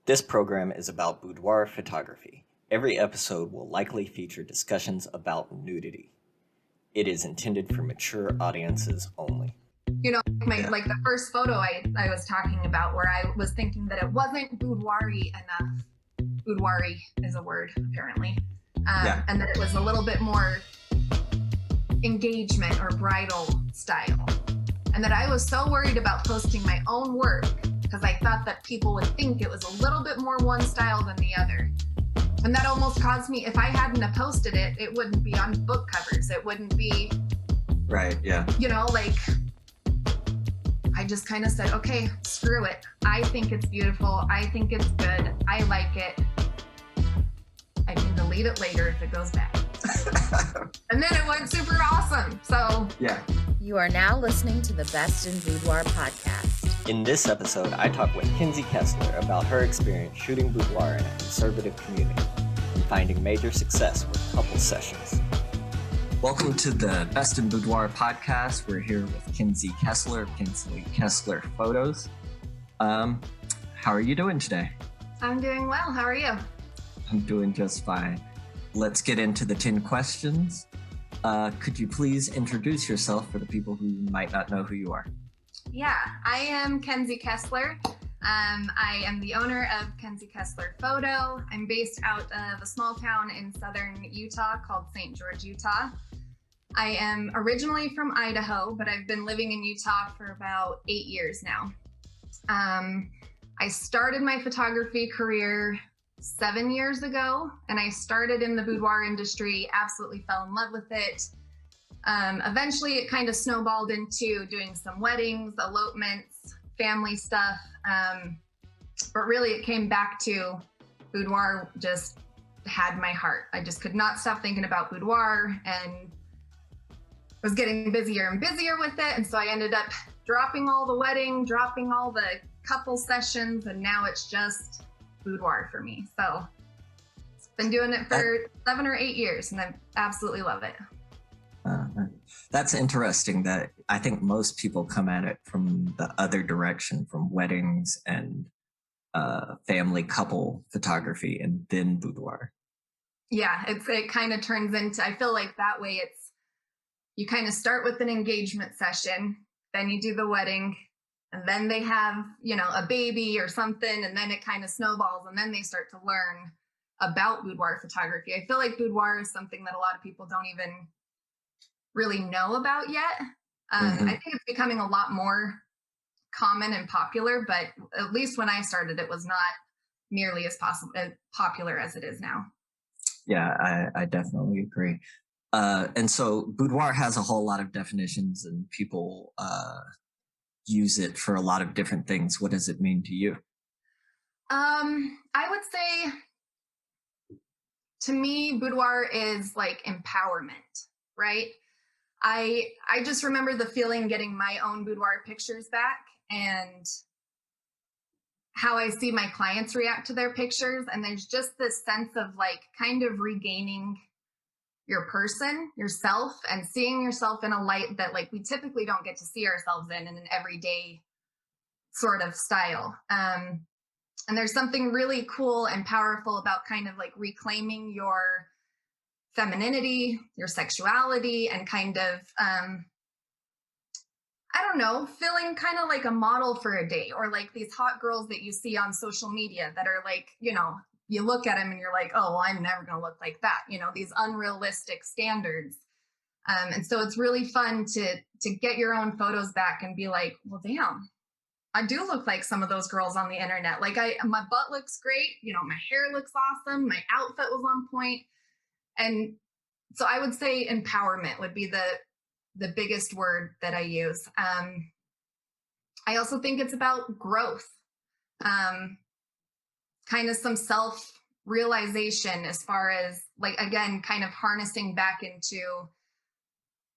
This program is about boudoir photography. Every episode will likely feature discussions about nudity. It is intended for mature audiences only. Like the first photo I was talking about, where I was thinking that it wasn't boudoir-y enough. Boudoir-y is a word, apparently. And that it was a little bit more engagement or bridal style. And that I was so worried about posting my own work because I thought that people would think it was a little bit more one style than the other. And that almost caused me, if I hadn't have posted it, it wouldn't be on book covers. It wouldn't be, right, yeah. I just kind of said, okay, screw it. I think it's beautiful. I think it's good. I like it. I can delete it later if it goes bad. And then it went super awesome. So yeah. You are now listening to the Best in Boudoir podcast. In this episode, I talk with Kenzie Kessler about her experience shooting boudoir in a conservative community and finding major success with couple sessions. Welcome to the Best in Boudoir podcast. We're here with Kenzie Kessler, Kenzie Kessler Photos. How are you doing today? I'm doing well. How are you? I'm doing just fine. Let's get into the 10 questions. Could you please introduce yourself for the people who might not know who you are? Yeah, I am Kenzie Kessler. I am the owner of Kenzie Kessler Photo. I'm based out of a small town in southern Utah called St. George, Utah. I am originally from Idaho, but I've been living in Utah for about 8 years now. I started my photography career 7 years ago, and I started in the boudoir industry, absolutely fell in love with it. Eventually it kind of snowballed into doing some weddings, elopements, family stuff. But really it came back to boudoir just had my heart. I just could not stop thinking about boudoir and was getting busier and busier with it. And so I ended up dropping all the wedding, dropping all the couple sessions, and now it's just boudoir for me. So it's been doing it for 7 or 8 years, and I absolutely love it. That's interesting that I think most people come at it from the other direction, from weddings and family couple photography and then boudoir. Yeah, it kind of turns into, I feel like that way you kind of start with an engagement session, then you do the wedding, and then they have, a baby or something, and then it kind of snowballs, and then they start to learn about boudoir photography. I feel like boudoir is something that a lot of people don't even really know about yet. I think it's becoming a lot more common and popular, but at least when I started, it was not nearly as popular as it is now. Yeah, I definitely agree. And so boudoir has a whole lot of definitions, and people use it for a lot of different things. What does it mean to you? I would say, to me, boudoir is like empowerment, right? I just remember the feeling getting my own boudoir pictures back and how I see my clients react to their pictures. And there's just this sense of like kind of regaining your person, yourself, and seeing yourself in a light that like we typically don't get to see ourselves in an everyday sort of style. And there's something really cool and powerful about kind of like reclaiming your femininity, your sexuality, and kind of, feeling kind of like a model for a day, or like these hot girls that you see on social media that are like, you look at them and you're like, oh, well, I'm never going to look like that. These unrealistic standards. And so it's really fun to get your own photos back and be like, well, damn, I do look like some of those girls on the internet. Like my butt looks great. My hair looks awesome. My outfit was on point. And so I would say empowerment would be the biggest word that I use. I also think it's about growth. Kind of some self-realization as far as like, again, kind of harnessing back into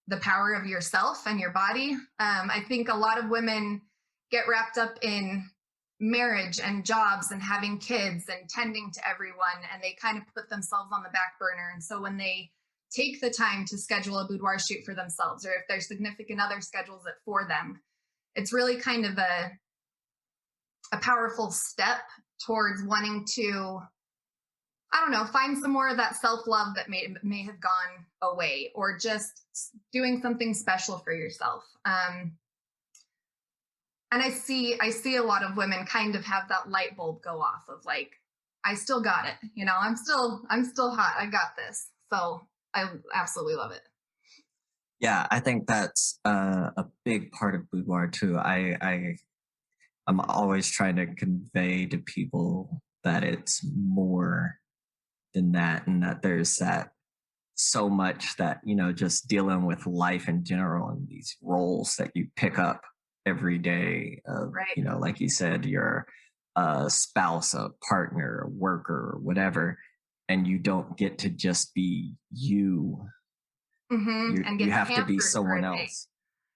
the power of yourself and your body. I think a lot of women get wrapped up in marriage and jobs and having kids and tending to everyone, and they kind of put themselves on the back burner. And so when they take the time to schedule a boudoir shoot for themselves, or if their significant other schedules it for them, it's really kind of a powerful step towards wanting to, I don't know, find some more of that self-love that may have gone away, or just doing something special for yourself. And I see a lot of women kind of have that light bulb go off of like, I still got it, I'm still hot, I got this. So I absolutely love it. Yeah, I think that's a big part of boudoir too. I'm always trying to convey to people that it's more than that, and that there's that so much that, just dealing with life in general and these roles that you pick up every day of, Right. like you said, you're a spouse, a partner, a worker, or whatever, and you don't get to just be you. And get You have to be pampered for someone a day. else.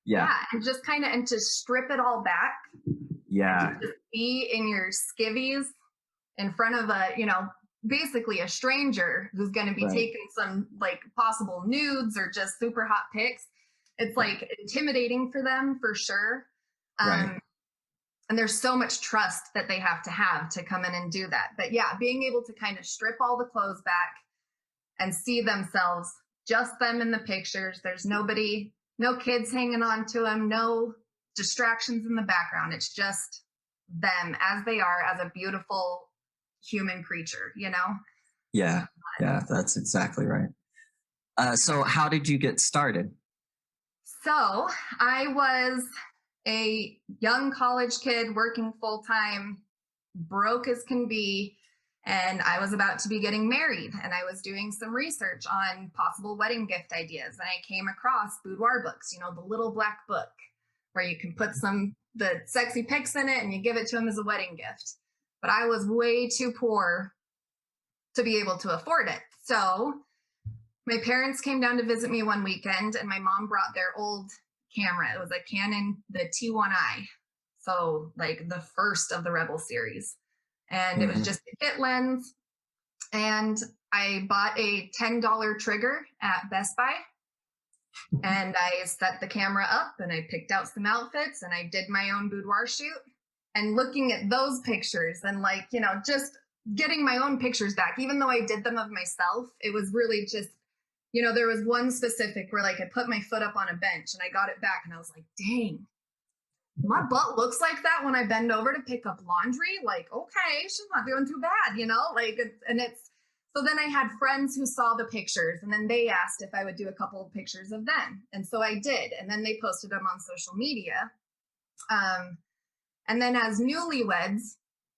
Yeah. Yeah, and just kind of, and to strip it all back, Yeah. and to just be in your skivvies in front of basically a stranger who's going to be Right. taking some like possible nudes or just super hot pics. It's like intimidating for them for sure. Right. And there's so much trust that they have to come in and do that. But yeah, being able to kind of strip all the clothes back and see themselves, just them in the pictures. There's nobody, no kids hanging on to them, no distractions in the background. It's just them as they are, as a beautiful human creature, Yeah. Yeah, that's exactly right. So how did you get started? So I was a young college kid working full time, broke as can be, and I was about to be getting married, and I was doing some research on possible wedding gift ideas, and I came across boudoir books, the little black book where you can put the sexy pics in it and you give it to them as a wedding gift. But I was way too poor to be able to afford it. So my parents came down to visit me one weekend, and my mom brought their old camera. It was a Canon, the T1i. So like the first of the Rebel series. And it was just a kit lens. And I bought a $10 trigger at Best Buy. And I set the camera up and I picked out some outfits and I did my own boudoir shoot. And looking at those pictures and just getting my own pictures back, even though I did them of myself, it was really just, there was one specific where I put my foot up on a bench and I got it back and I was like, dang, my butt looks like that when I bend over to pick up laundry. Like, okay, she's not doing too bad, so then I had friends who saw the pictures and then they asked if I would do a couple of pictures of them. And so I did. And then they posted them on social media. And then as newlyweds,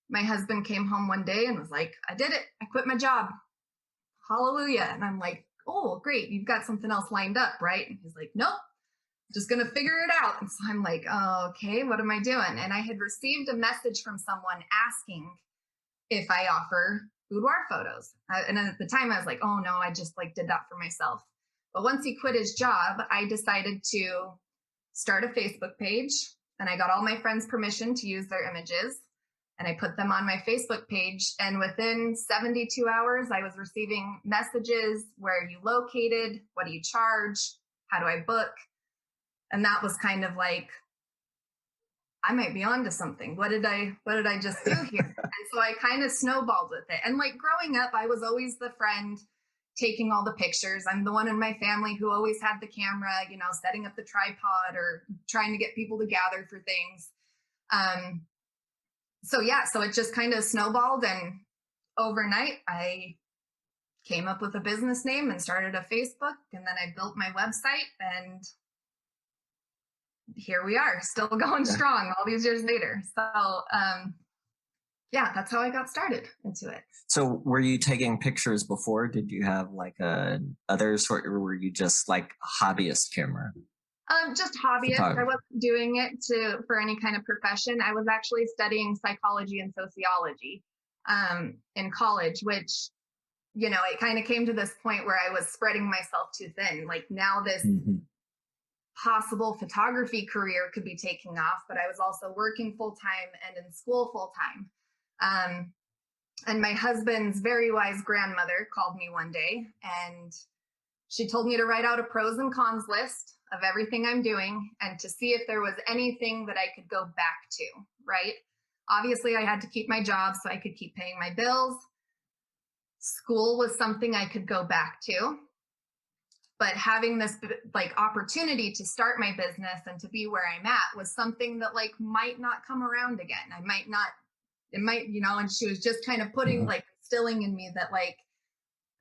my husband came home one day and was like, I did it. I quit my job. Hallelujah. And I'm like, oh, great. You've got something else lined up, right? And he's like, nope, just going to figure it out. And so I'm like, oh, okay, what am I doing? And I had received a message from someone asking if I offer boudoir photos. And at the time I was like, oh no, I just did that for myself. But once he quit his job, I decided to start a Facebook page, and I got all my friends' permission to use their images. And I put them on my Facebook page. And within 72 hours, I was receiving messages. Where are you located? What do you charge? How do I book? And that was kind of like, I might be onto something. What did I just do here? And so I kind of snowballed with it. And growing up, I was always the friend taking all the pictures. I'm the one in my family who always had the camera, setting up the tripod or trying to get people to gather for things. So it just kind of snowballed, and overnight I came up with a business name and started a Facebook, and then I built my website, and here we are, still going strong all these years later. So that's how I got started into it. So were you taking pictures before? Did you have a other sort, or were you just a hobbyist camera? Just hobbyist. I wasn't doing it for any kind of profession. I was actually studying psychology and sociology in college, which, it kind of came to this point where I was spreading myself too thin. Now this possible photography career could be taking off, but I was also working full-time and in school full-time. And my husband's very wise grandmother called me one day, and she told me to write out a pros and cons list of everything I'm doing and to see if there was anything that I could go back to, right? obviously I had to keep my job so I could keep paying my bills. School was something I could go back to. But having this like opportunity to start my business and to be where I'm at was something that like might not come around again. I might not, it might, and she was just kind of putting like instilling in me that like,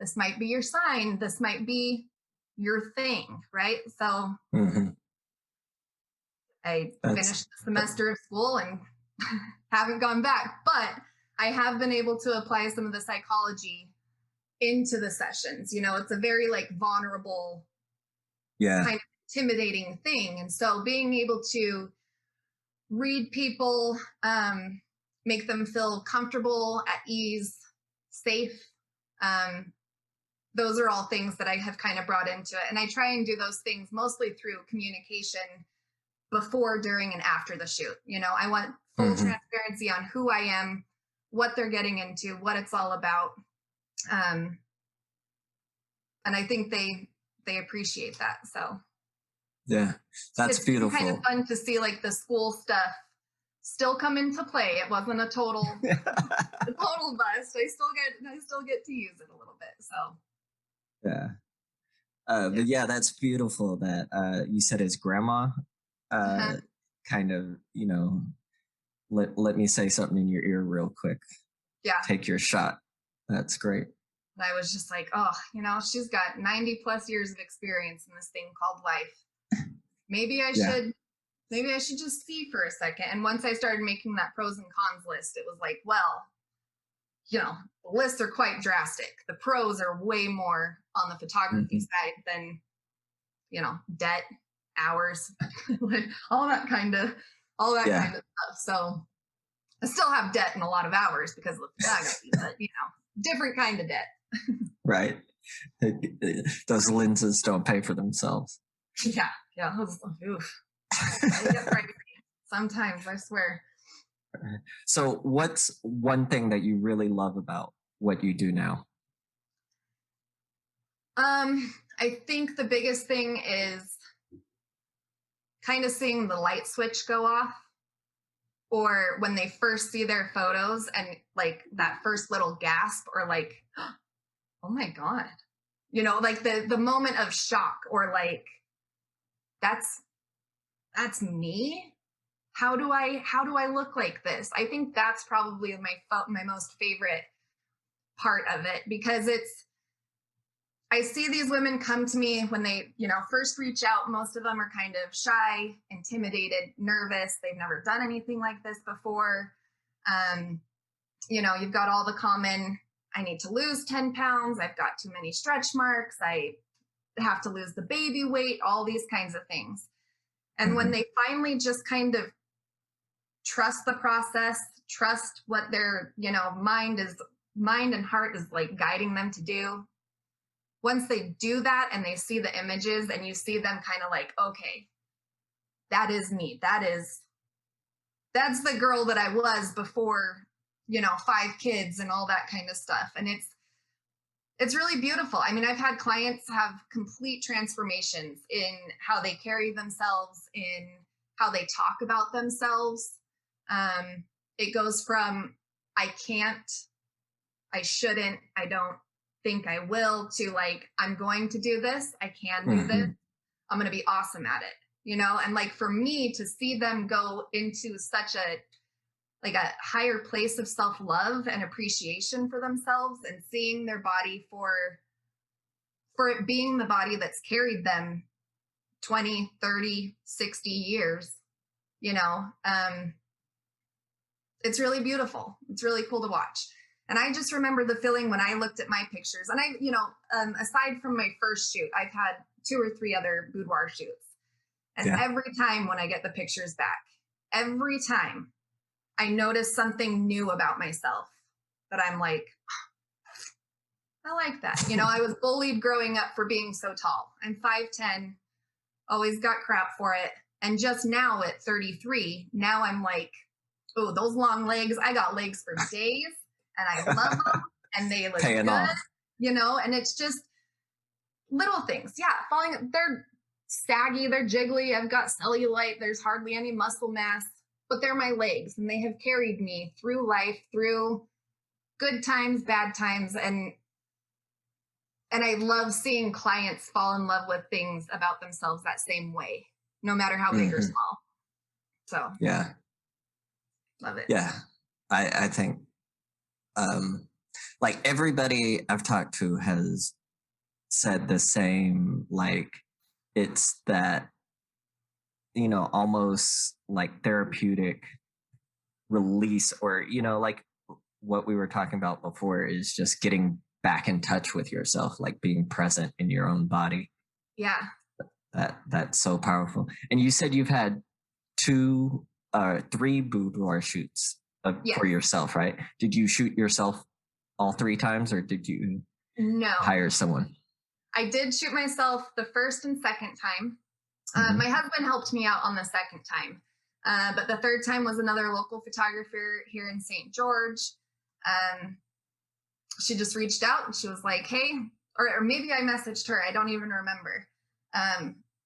this might be your sign. This might be your thing. Right. So I finished the semester of school and haven't gone back, but I have been able to apply some of the psychology into the sessions. It's a very like vulnerable, kind of intimidating thing. And so being able to read people, make them feel comfortable, at ease, safe. Those are all things that I have kind of brought into it. And I try and do those things mostly through communication before, during, and after the shoot. I want full transparency on who I am, what they're getting into, what it's all about. And I think they appreciate that. So yeah, that's it's beautiful. Kind of fun to see like the school stuff still come into play. It wasn't a total bust. I still get to use it a little bit. So but yeah, that's beautiful that you said his grandma kind of, let me say something in your ear real quick. Yeah. Take your shot. That's great. And I was just like, oh, she's got 90 plus years of experience in this thing called life. Maybe I should just see for a second. And once I started making that pros and cons list, it was like, well, the lists are quite drastic. The pros are way more on the photography side than, debt, hours, all that kind of stuff. So I still have debt and a lot of hours because of the photography, but different kind of debt. Right. Those lenses don't pay for themselves. Yeah. Oof. Sometimes, I swear. So what's one thing that you really love about what you do now? I think the biggest thing is kind of seeing the light switch go off, or when they first see their photos and like that first little gasp, or like, oh my God, like the moment of shock, or like, that's me. How do I look like this? I think that's probably my most favorite part of it, because I see these women come to me when they, first reach out. Most of them are kind of shy, intimidated, nervous. They've never done anything like this before. You've got all the common, I need to lose 10 pounds. I've got too many stretch marks. I have to lose the baby weight, all these kinds of things. And when they finally just kind of trust the process, trust what their, mind and heart is like guiding them to do. Once they do that and they see the images and you see them kind of like, okay, that is me. That's the girl that I was before, 5 kids and all that kind of stuff. And it's really beautiful. I mean, I've had clients have complete transformations in how they carry themselves, in how they talk about themselves. It goes from, I can't, I shouldn't, I don't think I will, to like, I'm going to do this. I can do this. I'm going to be awesome at it, and like for me to see them go into such a higher place of self-love and appreciation for themselves, and seeing their body for it being the body that's carried them 20, 30, 60 years, it's really beautiful. It's really cool to watch. And I just remember the feeling when I looked at my pictures, and I, aside from my first shoot, I've had 2 or 3 other boudoir shoots. And every time when I get the pictures back, every time I notice something new about myself that I'm like, I like that. I was bullied growing up for being so tall. I'm 5'10", always got crap for it. And just now at 33, now I'm like, oh, those long legs, I got legs for days. And I love them, and they look Paying good, off. and it's just little things. Yeah, they're saggy, they're jiggly. I've got cellulite. There's hardly any muscle mass, but they're my legs and they have carried me through life, through good times, bad times. And I love seeing clients fall in love with things about themselves that same way, no matter how big or small. So yeah, love it. yeah. I think like everybody I've talked to has said the same, like it's that, you know, almost like therapeutic release, or, you know, like what we were talking about before is just getting back in touch with yourself, like being present in your own body. Yeah. That's so powerful. And you said you've had three boudoir shoots for yourself, right? Did you shoot yourself all three times, or did you hire someone? I did shoot myself the first and second time. My husband helped me out on the second time. But the third time was another local photographer here in St. George. She just reached out and she was like, hey, or maybe I messaged her. I don't even remember.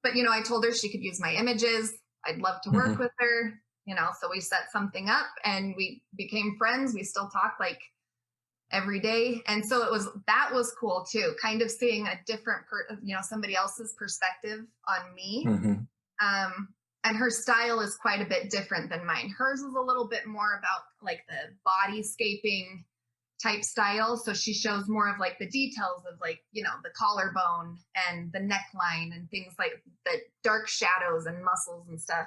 But, you know, I told her she could use my images. I'd love to work with her, you know, so we set something up and we became friends. We still talk like every day. And so that was cool too, kind of seeing a different, somebody else's perspective on me. And her style is quite a bit different than mine. Hers is a little bit more about like the bodyscaping type style. So she shows more of like the details of like, you know, the collarbone and the neckline and things like the dark shadows and muscles and stuff.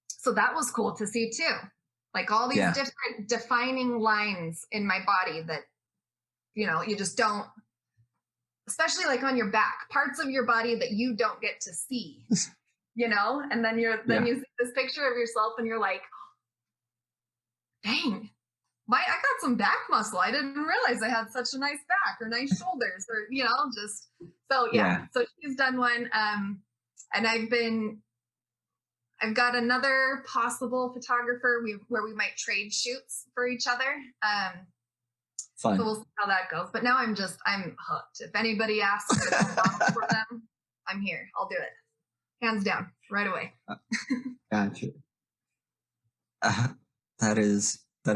So that was cool to see too. Like all these different defining lines in my body that, you know, you just don't, especially like on your back, parts of your body that you don't get to see, you know? And then you see this picture of yourself and you're like, dang, I got some back muscle. I didn't realize I had such a nice back or nice shoulders or, you know, just, so yeah. So she's done one. And I've got another possible photographer where we might trade shoots for each other. Fun. So we'll see how that goes. But now I'm hooked. If anybody asks for them, I'm here. I'll do it. Hands down, right away. Gotcha. That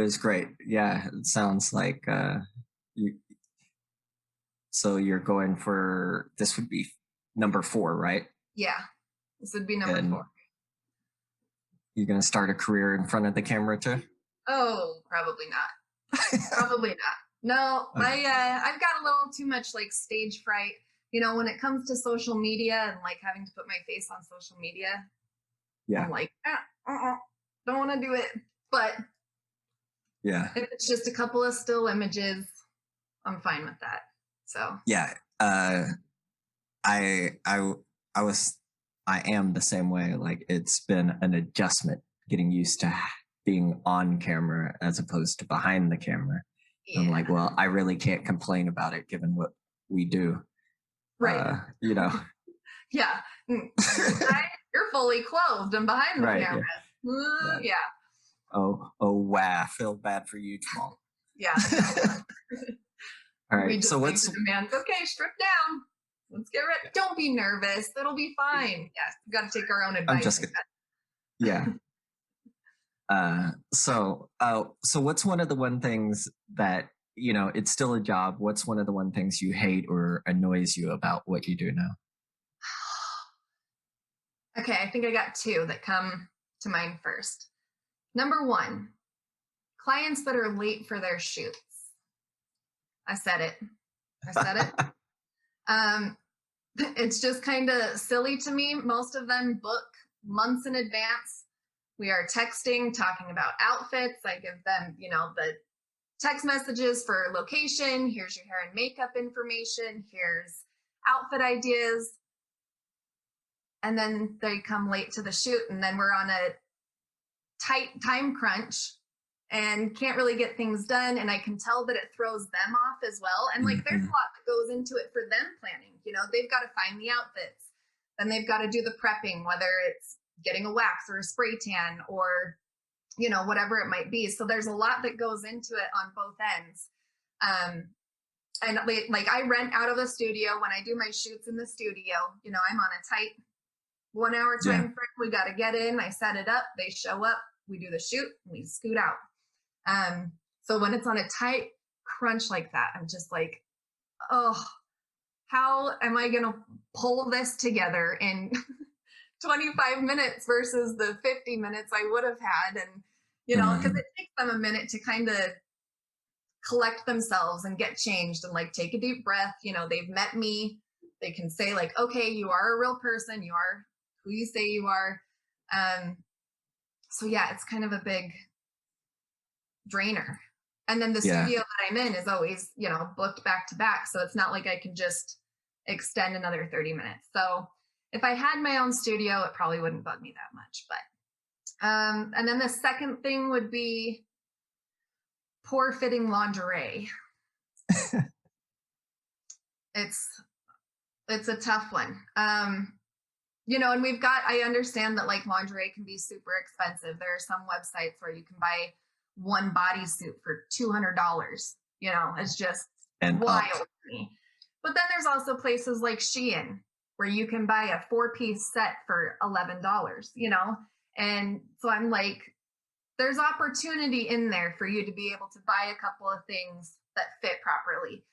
is great. Yeah, it sounds like so you're going for, this would be number 4, right? Yeah, this would be number 4. You're going to start a career in front of the camera too? Oh, probably not. Probably not. No, okay. I've got a little too much like stage fright. You know, when it comes to social media and like having to put my face on social media, I'm like, don't want to do it. But if it's just a couple of still images, I'm fine with that. So yeah, I am the same way. Like it's been an adjustment getting used to being on camera as opposed to behind the camera. Yeah. I'm like, well, I really can't complain about it given what we do. Right. You know. Yeah. You're fully clothed and behind the camera. Yeah. Oh, wow. I feel bad for you, Jamal. Yeah. All right. So what's the man's okay, strip down. Let's get ready. Don't be nervous. It'll be fine. Yes, we got to take our own advice. I'm just kidding. Yeah. So what's one of the one things that, you know, it's still a job. What's one of the one things you hate or annoys you about what you do now? Okay, I think I got 2 that come to mind first. Number 1, clients that are late for their shoots. I said it. It's just kind of silly to me. Most of them book months in advance. We are texting, talking about outfits. I give them, you know, the text messages for location. Here's your hair and makeup information. Here's outfit ideas. And then they come late to the shoot, and then we're on a tight time crunch and can't really get things done. And I can tell that it throws them off as well. And like, there's a lot that goes into it for them planning. You know, they've got to find the outfits. Then they've got to do the prepping, whether it's getting a wax or a spray tan or, you know, whatever it might be. So there's a lot that goes into it on both ends. And like I rent out of a studio when I do my shoots in the studio. You know, I'm on a tight 1 hour Yeah. time frame. We got to get in. I set it up. They show up. We do the shoot. And we scoot out. So when it's on a tight crunch like that, I'm just like, oh, how am I going to pull this together in 25 minutes versus the 50 minutes I would have had? And, because it takes them a minute to kind of collect themselves and get changed and like take a deep breath. They've met me. They can say like, okay, you are a real person. You are who you say you are. So yeah, it's kind of a big drainer. And then the studio that I'm in is always, booked back to back. So it's not like I can just extend another 30 minutes. So if I had my own studio, it probably wouldn't bug me that much. But, and then the second thing would be poor fitting lingerie. It's a tough one. And I understand that like lingerie can be super expensive. There are some websites where you can buy one bodysuit for $200. It's just wild to me. But then there's also places like Shein where you can buy a 4-piece set for $11, And so I'm like, there's opportunity in there for you to be able to buy a couple of things that fit properly.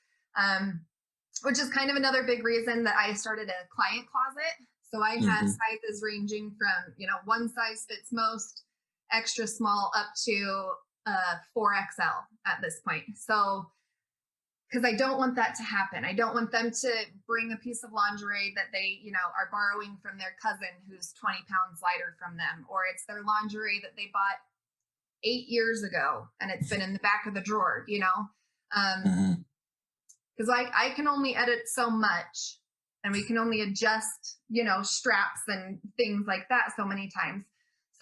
Which is kind of another big reason that I started a client closet. So I had sizes ranging from, one size fits most, extra small, up to 4XL at this point. So, because I don't want that to happen. I don't want them to bring a piece of lingerie that they, are borrowing from their cousin who's 20 pounds lighter from them, or it's their lingerie that they bought 8 years ago and it's been in the back of the drawer, because I can only edit so much and we can only adjust, straps and things like that so many times.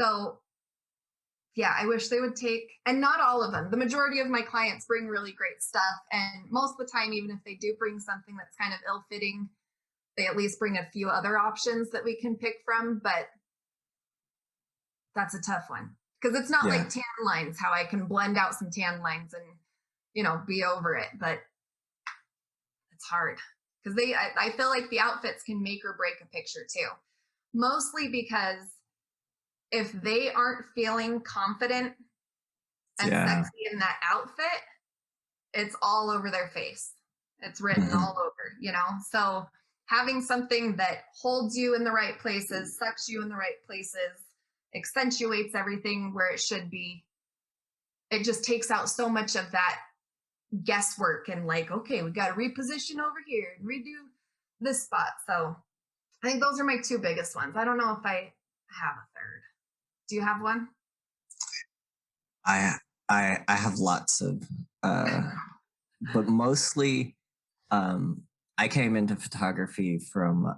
So yeah, I wish they would take, and not all of them. The majority of my clients bring really great stuff. And most of the time, even if they do bring something that's kind of ill-fitting, they at least bring a few other options that we can pick from. But that's a tough one because it's not like tan lines, how I can blend out some tan lines and, be over it. But it's hard because I feel like the outfits can make or break a picture too. Mostly because if they aren't feeling confident and sexy in that outfit, it's all over their face. It's written all over, So having something that holds you in the right places, sucks you in the right places, accentuates everything where it should be, it just takes out so much of that guesswork and like, okay, we got to reposition over here and redo this spot. So I think those are my two biggest ones. I don't know if I have a third. Do you have one? I have lots of, but mostly, I came into photography from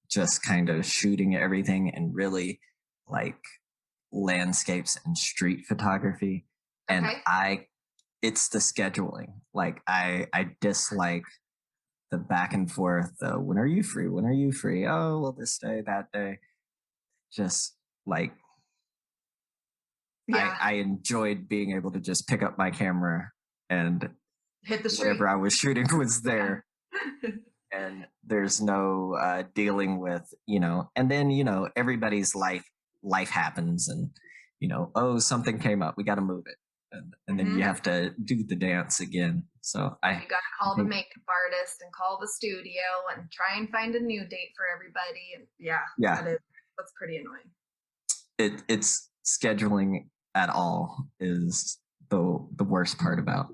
just kind of shooting everything and really like landscapes and street photography. And it's the scheduling. Like I dislike the back and forth. When are you free? When are you free? Oh, well, this day, that day. Just like, I enjoyed being able to just pick up my camera and hit the street. Whatever I was shooting was there. And there's no dealing with, and then, everybody's life happens and, oh, something came up. We got to move it. And then you have to do the dance again. So you got to call the makeup artist and call the studio and try and find a new date for everybody. And that's pretty annoying. It's scheduling at all is the worst part about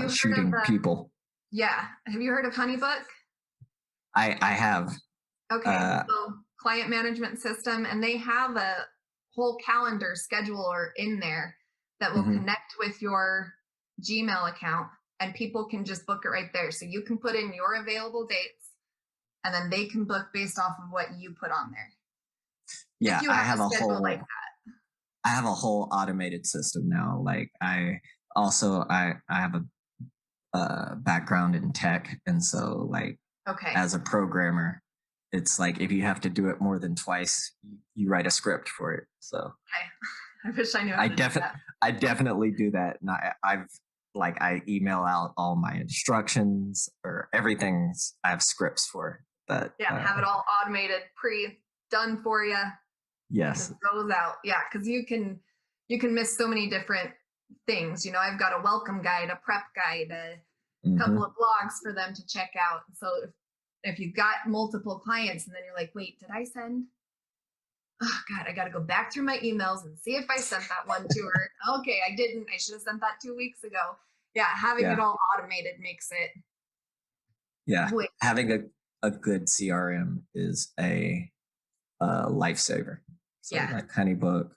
shooting people. Yeah. Have you heard of Honeybook? I have. Okay. So client management system, and they have a whole calendar scheduler in there that will connect with your Gmail account, and people can just book it right there. So you can put in your available dates and then they can book based off of what you put on there. Yeah, I have a whole like that. I have a whole automated system now. Like I have a background in tech, and so like as a programmer, it's like if you have to do it more than twice, you write a script for it. So I wish I knew how to do that. I definitely do that, and I email out all my instructions or everything. I have scripts for that have it all automated, done for you. yes, Just goes out. Yeah, because you can miss so many different things. I've got a welcome guide, a prep guide, a couple of blogs for them to check out. So if you've got multiple clients and then you're like, wait, did I send? Oh God, I got to go back through my emails and see if I sent that one to her. Okay, I didn't. I should have sent that 2 weeks ago. Yeah, having it all automated makes it. Yeah, having a good CRM is a lifesaver. So like HoneyBook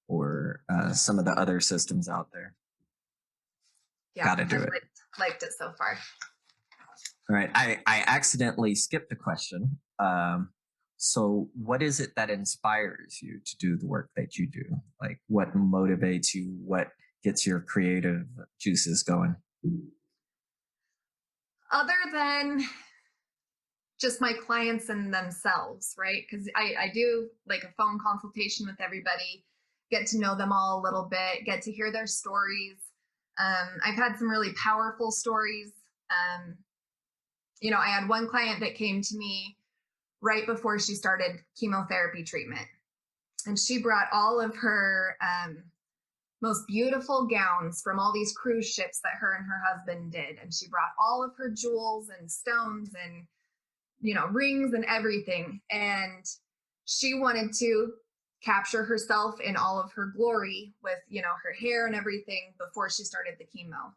or some of the other systems out there. Yeah, got to do it. Liked it so far. All right, I accidentally skipped a question. So what is it that inspires you to do the work that you do? Like what motivates you? What gets your creative juices going? Other than just my clients and themselves, right? Because I do like a phone consultation with everybody, get to know them all a little bit, get to hear their stories. I've had some really powerful stories. I had one client that came to me right before she started chemotherapy treatment. And she brought all of her most beautiful gowns from all these cruise ships that her and her husband did. And she brought all of her jewels and stones and, rings and everything. And she wanted to capture herself in all of her glory with, her hair and everything before she started the chemo.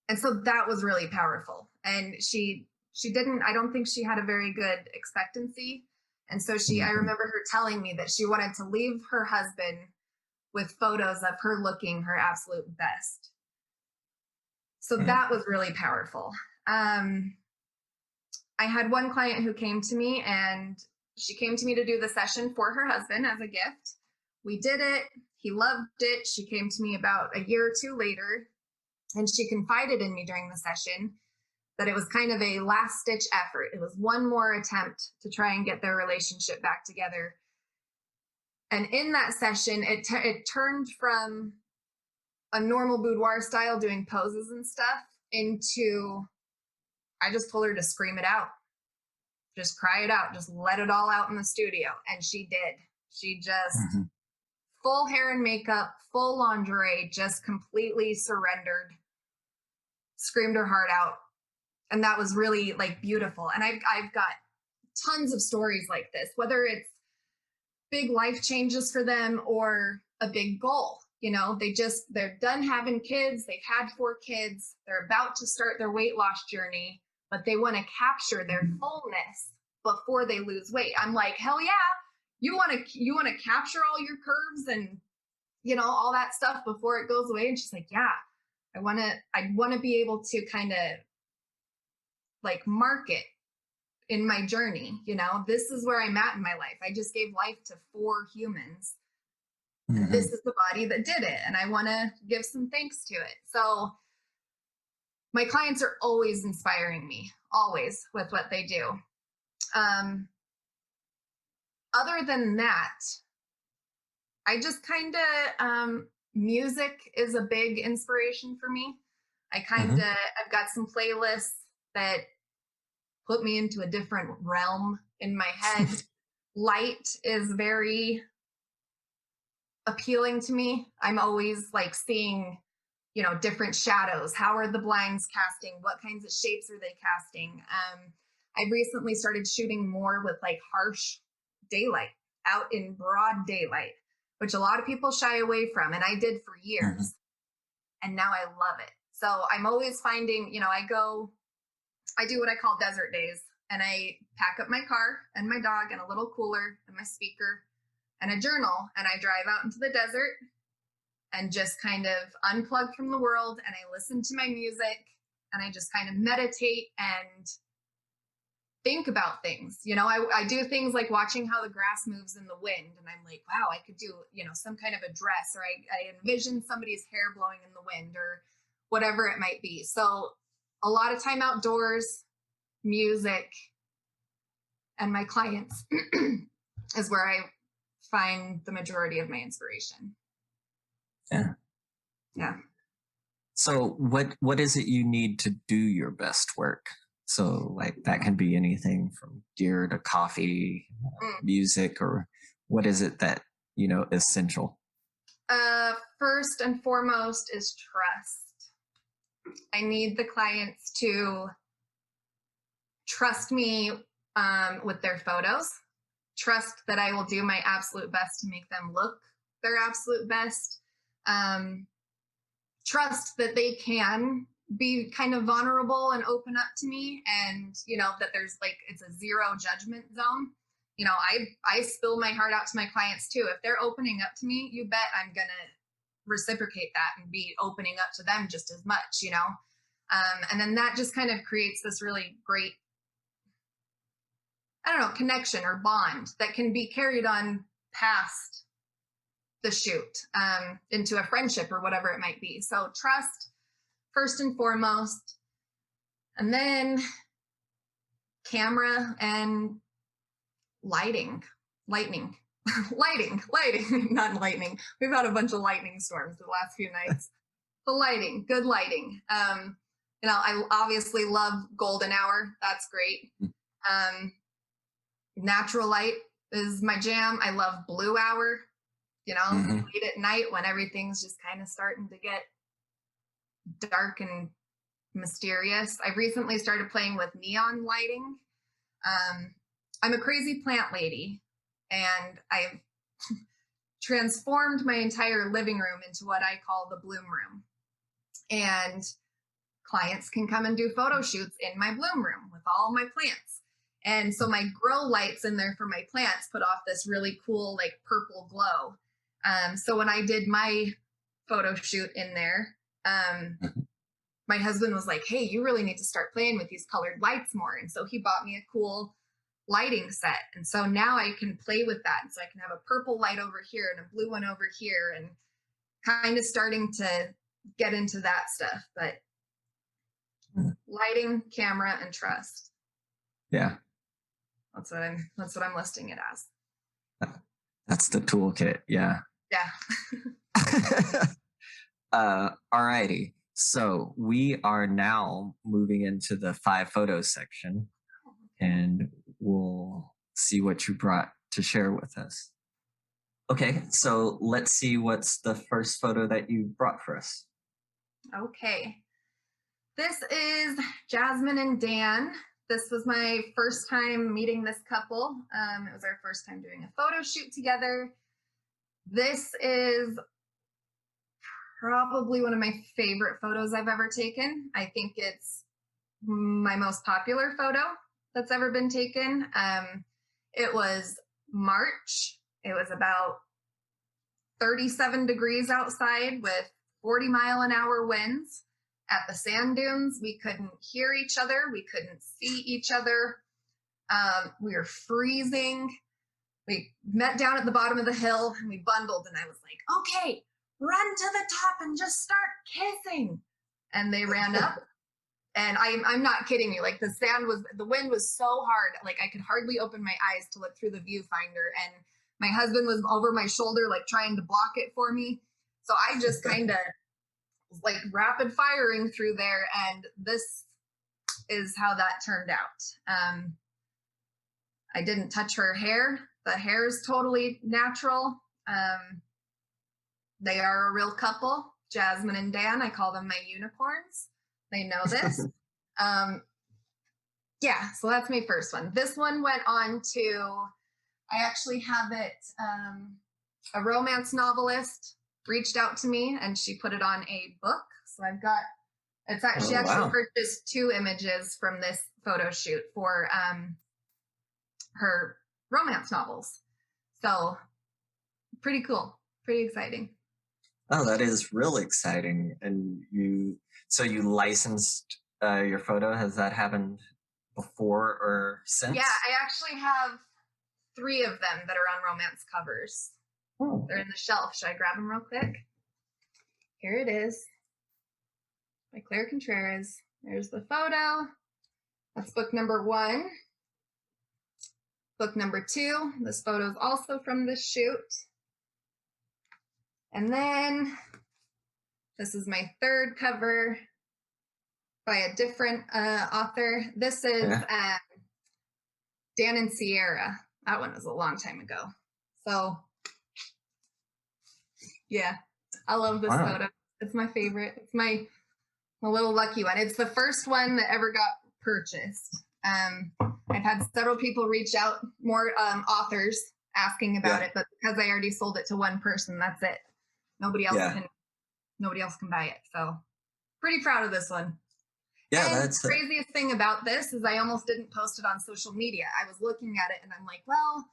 And so that was really powerful. And she didn't, I don't think she had a very good expectancy. And so I remember her telling me that she wanted to leave her husband with photos of her looking her absolute best. So that was really powerful. I had one client who came to me, and she came to me to do the session for her husband as a gift. We did it. He loved it. She came to me about a year or two later, and she confided in me during the session that it was kind of a last ditch effort. It was one more attempt to try and get their relationship back together. And in that session, it turned from a normal boudoir style doing poses and stuff into, I just told her to scream it out. Just cry it out. Just let it all out in the studio. And she did. She just full hair and makeup, full lingerie, just completely surrendered, screamed her heart out. And that was really like beautiful. And I've got tons of stories like this, whether it's big life changes for them or a big goal. They're done having kids. They've had 4 kids. They're about to start their weight loss journey, but they want to capture their fullness before they lose weight. I'm like, hell yeah. You want to capture all your curves and, all that stuff before it goes away. And she's like, yeah, I want to be able to kind of like mark it in my journey. This is where I'm at in my life. I just gave life to 4 humans. This is the body that did it. And I want to give some thanks to it. So my clients are always inspiring me, always, with what they do. Other than that, I just kind of, music is a big inspiration for me. I've got some playlists that put me into a different realm in my head. Light is very appealing to me. I'm always like seeing, different shadows. How are the blinds casting? What kinds of shapes are they casting? I've recently started shooting more with like harsh daylight, out in broad daylight, which a lot of people shy away from. And I did for years. And now I love it. So I'm always finding, I do what I call desert days, and I pack up my car and my dog and a little cooler and my speaker and a journal, and I drive out into the desert and just kind of unplug from the world, and I listen to my music, and I just kind of meditate and think about things. I do things like watching how the grass moves in the wind, and I'm like, wow, I could do, some kind of a dress, or I envision somebody's hair blowing in the wind or whatever it might be. So a lot of time outdoors, music, and my clients is where I find the majority of my inspiration. Yeah. So what is it you need to do your best work? So like that can be anything from gear to coffee, Mm. music, or what is it that, essential? First and foremost is trust. I need the clients to trust me with their photos, trust that I will do my absolute best to make them look their absolute best, trust that they can be kind of vulnerable and open up to me, and that there's like it's a zero judgment zone. I spill my heart out to my clients too. If they're opening up to me, you bet I'm gonna reciprocate that and be opening up to them just as much. And then that just kind of creates this really great, I don't know, connection or bond that can be carried on past the shoot, into a friendship or whatever it might be. So trust first and foremost, and then camera and lightning, lighting, not lightning. We've had a bunch of lightning storms the last few nights. The lighting, good lighting. I obviously love golden hour. That's great. Natural light is my jam. I love blue hour, late at night when everything's just kind of starting to get dark and mysterious. I've recently started playing with neon lighting. I'm a crazy plant lady, and I've transformed my entire living room into what I call the bloom room. And clients can come and do photo shoots in my bloom room with all my plants. And so my grow lights in there for my plants put off this really cool, like purple glow. So when I did my photo shoot in there, my husband was like, hey, you really need to start playing with these colored lights more. And so he bought me a cool lighting set. And so now I can play with that. And so I can have a purple light over here and a blue one over here, and kind of starting to get into that stuff. But lighting, camera, and trust. Yeah. That's what I'm listing it as. That's the toolkit. Yeah. Yeah. Alrighty. So we are now moving into the 5 photos section, and we'll see what you brought to share with us. Okay, so let's see what's the first photo that you brought for us. Okay. This is Jasmine and Dan. This was my first time meeting this couple. It was our first time doing a photo shoot together. This is probably one of my favorite photos I've ever taken. I think it's my most popular photo that's ever been taken. It was March. It was about 37 degrees outside with 40-mile-an-hour winds. At the sand dunes, we couldn't hear each other. We couldn't see each other. We were freezing. We met down at the bottom of the hill and we bundled, and I was like, okay, run to the top and just start kissing. And they ran up, and I'm not kidding you. Like the wind was so hard, like I could hardly open my eyes to look through the viewfinder. And my husband was over my shoulder, like trying to block it for me. So I just kind of was like rapid firing through there. And this is how that turned out. I didn't touch her hair. The hair is totally natural. They are a real couple, Jasmine and Dan. I call them my unicorns. They know this. Yeah, so that's my first one. This one went on to, I actually have it, a romance novelist reached out to me and she put it on a book. So I've got, she actually purchased 2 images from this photo shoot for her romance novels. So pretty cool, pretty exciting. Oh, that is really exciting. And you licensed your photo. Has that happened before or since? Yeah, I actually have 3 of them that are on romance covers. Oh. They're in the shelf. Should I grab them real quick? Here it is. By Claire Contreras. There's the photo. That's book number 1. Book number 2. This photo is also from this shoot. And then This is my third cover by a different author. This is Dan and Sierra. That one was a long time ago. So, yeah, I love this photo. It's my favorite. It's my little lucky one. It's the first one that ever got purchased. I've had several people reach out, more authors asking about it, but because I already sold it to one person, that's it. Nobody else can buy it. So pretty proud of this one. Yeah, and that's the craziest thing about this is I almost didn't post it on social media. I was looking at it and I'm like, well,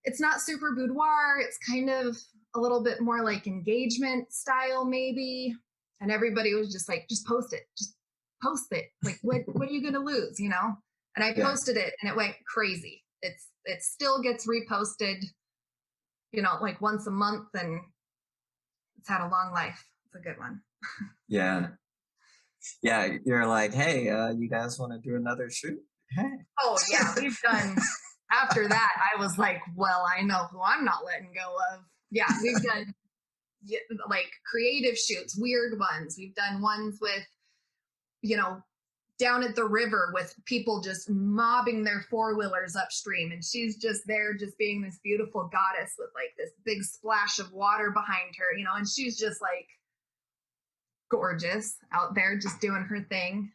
it's not super boudoir. It's kind of a little bit more like engagement style, maybe. And everybody was just like, just post it. Just post it. Like, what are you going to lose, you know? And I posted it and it went crazy. It still gets reposted, you know, like once a month, and it's had a long life. It's a good one. Yeah. You're like, hey, you guys want to do another shoot? Hey. Oh yeah, we've done. After that, I was like, well, I know who I'm not letting go of. Yeah, we've done like creative shoots, weird ones. We've done ones with, you know, down at the river with people just mobbing their four-wheelers upstream, and she's just there just being this beautiful goddess with like this big splash of water behind her, you know, and she's just like gorgeous out there just doing her thing.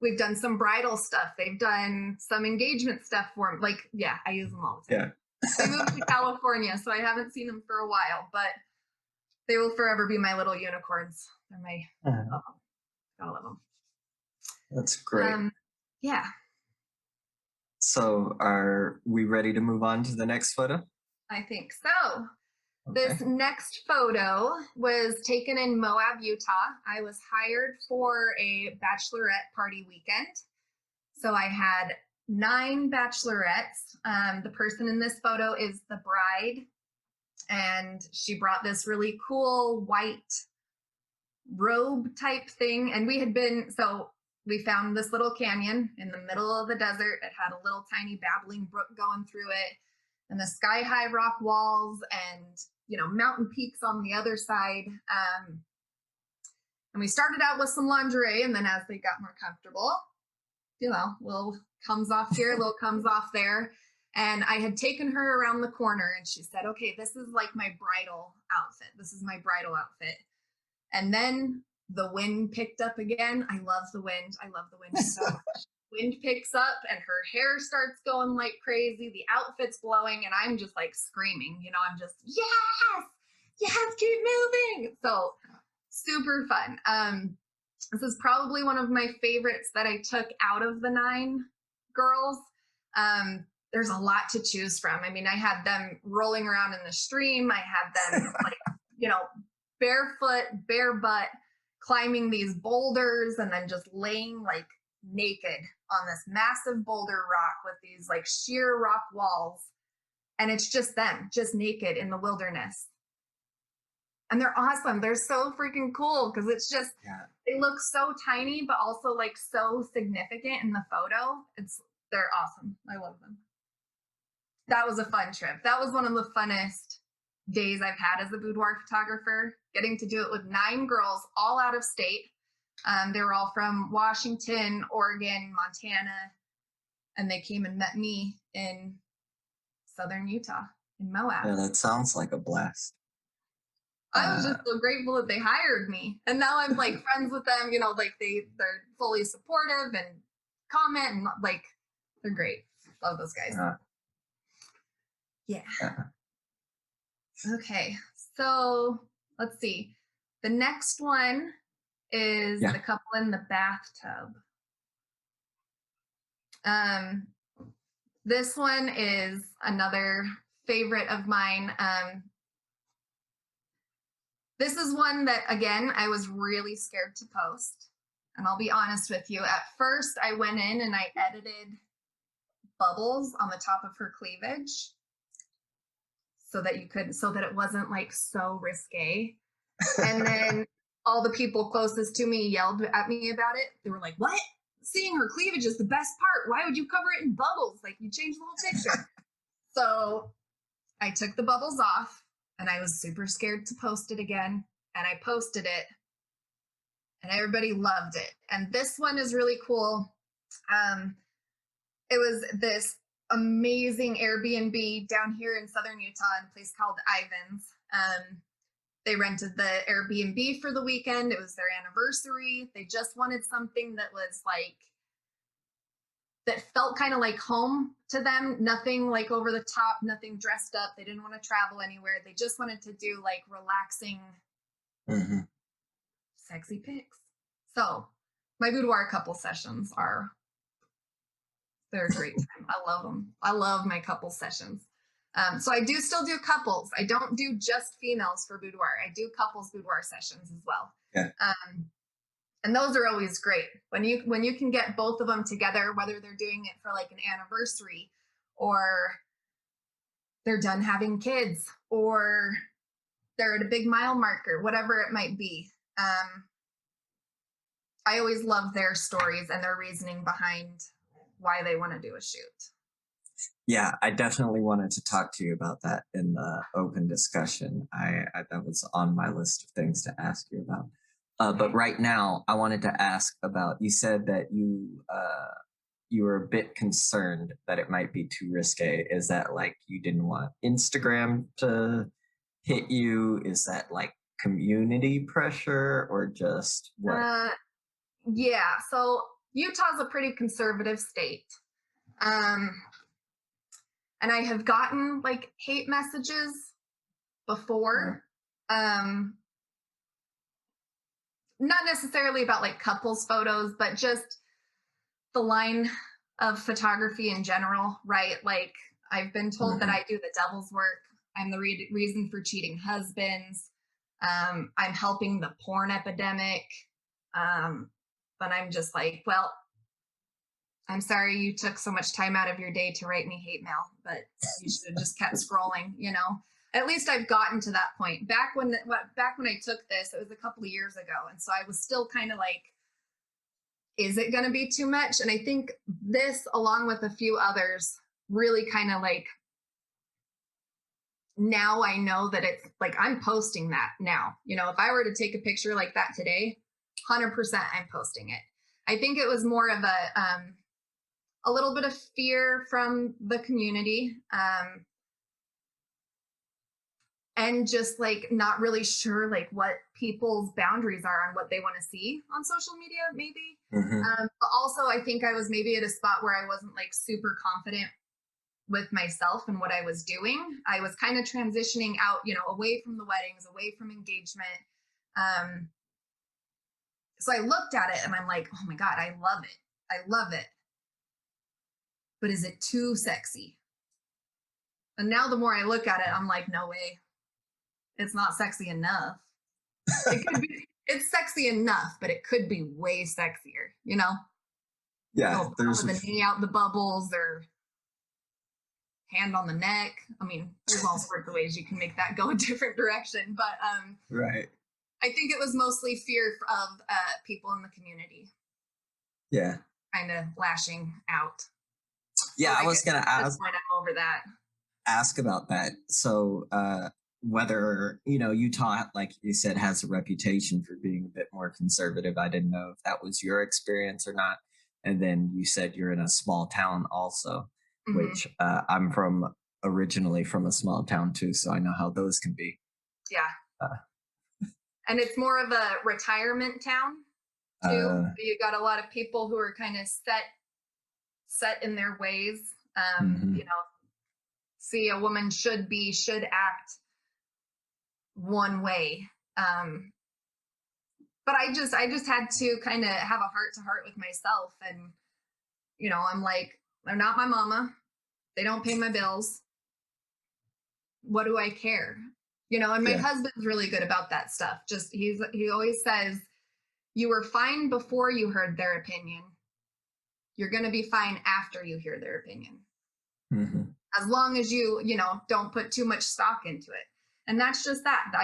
We've done some bridal stuff. They've done some engagement stuff for them. Like, yeah, I use them all the time. They moved to California, so I haven't seen them for a while, but they will forever be my little unicorns. They're my gotta love them. That's great. Yeah. So are we ready to move on to the next photo? I think so. Okay. This next photo was taken in Moab, Utah. I was hired for a bachelorette party weekend. So I had 9 bachelorettes. The person in this photo is the bride, and she brought this really cool white robe type thing. And we found this little canyon in the middle of the desert. It had a little tiny babbling brook going through it, and the sky high rock walls, and, you know, mountain peaks on the other side. And we started out with some lingerie, and then as they got more comfortable, you know, little comes off here, little comes off there. And I had taken her around the corner, and she said, okay, this is like my bridal outfit. This is my bridal outfit. And then the wind picked up again. I love the wind. I love the wind so much. Wind picks up and her hair starts going like crazy. The outfit's blowing and I'm just like screaming, you know, I'm just, yes, keep moving. So super fun. This is probably one of my favorites that I took out of the 9 girls. There's a lot to choose from. I mean, I had them rolling around in the stream. I had them like, you know, barefoot, bare butt, climbing these boulders, and then just laying like naked on this massive boulder rock with these like sheer rock walls. And it's just them, just naked in the wilderness. And they're awesome. They're so freaking cool because it's just, they look so tiny, but also like so significant in the photo. They're awesome. I love them. That was a fun trip. That was one of the funnest days I've had as a boudoir photographer, getting to do it with 9 girls all out of state. They were all from Washington, Oregon, Montana, and they came and met me in southern Utah, in Moab. Yeah, that sounds like a blast. I was just so grateful that they hired me. And now I'm like friends with them, you know, like they're fully supportive and comment, and like, they're great. Love those guys. Yeah. Okay, so let's see. The next one is the couple in the bathtub. This one is another favorite of mine. This is one that, again, I was really scared to post. And I'll be honest with you. At first, I went in and I edited bubbles on the top of her cleavage so that it wasn't like so risque. And then all the people closest to me yelled at me about it. They were like, what? Seeing her cleavage is the best part. Why would you cover it in bubbles? Like, you changed the whole picture. So I took the bubbles off. and I was super scared to post it again. And I posted it, and everybody loved it. And this one is really cool. It was this amazing Airbnb down here in southern Utah in a place called Ivan's. They rented the Airbnb for the weekend. It was their anniversary. They just wanted something that was like, that felt kind of like home to them. Nothing like over the top, nothing dressed up. They didn't want to travel anywhere. They just wanted to do like relaxing, sexy pics. So my boudoir couple sessions they're a great time. I love them. I love my couple sessions. So I do still do couples. I don't do just females for boudoir. I do couples boudoir sessions as well. Yeah. And those are always great when you can get both of them together, whether they're doing it for like an anniversary or they're done having kids or they're at a big mile marker, whatever it might be. I always love their stories and their reasoning behind why they want to do a shoot. Yeah, I definitely wanted to talk to you about that in the open discussion. I that was on my list of things to ask you about. But right now, I wanted to ask about, you said that you were a bit concerned that it might be too risque. Is that like you didn't want Instagram to hit you? Is that like community pressure or just what? Yeah, so Utah's a pretty conservative state. And I have gotten like hate messages before. Not necessarily about like couples photos, but just the line of photography in general, right? Like I've been told that I do the devil's work. I'm the reason for cheating husbands. I'm helping the porn epidemic. But I'm just like, well, I'm sorry you took so much time out of your day to write me hate mail, but you should have just kept scrolling, you know? At least I've gotten to that point. Back when I took this, it was a couple of years ago. And so I was still kind of like, is it going to be too much? And I think this, along with a few others, really kind of like, now I know that it's like, I'm posting that now. You know, if I were to take a picture like that today, 100% I'm posting it. I think it was more of a little bit of fear from the community, and just like not really sure like what people's boundaries are on what they want to see on social media, maybe. But also I think I was maybe at a spot where I wasn't like super confident with myself and what I was doing. I was kind of transitioning out, you know, away from the weddings, away from engagement. So I looked at it and I'm like, oh my God, I love it. I love it. But is it too sexy? And now the more I look at it, I'm like, no way. It's not sexy enough. It's sexy enough, but it could be way sexier, you know? Yeah. There's the knee out the bubbles or hand on the neck. I mean, there's all sorts of ways you can make that go a different direction. But right. I think it was mostly fear of people in the community. Yeah. Kind of lashing out. Yeah, so I was going to ask. I'm over that. Ask about that. So whether, you know, Utah, like you said, has a reputation for being a bit more conservative. I didn't know if that was your experience or not. And then you said you're in a small town also, which I'm originally from a small town too. So I know how those can be. Yeah. And it's more of a retirement town too. You got a lot of people who are kind of set in their ways. You know, see a woman should act one way. But I just had to kind of have a heart to heart with myself. And, you know, I'm like, they're not my mama. They don't pay my bills. What do I care? You know, and my husband's really good about that stuff. Just, he always says, you were fine before you heard their opinion. You're going to be fine after you hear their opinion. As long as you know, don't put too much stock into it. And that's just that.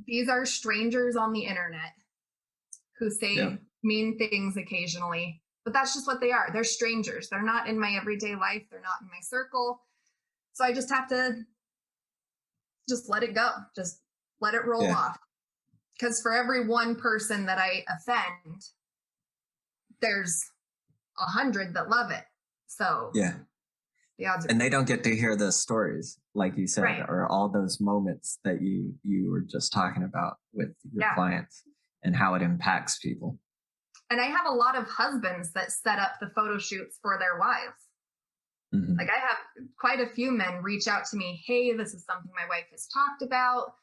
These are strangers on the internet who say mean things occasionally, but that's just what they are. They're strangers. They're not in my everyday life. They're not in my circle. So I just have to just let it go. Just let it roll off. Because for every one person that I offend, there's 100 that love it. So the odds are, and they don't get to hear those stories, like you said, right, or all those moments that you were just talking about with your clients and how it impacts people. And I have a lot of husbands that set up the photo shoots for their wives. Mm-hmm. Like I have quite a few men reach out to me. Hey, this is something my wife has talked about.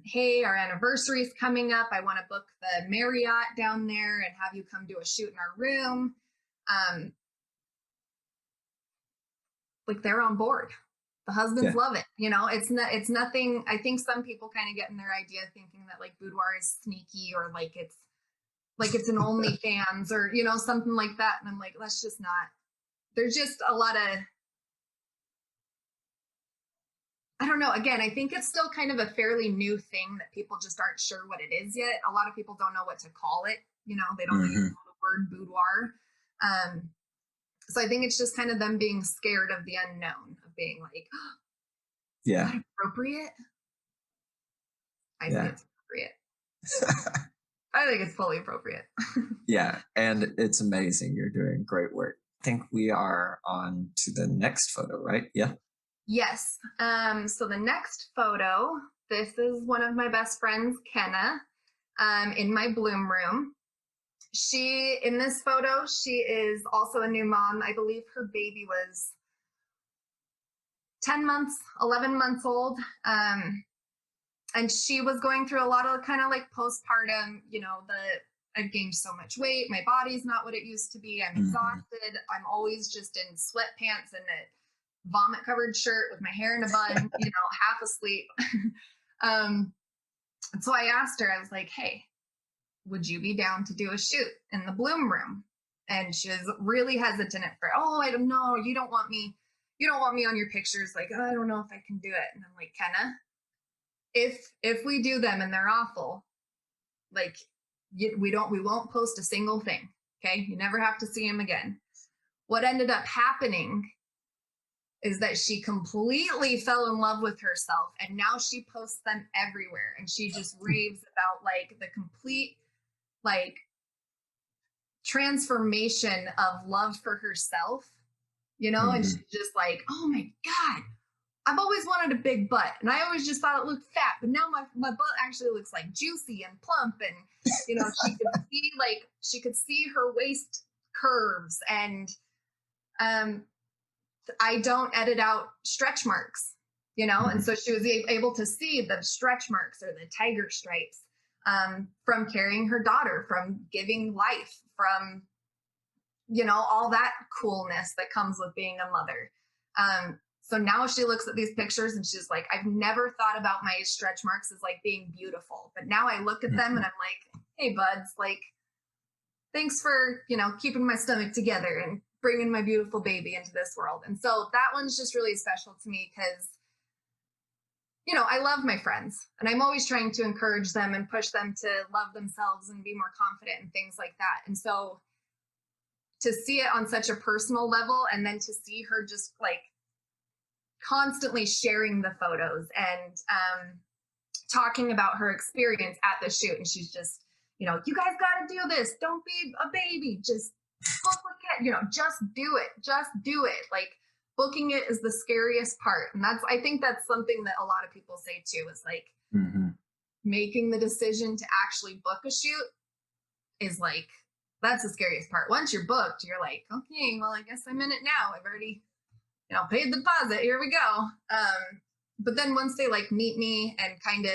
Hey, our anniversary is coming up. I want to book the Marriott down there and have you come do a shoot in our room. Like they're on board. The husbands love it. You know, it's nothing. I think some people kind of get in their idea thinking that like boudoir is sneaky or like it's an OnlyFans or, you know, something like that. And I'm like, let's just not. There's just a lot of, I don't know. Again, I think it's still kind of a fairly new thing that people just aren't sure what it is yet. A lot of people don't know what to call it. You know, they don't even know the word boudoir. So I think it's just kind of them being scared of the unknown, of being like, oh, is that appropriate? I think it's appropriate. I think it's fully appropriate. Yeah, and it's amazing. You're doing great work. I think we are on to the next photo, right? Yeah. Yes. So the next photo, this is one of my best friends, Kenna, in my bloom room. In this photo, she is also a new mom. I believe her baby was 10 months, 11 months old. And she was going through a lot of kind of like postpartum, you know, I've gained so much weight. My body's not what it used to be. I'm exhausted. I'm always just in sweatpants and a vomit covered shirt with my hair in a bun, you know, half asleep. And so I asked her, I was like, hey, would you be down to do a shoot in the bloom room? And she was really hesitant at first. Oh, I don't know. You don't want me on your pictures. Like, oh, I don't know if I can do it. And I'm like, Kenna, if we do them and they're awful, like we won't post a single thing. Okay. You never have to see him again. What ended up happening is that she completely fell in love with herself. And now she posts them everywhere. And she just raves about like the complete, like transformation of love for herself, you know? And she's just like, oh my God, I've always wanted a big butt. And I always just thought it looked fat, but now my butt actually looks like juicy and plump. And, you know, she could see her waist curves. And I don't edit out stretch marks, you know? And so she was able to see the stretch marks or the tiger stripes from carrying her daughter, from giving life, from, you know, all that coolness that comes with being a mother. So now she looks at these pictures and she's like, I've never thought about my stretch marks as like being beautiful, but now I look at them and I'm like, hey buds, like, thanks for, you know, keeping my stomach together and bringing my beautiful baby into this world. And so that one's just really special to me because, you know, I love my friends and I'm always trying to encourage them and push them to love themselves and be more confident and things like that. And so to see it on such a personal level and then to see her just like constantly sharing the photos and talking about her experience at the shoot. And she's just, you know, you guys got to do this. Don't be a baby. Just book it. You know, just do it. Just do it. Like booking it is the scariest part. And I think that's something that a lot of people say too, is like making the decision to actually book a shoot is like, that's the scariest part. Once you're booked, you're like, okay, well, I guess I'm in it now. I've already, you know, paid the deposit. Here we go. But then once they like meet me and kind of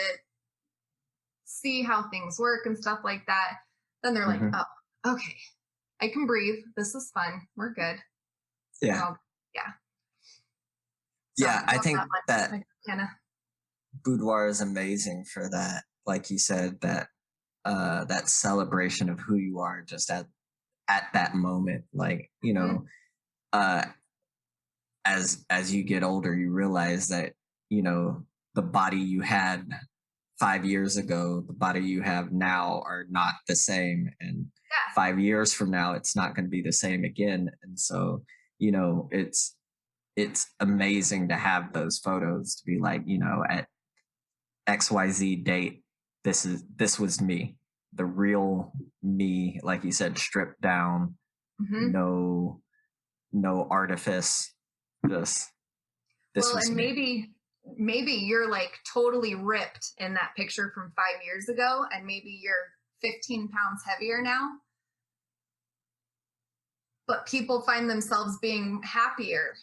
see how things work and stuff like that, then they're like, oh, okay, I can breathe. This is fun. We're good. Yeah. Yeah. So yeah, I think that Boudoir is amazing for that. Like you said, that that celebration of who you are just at that moment. Like, you know, as you get older, you realize that, you know, the body you had 5 years ago, the body you have now are not the same. And 5 years from now, it's not going to be the same again. And so, you know, it's it's amazing to have those photos to be like, at XYZ date, this was me, the real me, like you said, stripped down, Mm-hmm. no artifice, just this Well, was and me. maybe you're like totally ripped in that picture from 5 years ago, and maybe you're 15 pounds heavier now. But people find themselves being happier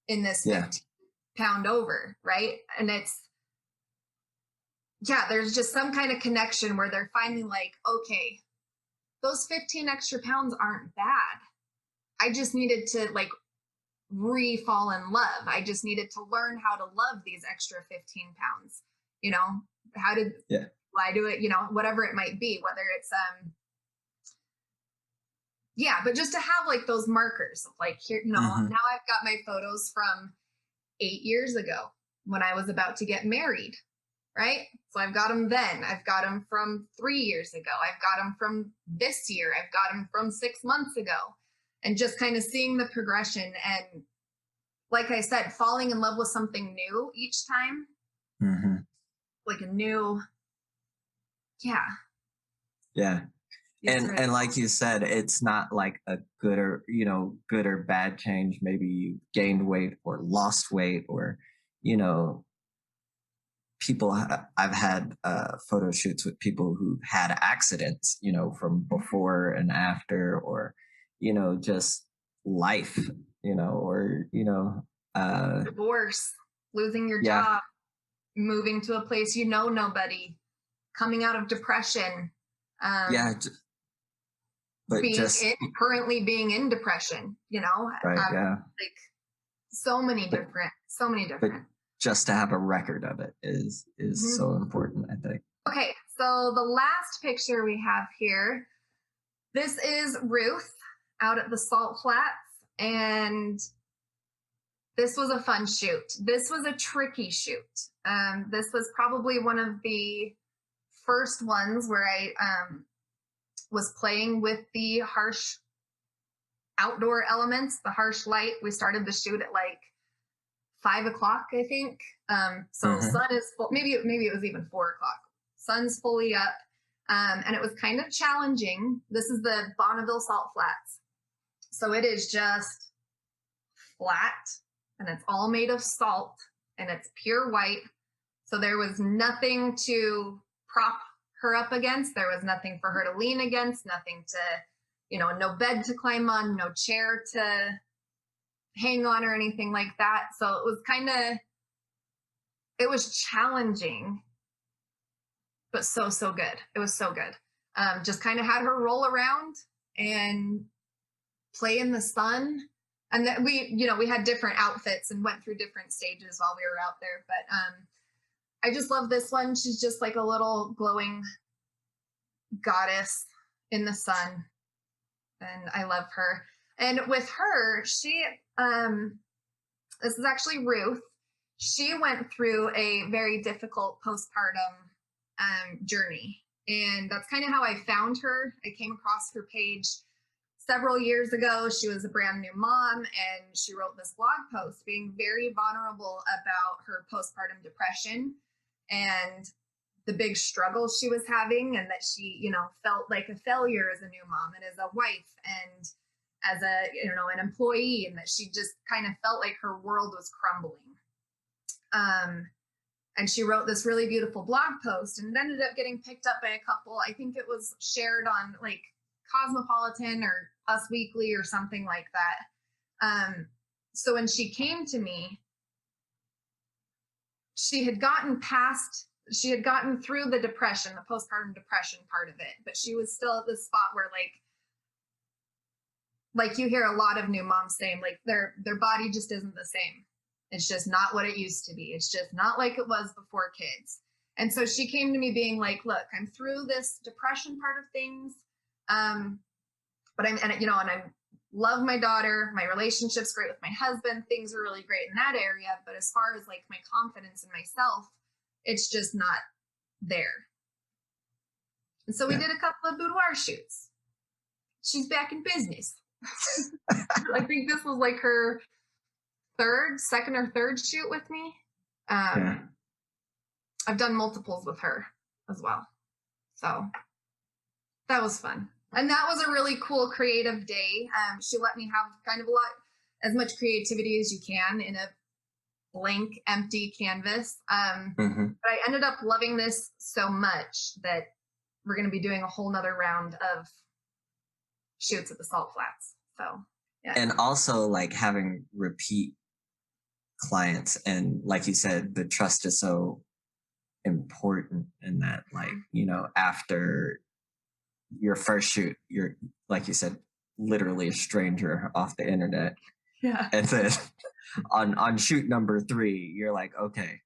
in this Yeah. 15-pound over, right? And there's just some kind of connection where they're finding like, okay, those 15 extra pounds aren't bad. I just needed to like fall in love. I just needed to learn how to love these extra 15 pounds. How did why do it, whatever it might be, whether it's but just to have like those markers of like here, now I've got my photos from 8 years ago when I was about to get married, right? So I've got them then. I've got them from 3 years ago. I've got them from this year. I've got them from 6 months ago. And just kind of seeing the progression and, like I said, falling in love with something new each time. Mm-hmm. Like a new, yeah. And like you said, it's not like a good or bad change. Maybe you gained weight or lost weight, or people. I've had photo shoots with people who had accidents, from before and after, or just life, or divorce, losing your job, moving to a place nobody, coming out of depression. But currently being in depression, right, like so many different. But just to have a record of it is so important, I think. Okay, so the last picture we have here, this is Ruth out at the Salt Flats, and this was a fun shoot. This was a tricky shoot. This was probably one of the first ones where I was playing with the harsh outdoor elements, the harsh light. We started the shoot at like 5 o'clock, I think. So sun is full. Maybe it was even 4 o'clock. Sun's fully up. And it was kind of challenging. This is the Bonneville Salt Flats. So it is just flat, and it's all made of salt, and it's pure white. So there was nothing to prop her up against. There was nothing for her to lean against, nothing to, no bed to climb on, no chair to hang on or anything like that. So it was challenging, but so good. It was so good. Just kind of had her roll around and play in the sun. And then we had different outfits and went through different stages while we were out there. But I just love this one. She's just like a little glowing goddess in the sun. And I love her. And with her, she, this is actually Ruth. She went through a very difficult postpartum journey. And that's kind of how I found her. I came across her page several years ago. She was a brand new mom, and she wrote this blog post being very vulnerable about her postpartum depression and the big struggle she was having, and that she, felt like a failure as a new mom and as a wife and as an employee, and that she just kind of felt like her world was crumbling. And she wrote this really beautiful blog post, and it ended up getting picked up by a couple. I think it was shared on like Cosmopolitan or Us Weekly or something like that. So when she came to me, she had gotten through the depression, the postpartum depression part of it, but she was still at this spot where like you hear a lot of new moms saying, like their body just isn't the same. It's just not what it used to be. It's just not like it was before kids. And so she came to me being like, look, I'm through this depression part of things. But I love my daughter. My relationship's great with my husband. Things are really great in that area. But as far as like my confidence in myself, it's just not there. And so we did a couple of boudoir shoots. She's back in business. I think this was like her second or third shoot with me. I've done multiples with her as well. So that was fun. And that was a really cool creative day. She let me have kind of as much creativity as you can in a blank, empty canvas. But I ended up loving this so much that we're going to be doing a whole nother round of shoots at the Salt Flats. So, yeah. And also like having repeat clients, and like you said, the trust is so important in that, like, you know, after your first shoot, you're, like you said, literally a stranger off the internet. Yeah. And then on shoot number 3, you're like, okay.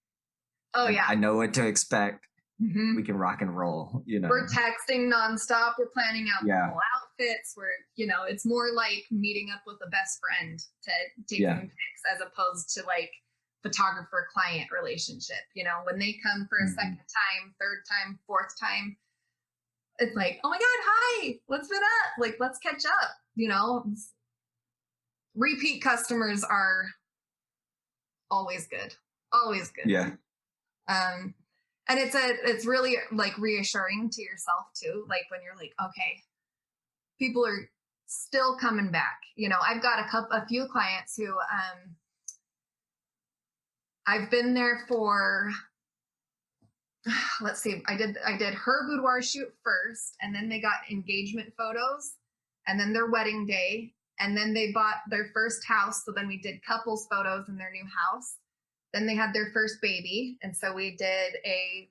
I know what to expect. We can rock and roll, you know. We're texting nonstop. We're planning out cool outfits. It's more like meeting up with a best friend to take some pics, as opposed to like photographer-client relationship. You know, when they come for a second time, third time, fourth time, it's like, oh my God, hi, what's been up? Like, let's catch up. You know, repeat customers are always good. Always good. Yeah. And it's really like reassuring to yourself too. Like when you're like, okay, people are still coming back. You know, I've got a few clients who, I've been there for, let's see, I did her boudoir shoot first, and then they got engagement photos, and then their wedding day, and then they bought their first house. So then we did couples photos in their new house. Then they had their first baby. And so we did a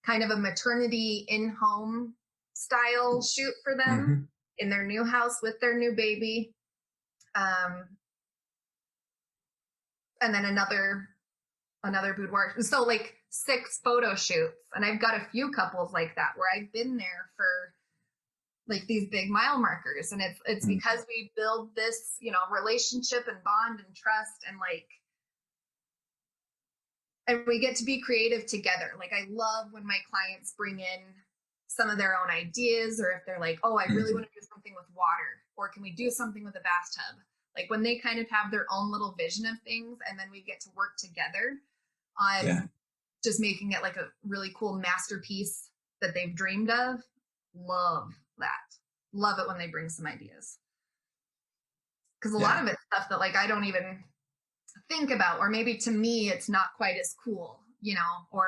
kind of a maternity in-home style shoot for them in their new house with their new baby. And then another boudoir. So like 6 photo shoots. And I've got a few couples like that where I've been there for like these big mile markers. And it's because we build this, you know, relationship and bond and trust, and like, and we get to be creative together. Like I love when my clients bring in some of their own ideas, or if they're like, oh, I really want to do something with water, or can we do something with a bathtub? Like when they kind of have their own little vision of things, and then we get to work together on just making it like a really cool masterpiece that they've dreamed of. Love that. Love it when they bring some ideas. Because a lot of it's stuff that like I don't even think about, or maybe to me it's not quite as cool, you know,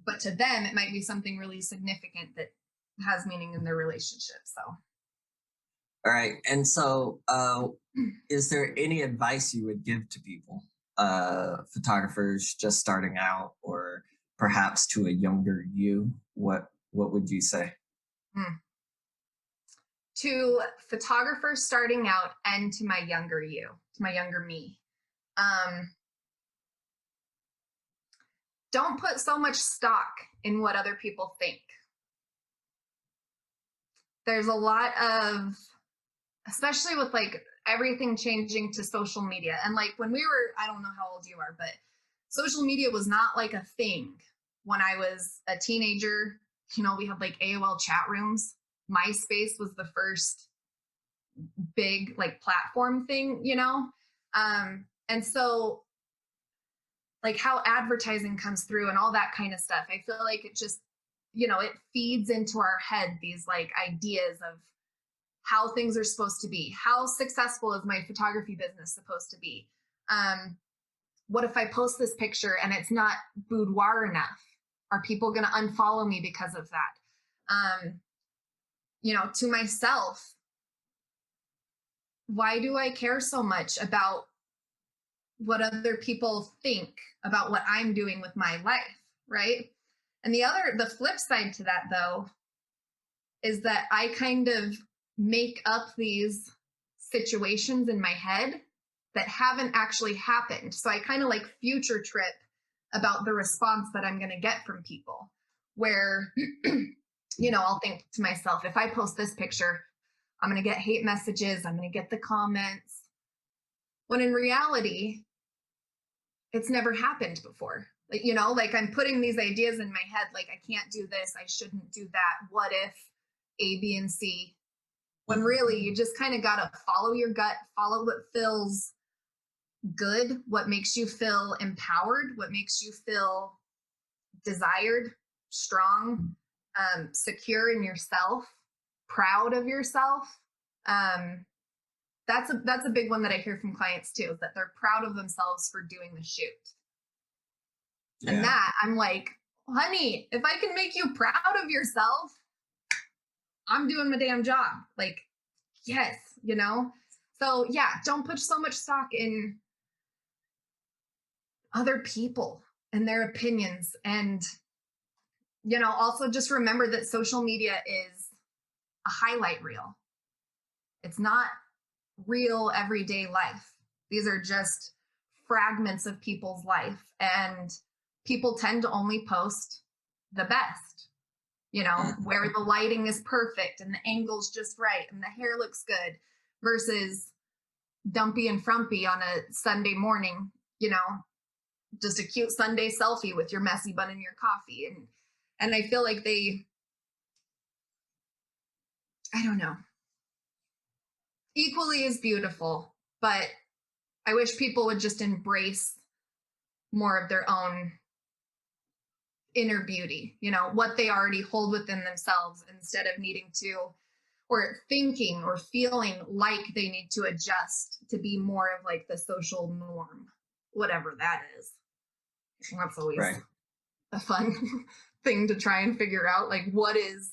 but to them it might be something really significant that has meaning in their relationship. So all right. And so is there any advice you would give to people, photographers just starting out, or perhaps to a younger you? What would you say? To photographers starting out, and to my younger you, to my younger me, don't put so much stock in what other people think. There's a lot of, especially with like everything changing to social media. And like when we were, I don't know how old you are, but social media was not like a thing when I was a teenager. You know, we had like AOL chat rooms. MySpace was the first big like platform thing, you know? And so like how advertising comes through and all that kind of stuff, I feel like it just, you know, it feeds into our head these like ideas of how things are supposed to be. How successful is my photography business supposed to be? What if I post this picture and it's not boudoir enough? Are people going to unfollow me because of that? You know, to myself, why do I care so much about what other people think about what I'm doing with my life, right? And the flip side to that, though, is that I kind of make up these situations in my head that haven't actually happened. So I kind of like future trip about the response that I'm going to get from people, where, you know, I'll think to myself, if I post this picture, I'm going to get hate messages. I'm going to get the comments. When in reality, it's never happened before. Like, you know, like I'm putting these ideas in my head, like I can't do this, I shouldn't do that. What if A, B, and C? When really you just kind of got to follow your gut, follow what feels good, what makes you feel empowered, what makes you feel desired, strong, secure in yourself, proud of yourself. That's a big one that I hear from clients too, is that they're proud of themselves for doing the shoot. Yeah. And that I'm like, honey, if I can make you proud of yourself, I'm doing my damn job. Like, yes, you know? So yeah, don't put so much stock in other people and their opinions. And, you know, also just remember that social media is a highlight reel. It's not real everyday life. These are just fragments of people's life, and people tend to only post the best, you know, where the lighting is perfect and the angle's just right and the hair looks good, versus dumpy and frumpy on a Sunday morning, you know, just a cute Sunday selfie with your messy bun and your coffee. And I feel like I don't know, equally as beautiful, but I wish people would just embrace more of their own inner beauty, you know, what they already hold within themselves, instead of needing to, or thinking or feeling like they need to adjust to be more of like the social norm, whatever that is. That's always a fun thing to try and figure out, like what is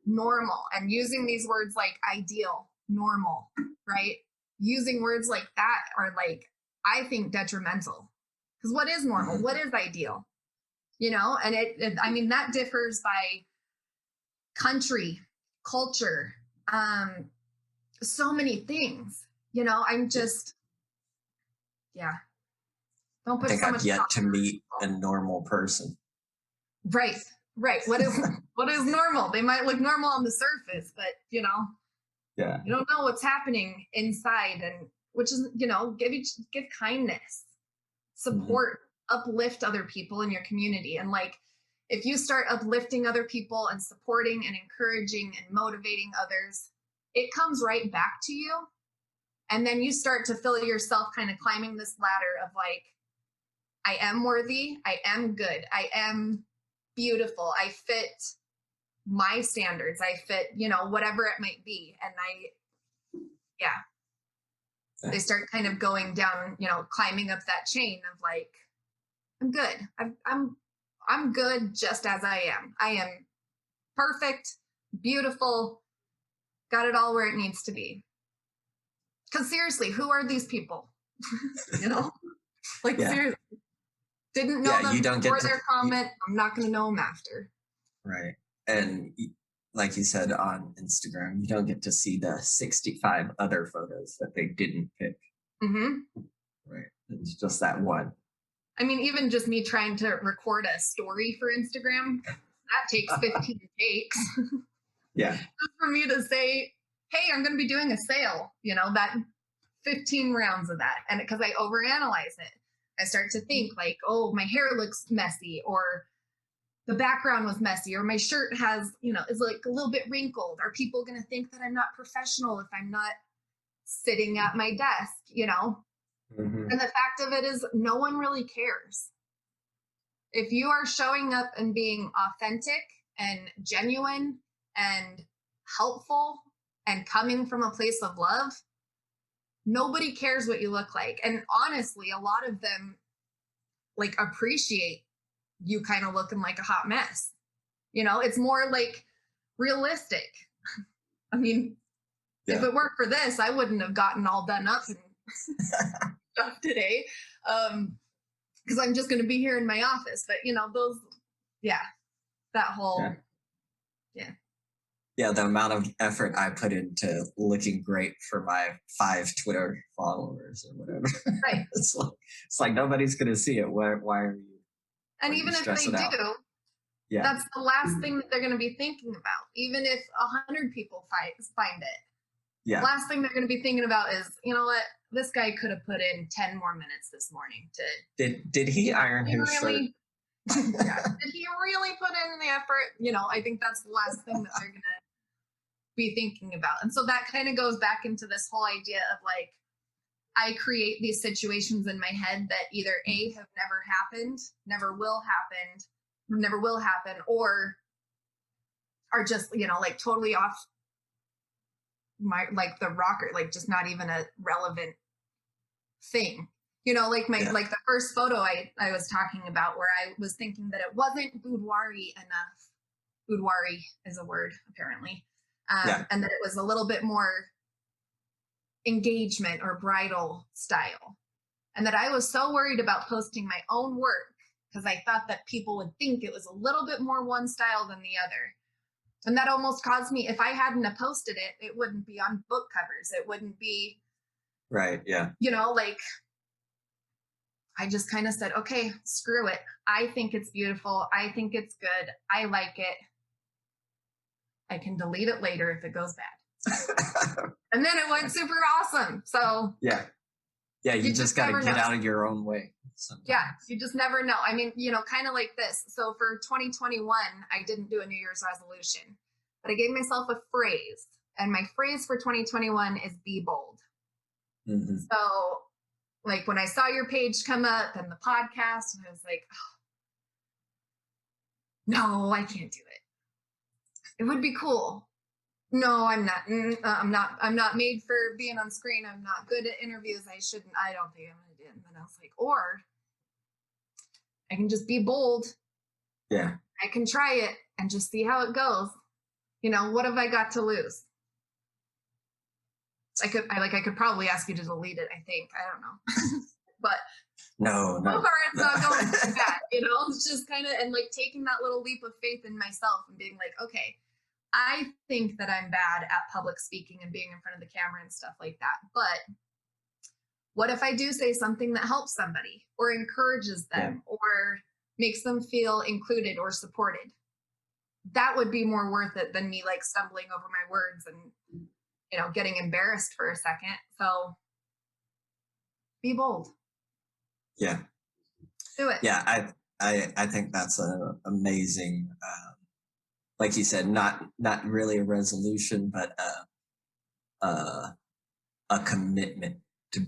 normal, and using these words like ideal, normal, right? Using words like that are like, I think, detrimental, because what is normal? What is ideal? You know, and I mean, that differs by country, culture, so many things, you know. I'm just, don't put so much. I've yet to meet a normal person. Right. What is normal? They might look normal on the surface, but you know, you don't know what's happening inside, and which is, you know, give kindness, support, uplift other people in your community. And like, if you start uplifting other people and supporting and encouraging and motivating others, it comes right back to you. And then you start to feel yourself kind of climbing this ladder of like, I am worthy, I am good, I am beautiful, I fit my standards, I fit, you know, whatever it might be. And they start kind of going down, you know, climbing up that chain of like, I'm good. I'm good just as I am. I am perfect, beautiful, got it all where it needs to be. Because seriously, who are these people? You know, like seriously, didn't know them before their comment. I'm not going to know them after. Right. And like you said on Instagram, you don't get to see the 65 other photos that they didn't pick. Right. It's just that one. I mean, even just me trying to record a story for Instagram, that takes 15 takes. Just for me to say, hey, I'm going to be doing a sale, you know, that 15 rounds of that. And because I overanalyze it, I start to think like, oh, my hair looks messy, or the background was messy, or my shirt has, you know, is like a little bit wrinkled. Are people going to think that I'm not professional if I'm not sitting at my desk, you know? And the fact of it is, no one really cares. If you are showing up and being authentic and genuine and helpful and coming from a place of love, nobody cares what you look like. And honestly, a lot of them like appreciate you kind of looking like a hot mess. You know, it's more like realistic. I mean, if it weren't for this, I wouldn't have gotten all done up and stuff today, because I'm just going to be here in my office. But you know, those, that whole, the amount of effort I put into looking great for my 5 Twitter followers or whatever. Right. It's like nobody's going to see it. Why are you? And even if they do, that's the last thing that they're going to be thinking about. Even if 100 people find it. The last thing they're going to be thinking about is, you know what, this guy could have put in 10 more minutes this morning to. Did he iron his shirt? Did he really put in the effort? You know, I think that's the last thing that they're going to be thinking about. And so that kind of goes back into this whole idea of like, I create these situations in my head that either A, have never happened, never will happen, or are just, like totally off my, like the rocker, like just not even a relevant thing. Like like the first photo I was talking about, where I was thinking that it wasn't boudoir-y enough. Boudoir-y is a word, apparently. And that it was a little bit more engagement or bridal style. And that I was so worried about posting my own work because I thought that people would think it was a little bit more one style than the other. And that almost caused me, if I hadn't have posted it, it wouldn't be on book covers. It wouldn't be, right. Yeah. like, I just kind of said, okay, screw it. I think it's beautiful. I think it's good. I like it. I can delete it later if it goes bad. And then it went super awesome. So yeah, you just got to get out of your own way sometimes. Yeah, you just never know. I mean, kind of like this. So for 2021, I didn't do a New Year's resolution, but I gave myself a phrase. And my phrase for 2021 is be bold. Mm-hmm. So like when I saw your page come up and the podcast, and I was like, oh, no, I can't do it. It would be cool. No, I'm not. I'm not made for being on screen. I'm not good at interviews. I don't think I'm going to do it. And then I was like, or I can just be bold. Yeah. I can try it and just see how it goes. What have I got to lose? I could probably ask you to delete it. I think, I don't know, but no. So far it's not going too bad. It's just kind of, and like taking that little leap of faith in myself and being like, okay, I think that I'm bad at public speaking and being in front of the camera and stuff like that. But what if I do say something that helps somebody or encourages them or makes them feel included or supported? That would be more worth it than me like stumbling over my words and, getting embarrassed for a second. So be bold. Yeah. Do it. Yeah. I think that's an amazing, like you said, not really a resolution, but a commitment to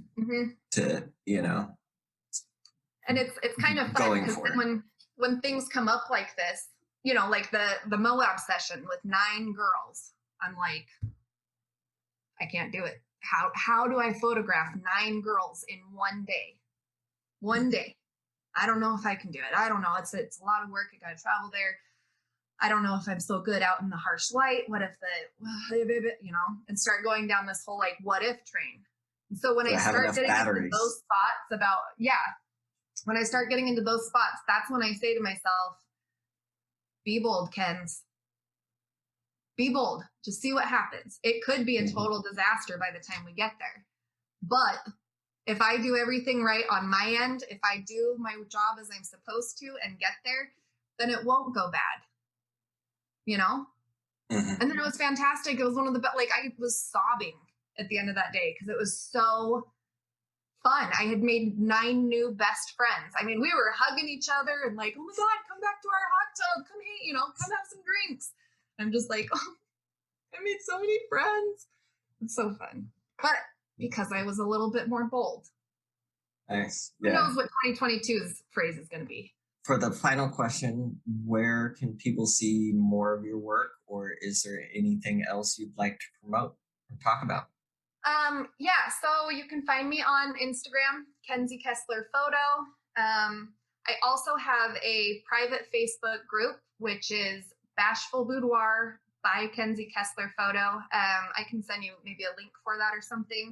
And it's kind of fun because when things come up like this, like the Moab session with 9 girls, I'm like, I can't do it. How do I photograph 9 girls in one day? One day. I don't know if I can do it. I don't know. It's a lot of work. I got to travel there. I don't know if I'm so good out in the harsh light. What if and start going down this whole like what if train. And so when I start getting into those spots when I start getting into those spots, that's when I say to myself, be bold, Kens. Be bold. Just see what happens. It could be a total disaster by the time we get there. But if I do everything right on my end, if I do my job as I'm supposed to and get there, then it won't go bad. And then it was fantastic. It was one of the best. Like I was sobbing at the end of that day because it was so fun. I had made 9 new best friends. I mean, we were hugging each other and like, oh my God, come back to our hot tub. Come here, come have some drinks. I'm just like, oh, I made so many friends. It's so fun. But because I was a little bit more bold. Nice. Who knows what 2022's phrase is going to be? For the final question, where can people see more of your work, or is there anything else you'd like to promote or talk about? So you can find me on Instagram, Kenzie Kessler Photo. I also have a private Facebook group, which is Bashful Boudoir by Kenzie Kessler Photo. I can send you maybe a link for that or something.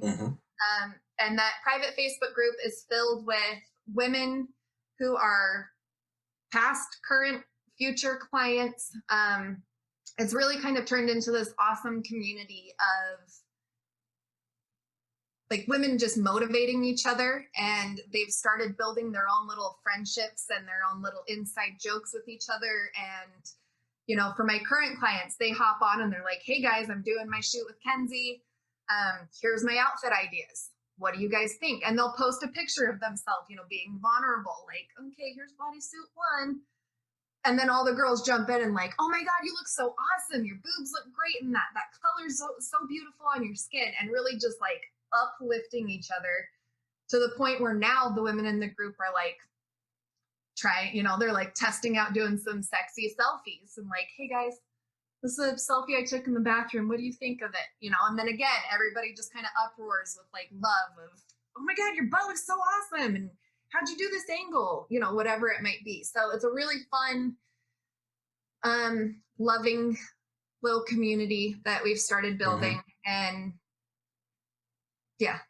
And that private Facebook group is filled with women who are past, current, future clients. It's really kind of turned into this awesome community of like women just motivating each other, and they've started building their own little friendships and their own little inside jokes with each other. And, for my current clients, they hop on and they're like, hey guys, I'm doing my shoot with Kenzie. Here's my outfit ideas. What do you guys think? And they'll post a picture of themselves, being vulnerable. Like, okay, here's bodysuit 1. And then all the girls jump in and like, oh my God, you look so awesome. Your boobs look great in that. That color's so beautiful on your skin. And really just like uplifting each other to the point where now the women in the group are like they're like testing out doing some sexy selfies and like, hey guys, this is a selfie I took in the bathroom. What do you think of it? And then again, everybody just kind of uproars with like love of, oh my God, your butt looks so awesome. And how'd you do this angle? Whatever it might be. So it's a really fun, loving little community that we've started building. And yeah,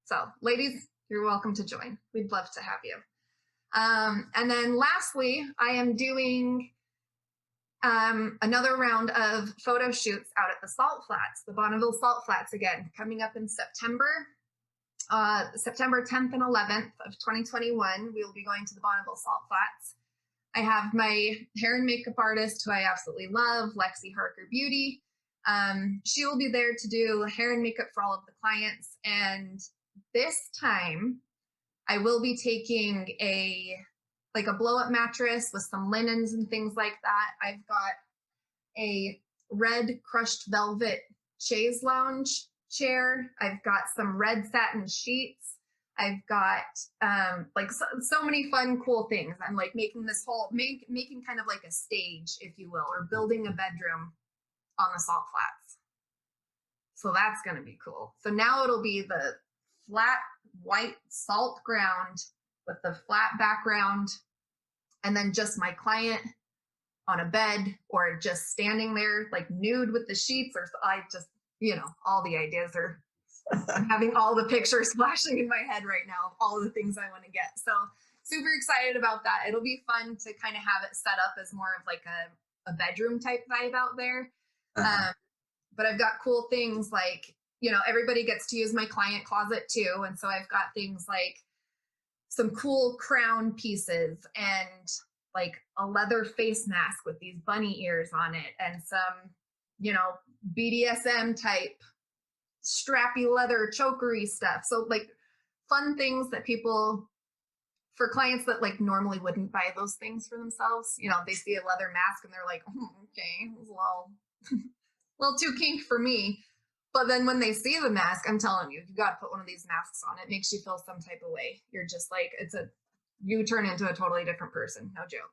so ladies, you're welcome to join. We'd love to have you. And then lastly, I am doing another round of photo shoots out at the Salt Flats, the Bonneville Salt Flats again, coming up in September 10th and 11th of 2021. We will be going to the Bonneville Salt Flats. I have my hair and makeup artist, who I absolutely love, Lexi Harker Beauty. She will be there to do hair and makeup for all of the clients. And this time I will be taking a blow-up mattress with some linens and things like that. I've got a red crushed velvet chaise lounge chair. I've got some red satin sheets. I've got so many fun, cool things. I'm like making this making kind of like a stage, if you will, or building a bedroom on the Salt Flats. So that's going to be cool. So now it'll be the flat white salt ground with the flat background, and then just my client on a bed or just standing there like nude with the sheets, or I just, all the ideas are, I'm having all the pictures flashing in my head right now of all the things I want to get. So super excited about that. It'll be fun to kind of have it set up as more of like a bedroom type vibe out there. But I've got cool things like, everybody gets to use my client closet too. And so I've got things like some cool crown pieces and like a leather face mask with these bunny ears on it, and some, BDSM type strappy leather chokery stuff. So like fun things that for clients that like normally wouldn't buy those things for themselves, they see a leather mask and they're like, okay, it's a little too kink for me. But then when they see the mask, I'm telling you got to put one of these masks on. It makes you feel some type of way. You're just like, you turn into a totally different person. No joke.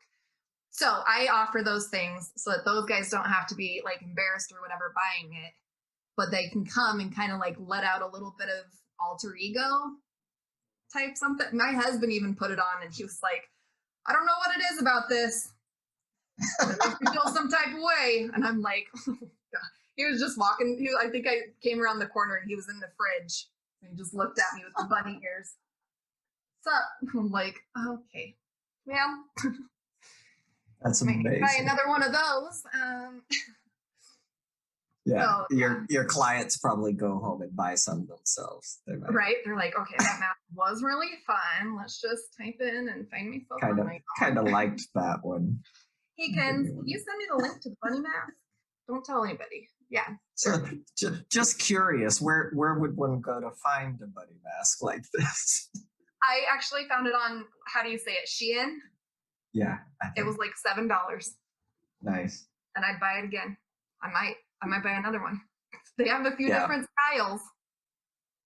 So I offer those things so that those guys don't have to be like embarrassed or whatever buying it, but they can come and kind of like let out a little bit of alter ego type something. My husband even put it on and he was like, I don't know what it is about this. It makes me feel some type of way. And I'm like, he was just walking. I think I came around the corner and he was in the fridge and he just looked at me with the bunny ears. What's up? I'm like, okay, well, that's amazing. Buy another one of those. Yeah, so, your clients probably go home and buy some themselves. Right? They're like, okay, that mask was really fun. Let's just type in and find myself. Kind of liked that one. Hey, Ken, can you send me the link to the bunny mask? Don't tell anybody. Yeah. Sure. So, just curious, where would one go to find a bunny mask like this? I actually found it on, how do you say it, Shein? Yeah. It was like $7. Nice. And I'd buy it again. I might buy another one. They have a few different styles.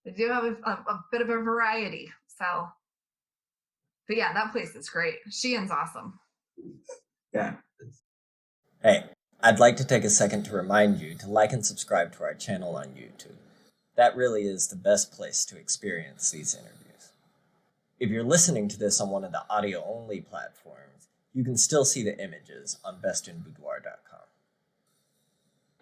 They do have a bit of a variety. So, but yeah, that place is great. Shein's awesome. Yeah. Hey, I'd like to take a second to remind you to like and subscribe to our channel on YouTube. That really is the best place to experience these interviews. If you're listening to this on one of the audio-only platforms, you can still see the images on bestinboudoir.com.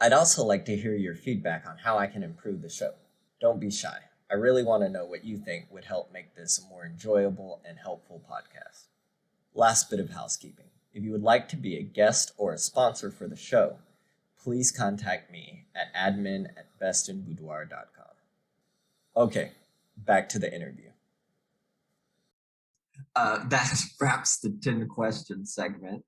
I'd also like to hear your feedback on how I can improve the show. Don't be shy. I really want to know what you think would help make this a more enjoyable and helpful podcast. Last bit of housekeeping. If you would like to be a guest or a sponsor for the show, please contact me at admin@bestinboudoir.com. Okay, back to the interview. That wraps the 10 questions segment,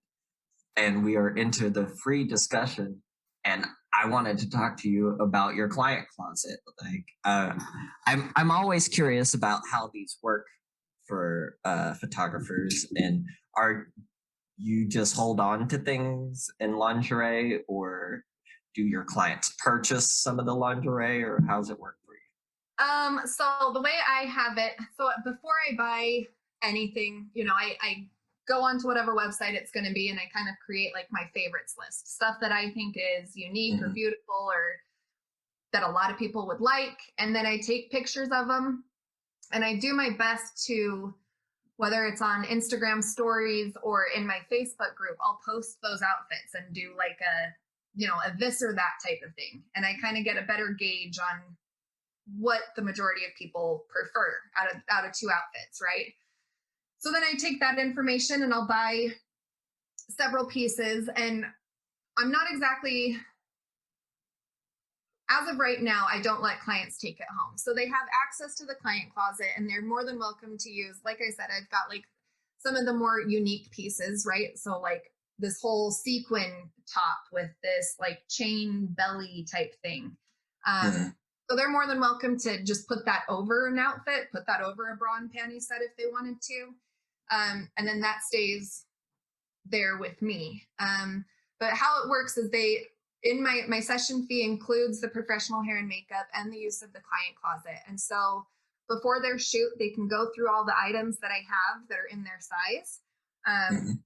and we are into the free discussion. And I wanted to talk to you about your client closet. I'm always curious about how these work for photographers. And are you just hold on to things in lingerie, or do your clients purchase some of the lingerie, or how's it work for you? So the way I have it, so before I buy anything, I go onto whatever website it's going to be and I kind of create like my favorites list, stuff that I think is unique or Mhm. beautiful or that a lot of people would like. And then I take pictures of them and I do my best to, whether it's on Instagram stories or in my Facebook group, I'll post those outfits and do like a this or that type of thing. And I kind of get a better gauge on what the majority of people prefer out of two outfits, right? So then I take that information and I'll buy several pieces. And I'm not exactly, as of right now, I don't let clients take it home. So they have access to the client closet and they're more than welcome to use. Like I said, I've got like some of the more unique pieces, right? So like this whole sequin top with this like chain belly type thing. Mhm. So they're more than welcome to just put that over an outfit, put that over a bra and panty set if they wanted to. And then that stays there with me. But how it works is in my session fee includes the professional hair and makeup and the use of the client closet. And so before their shoot, they can go through all the items that I have that are in their size. Mhm.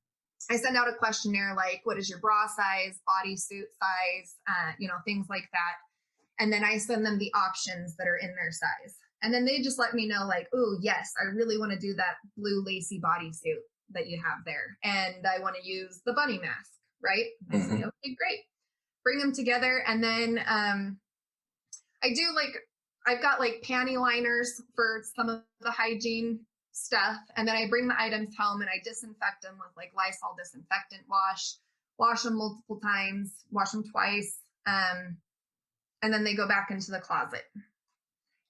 I send out a questionnaire like, what is your bra size, bodysuit size, things like that. And then I send them the options that are in their size. And then they just let me know, like, oh, yes, I really want to do that blue lacy bodysuit that you have there. And I want to use the bunny mask, right? I say, Mhm. okay, great. Bring them together. And then I do I've got like panty liners for some of the hygiene stuff. And then I bring the items home and I disinfect them with like Lysol disinfectant wash them multiple times, wash them twice. And then they go back into the closet.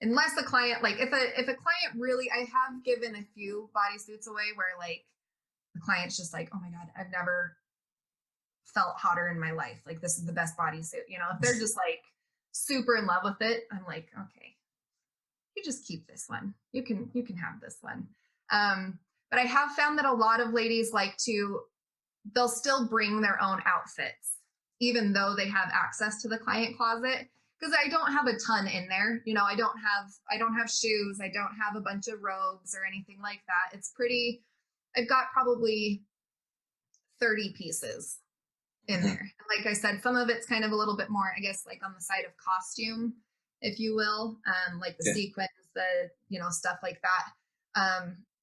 Unless the client, like if a client really, I have given a few bodysuits away where like the client's just like, oh my God, I've never felt hotter in my life. Like this is the best bodysuit. If they're just like super in love with it, I'm like, okay, you just keep this one. You can have this one. But I have found that a lot of ladies they'll still bring their own outfits, even though they have access to the client closet. Because I don't have a ton in there. I don't have shoes. I don't have a bunch of robes or anything like that. I've got probably 30 pieces in Mhm. there. And like I said, some of it's kind of a little bit more, I guess, like on the side of costume, if you will, like the Yeah. sequins, stuff like that.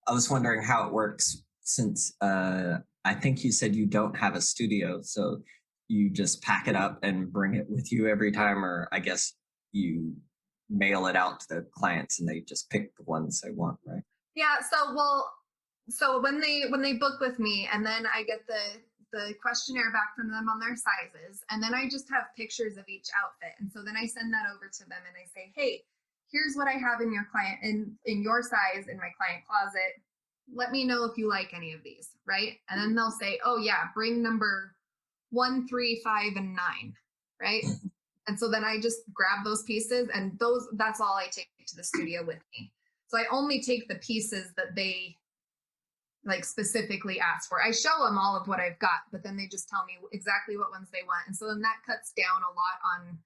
I was wondering how it works since I think you said you don't have a studio, so you just pack it up and bring it with you every time, or I guess you mail it out to the clients and they just pick the ones they want, right? Yeah. So when they book with me, and then I get the questionnaire back from them on their sizes, and then I just have pictures of each outfit, and so then I send that over to them, and I say, hey, here's what I have in your client in your size in my client closet. Let me know if you like any of these, right? And then they'll say, oh yeah, bring number 1, 3, 5, and 9, right? Mhm. And so then I just grab those pieces, and that's all I take to the studio with me. So I only take the pieces that they like specifically ask for. I show them all of what I've got, but then they just tell me exactly what ones they want. And so then that cuts down a lot on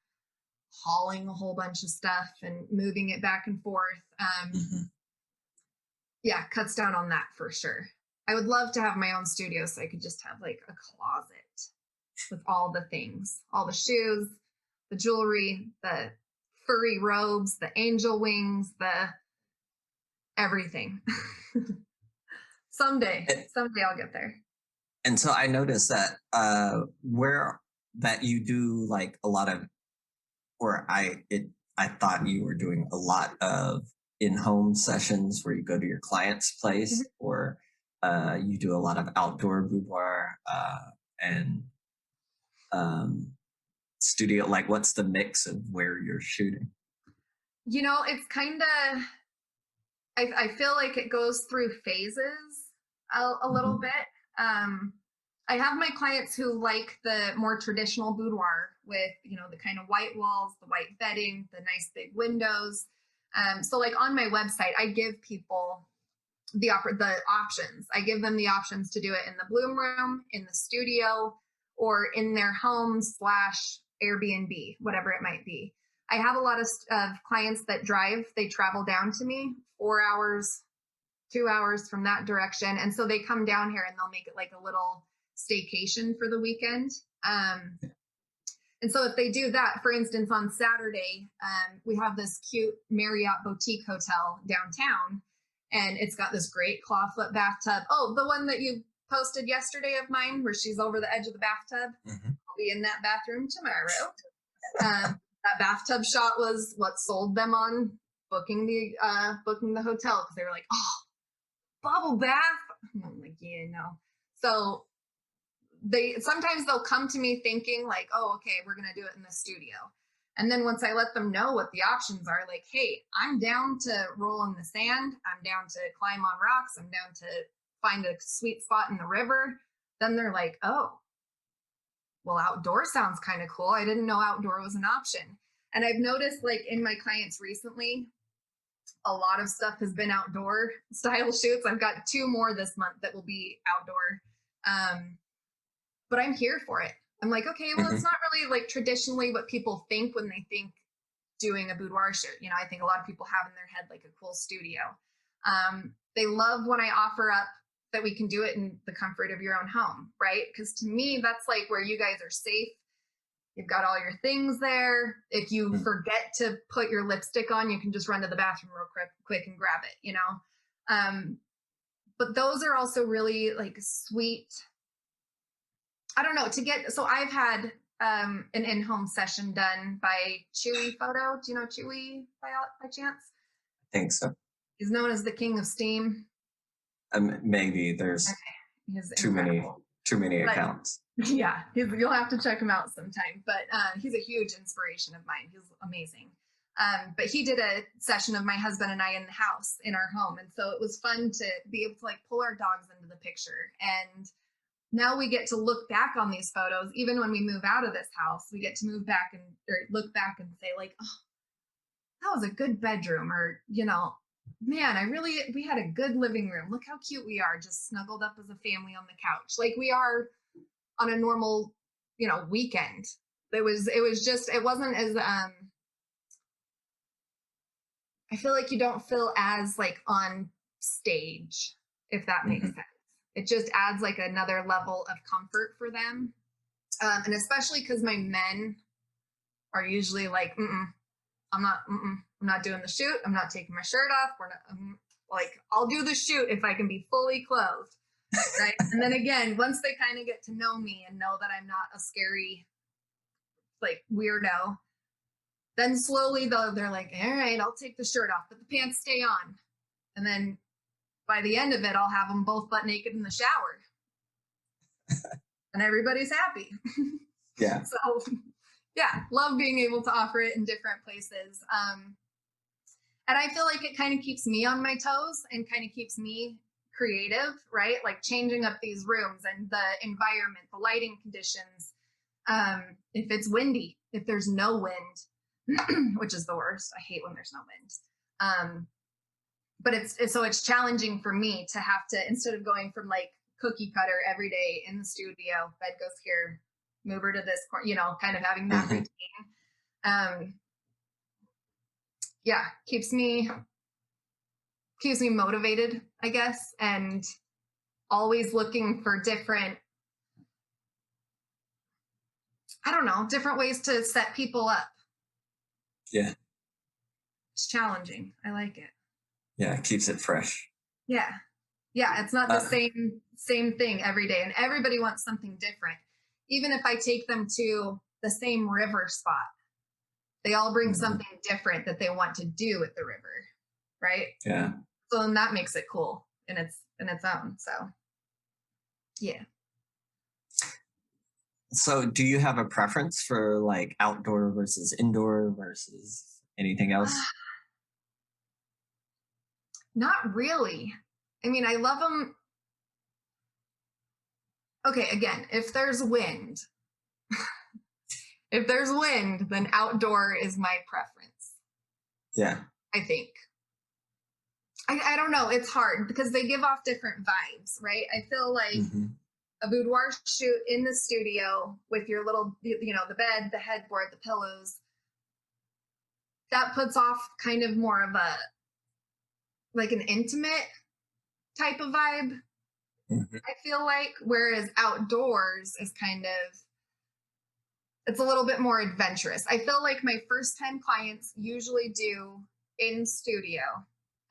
hauling a whole bunch of stuff and moving it back and forth. Mhm. Yeah, cuts down on that for sure. I would love to have my own studio so I could just have like a closet with all the things, all the shoes, the jewelry, the furry robes, the angel wings, the everything. someday, And, someday I'll get there. and so I noticed that where that you do like a lot of, or I thought you were doing a lot of in-home sessions where you go to your client's Mhm. place, or you do a lot of outdoor boudoir and um, studio. Like, what's the mix of where you're shooting? It's kind of, I feel like it goes through phases a little Mhm. bit. Um, I have my clients who like the more traditional boudoir with, the kind of white walls, the white bedding, the nice big windows. So like on my website, I give people the options. I give them the options to do it in the bloom room, in the studio, or in their home / Airbnb, whatever it might be. I have a lot of clients that drive. They travel down to me 4 hours, 2 hours from that direction. And so they come down here and they'll make it like a little staycation for the weekend. And so if they do that, for instance, on Saturday, we have this cute Marriott boutique hotel downtown, and it's got this great clawfoot bathtub. Oh, the one that you posted yesterday of mine, where she's over the edge of the bathtub. I'll be in that bathroom tomorrow. That bathtub shot was what sold them on booking the hotel, because they were like, oh, bubble bath. I'm like, yeah, no. So sometimes they'll come to me thinking like, oh, okay, we're going to do it in the studio. And then once I let them know what the options are, like, hey, I'm down to roll in the sand. I'm down to climb on rocks. I'm down to find a sweet spot in the river. Then they're like, oh, well, outdoor sounds kind of cool. I didn't know outdoor was an option. And I've noticed like in my clients recently, a lot of stuff has been outdoor style shoots. I've got 2 more this month that will be outdoor. But I'm here for it. I'm like, okay, well, it's not really like traditionally what people think when they think doing a boudoir shoot. You know, I think a lot of people have in their head like a cool studio. They love when I offer up that we can do it in the comfort of your own home, right? Because to me, that's like where you guys are safe. You've got all your things there. If you forget to put your lipstick on, you can just run to the bathroom real quick and grab it, you know? But those are also really like sweet. I don't know, so I've had an in-home session done by Chewy Photo. Do you know Chewy by chance? I think so. He's known as the King of Steam. Maybe there's too many accounts. Yeah, you'll have to check him out sometime. But he's a huge inspiration of mine. He's amazing. But he did a session of my husband and I in the house in our home, and so it was fun to be able to like pull our dogs into the picture. And now we get to look back on these photos. Even when we move out of this house, we get to look back and say like, oh, that was a good bedroom, or, you know, man, we had a good living room. Look how cute we are, just snuggled up as a family on the couch. Like we are on a normal, you know, weekend. It wasn't as, I feel like you don't feel as like on stage, if that makes sense. It just adds like another level of comfort for them. And especially because my men are usually like, I'm not doing the shoot. I'm not taking my shirt off. I'll do the shoot if I can be fully clothed. Right. And then again, once they kind of get to know me and know that I'm not a scary, like weirdo, then slowly they're like, all right, I'll take the shirt off, but the pants stay on. And then by the end of it, I'll have them both butt naked in the shower. And everybody's happy. Yeah. So, yeah, love being able to offer it in different places. And I feel like it kind of keeps me on my toes and kind of keeps me creative, right? Like changing up these rooms and the environment, the lighting conditions. If it's windy, if there's no wind, which is the worst. I hate when there's no wind. But it's challenging for me to have to, instead of going from like cookie cutter every day in the studio, bed goes here, move her to this corner, you know, kind of having that routine. Yeah, keeps me motivated, I guess, and always looking for different ways to set people up. Yeah. It's challenging. I like it. Yeah, it keeps it fresh. Yeah. Yeah, it's not the same thing every day. And everybody wants something different. Even if I take them to the same river spot, they all bring something different that they want to do at the river. Right? Yeah. So then that makes it cool in its own. So yeah. So do you have a preference for like outdoor versus indoor versus anything else? Not really. I mean, I love them. Okay, again, if there's wind, then outdoor is my preference. Yeah. I think. I don't know. It's hard because they give off different vibes, right? I feel like a boudoir shoot in the studio with your little, you know, the bed, the headboard, the pillows, that puts off kind of more of a, like an intimate type of vibe, I feel like, whereas outdoors is kind of, it's a little bit more adventurous. I feel like my first 10 clients usually do in studio.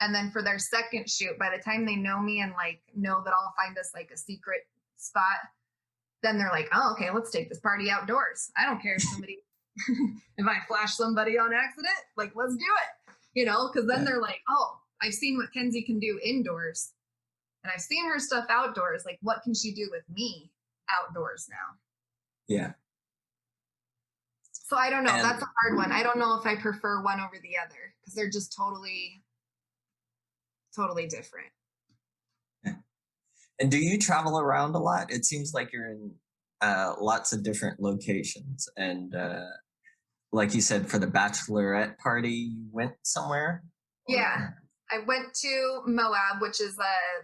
And then for their second shoot, by the time they know me and like know that I'll find us like a secret spot, then they're like, oh, okay, let's take this party outdoors. I don't care if somebody, if I flash somebody on accident, like, let's do it, because then they're like, oh, I've seen what Kenzie can do indoors and I've seen her stuff outdoors. Like, what can she do with me outdoors now? Yeah. So I don't know. That's a hard one. I don't know if I prefer one over the other because they're just totally different. And do you travel around a lot? It seems like you're in lots of different locations. And like you said, for the bachelorette party, you went somewhere? Yeah. I went to Moab, which is a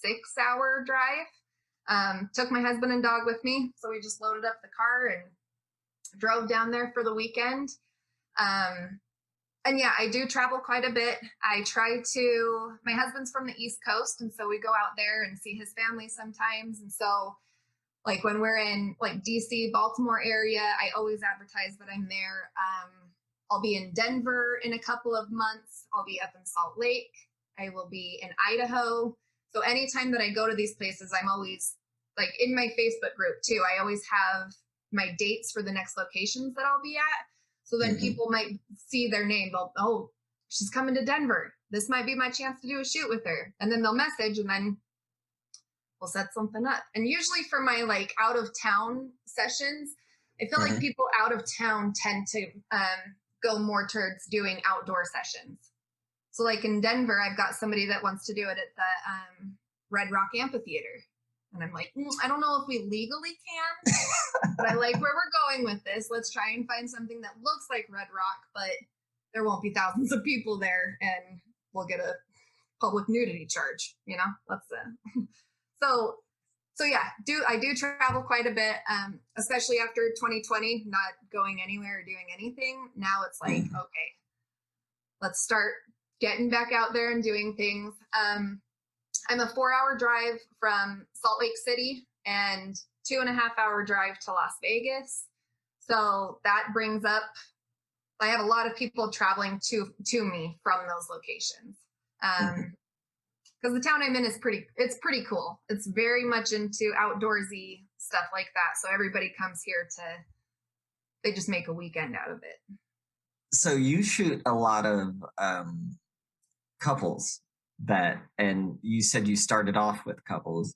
6-hour drive. Took my husband and dog with me. So we just loaded up the car and drove down there for the weekend. And yeah, I do travel quite a bit. My husband's from the East Coast, and so we go out there and see his family sometimes. And so like when we're in like DC, Baltimore area, I always advertise that I'm there. I'll be in Denver in a couple of months. I'll be up in Salt Lake. I will be in Idaho. So anytime that I go to these places, I'm always like in my Facebook group too. I always have my dates for the next locations that I'll be at. So then people might see their name. They'll, oh, she's coming to Denver. This might be my chance to do a shoot with her. And then they'll message and then we'll set something up. And usually for my like out of town sessions, I feel like people out of town tend to go more towards doing outdoor sessions. So like in Denver, I've got somebody that wants to do it at the Red Rock Amphitheater. And I'm like, I don't know if we legally can, but I like where we're going with this. Let's try and find something that looks like Red Rock, but there won't be thousands of people there and we'll get a public nudity charge, let's so yeah, I do travel quite a bit, especially after 2020, not going anywhere or doing anything. Now it's like, okay, let's start getting back out there and doing things. I'm a 4-hour drive from Salt Lake City and 2.5-hour drive to Las Vegas. So that brings up, I have a lot of people traveling to me from those locations. Because the town I'm in is it's pretty cool. It's very much into outdoorsy stuff like that. So everybody comes here they just make a weekend out of it. So you shoot a lot of couples and you said you started off with couples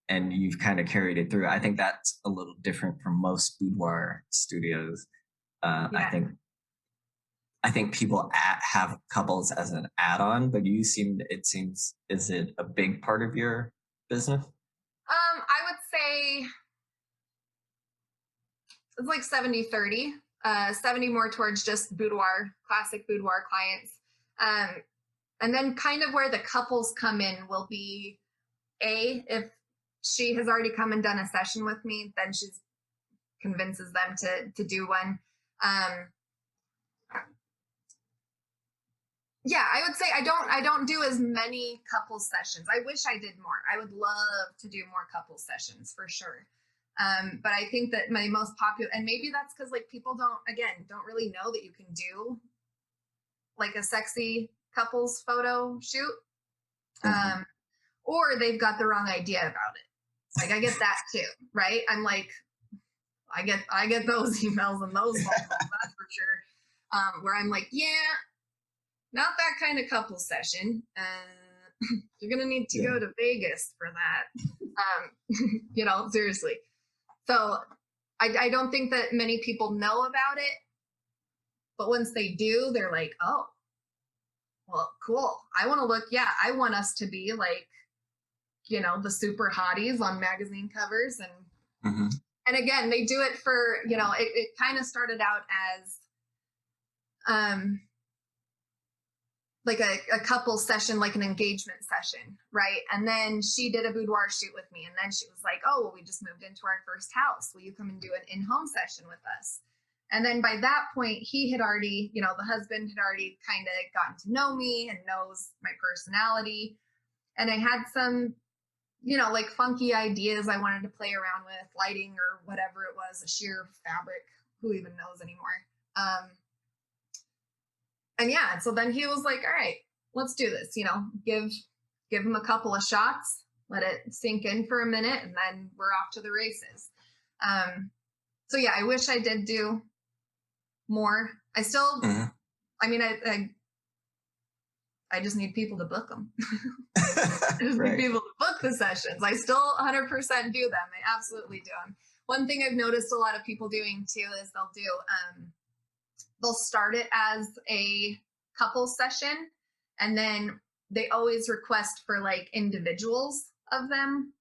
and you've kind of carried it through. I think that's a little different from most boudoir studios. I think people have couples as an add-on, but is it a big part of your business? I would say it's like 70-30, 70 more towards just boudoir, classic boudoir clients. And then kind of where the couples come in will be if she has already come and done a session with me, then she convinces them to do one. Yeah, I would say I don't do as many couples sessions. I wish I did more. I would love to do more couples sessions for sure. But I think that my most popular, and maybe that's because like people don't really know that you can do like a sexy couples photo shoot. Or they've got the wrong idea about it. Like I get that too, right? I'm like, I get those emails and those phone calls, that's for sure. Where I'm like, yeah, not that kind of couple session. You're going to need to go to Vegas for that. Seriously. So I don't think that many people know about it, but once they do, they're like, oh, well, cool. I want us to be like, the super hotties on magazine covers. And again, they do it for, it kind of started out as, like a couple session, like an engagement session, right? And then she did a boudoir shoot with me. And then she was like, oh, well, we just moved into our first house. Will you come and do an in-home session with us? And then by that point, he had already, the husband had already kind of gotten to know me and knows my personality. And I had some, like funky ideas I wanted to play around with, lighting or whatever it was, a sheer fabric, who even knows anymore. And yeah, so then he was like, all right, let's do this, give him a couple of shots, let it sink in for a minute, and then we're off to the races. So yeah, I wish I did do more. I still, I mean, I just need people to book them. I just need people to book the sessions. I still 100% do them. I absolutely do them. One thing I've noticed a lot of people doing too is they'll start it as a couple session, and then they always request for like individuals of them,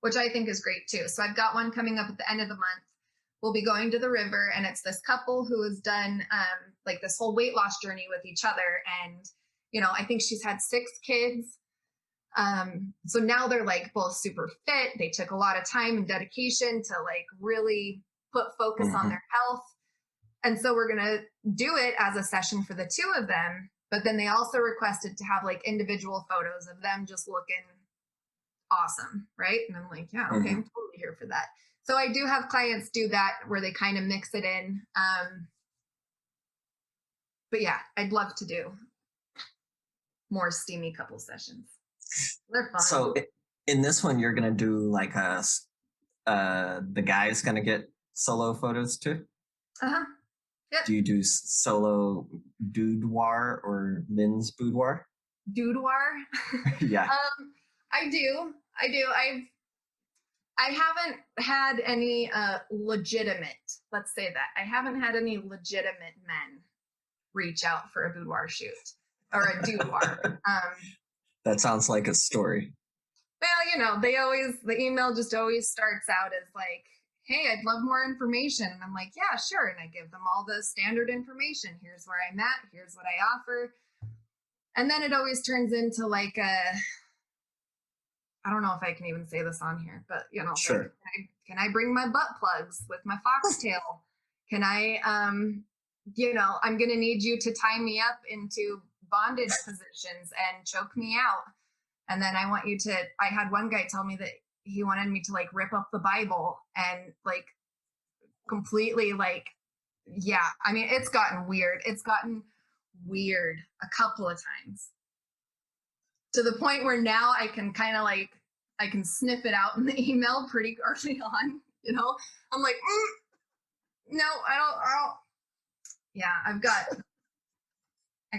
which I think is great too. So I've got one coming up at the end of the month. We'll be going to the river, and it's this couple who has done like this whole weight loss journey with each other. And, I think she's had 6 kids. So now they're like both super fit. They took a lot of time and dedication to like really put focus on their health. And so we're going to do it as a session for the 2 of them. But then they also requested to have like individual photos of them just looking awesome. Right. And I'm like, yeah, okay, I'm totally here for that. So I do have clients do that where they kind of mix it in. But yeah, I'd love to do more steamy couple sessions. They're fun. So in this one, you're going to do like the guy's going to get solo photos too? Uh-huh. Yep. Do you do solo boudoir or men's boudoir? Boudoir? Yeah. I do. I haven't had any legitimate, let's say that. I haven't had any legitimate men reach out for a boudoir shoot or a boudoir. That sounds like a story. Well, the email just always starts out as like, hey, I'd love more information. And I'm like, yeah, sure. And I give them all the standard information. Here's where I'm at. Here's what I offer. And then it always turns into like I don't know if I can even say this on here, but sure. Like, can I bring my butt plugs with my foxtail? Can I, I'm going to need you to tie me up into bondage positions and choke me out. And then I had one guy tell me that he wanted me to like rip up the Bible and like completely like, yeah, I mean, it's gotten weird. It's gotten weird a couple of times to the point where now I can kind of like, I can sniff it out in the email pretty early on, I'm like, no, I don't. Yeah, I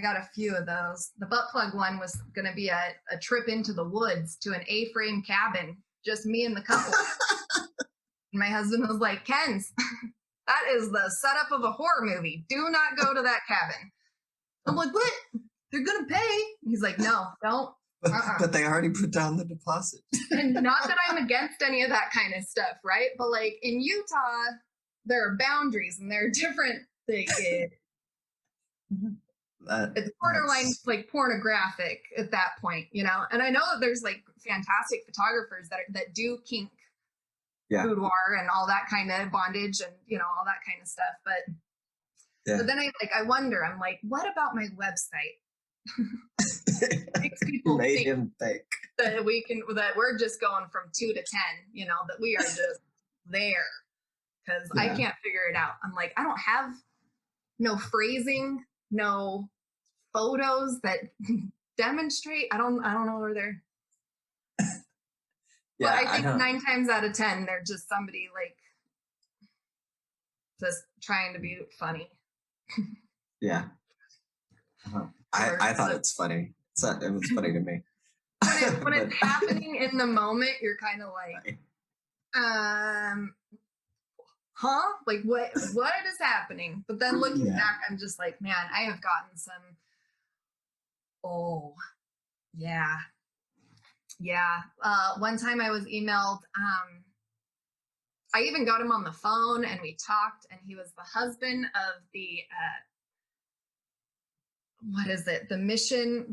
got a few of those. The butt plug one was going to be a trip into the woods to an A-frame cabin, just me and the couple. And my husband was like, Kenz, that is the setup of a horror movie. Do not go to that cabin. I'm like, what? They're going to pay. He's like, no, don't. But they already put down the deposit. And not that I'm against any of that kind of stuff, right? But like in Utah, there are boundaries and there are different things. It's borderline like pornographic at that point, And I know that there's like fantastic photographers that do kink boudoir and all that kind of bondage and all that kind of stuff. But then I wonder, I'm like, what about my website? Makes people think that we're just going from 2 to 10, that we are just there because I can't figure it out. I'm like, I don't have no phrasing, no photos that demonstrate. I don't know where they're. But I think 9 times out of 10, they're just somebody like just trying to be funny. Yeah. Uh-huh. I thought it's funny. It was funny to me. When it's happening in the moment, you're kind of like, huh? Like what is happening? But then looking back, I'm just like, man, I have gotten some. Oh, yeah. Yeah. One time I was emailed. I even got him on the phone and we talked, and he was the husband of the. What is it? The mission,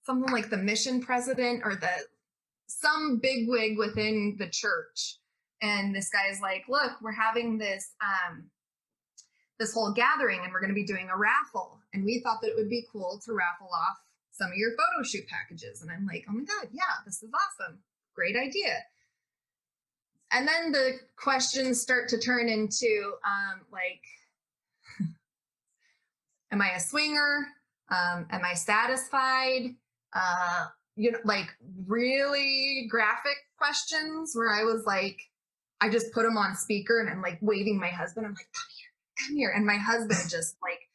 something like the mission president or some bigwig within the church. And this guy's like, look, we're having this this whole gathering and we're going to be doing a raffle. And we thought that it would be cool to raffle off some of your photo shoot packages. And I'm like, oh my God, yeah, this is awesome. Great idea. And then the questions start to turn into like, am I a swinger? Am I satisfied? Like really graphic questions where I was like, I just put them on speaker and I'm like waving my husband. I'm like, come here. And my husband just like,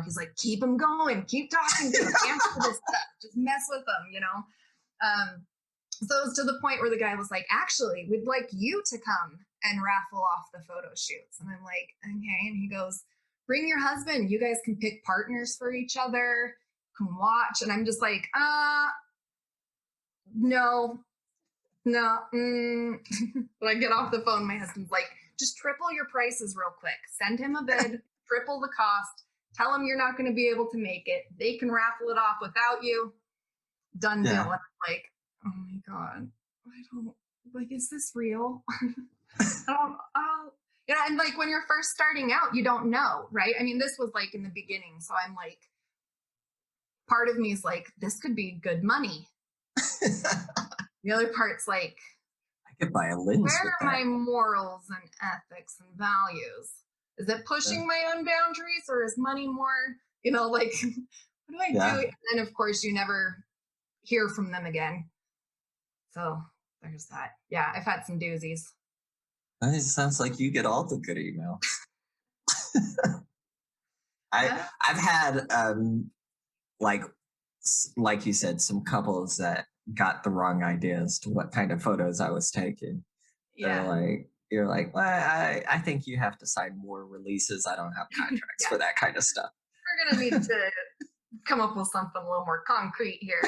he's like, keep them going, keep talking to them, answer this stuff, just mess with them, So it was to the point where the guy was like, actually, we'd like you to come and raffle off the photo shoots. And I'm like, okay. And he goes, bring your husband. You guys can pick partners for each other, can watch. And I'm just like, no. When I get off the phone, my husband's like, just triple your prices real quick. Send him a bid, triple the cost. Tell him you're not going to be able to make it. They can raffle it off without you. Done deal. And I'm like, oh my God, I don't, like, is this real? And like when you're first starting out, you don't know, right? I mean, this was like in the beginning. So I'm like, part of me is like, this could be good money. The other part's like, I could buy a lens. Where are my morals and ethics and values? Is it pushing my own boundaries or is money more, like, what do I do? And then of course you never hear from them again. So there's that. Yeah, I've had some doozies. It sounds like you get all the good emails. I've had like you said, some couples that got the wrong ideas to what kind of photos I was taking. Yeah. You're like, well, I think you have to sign more releases. I don't have contracts for that kind of stuff. We're going to need to come up with something a little more concrete here.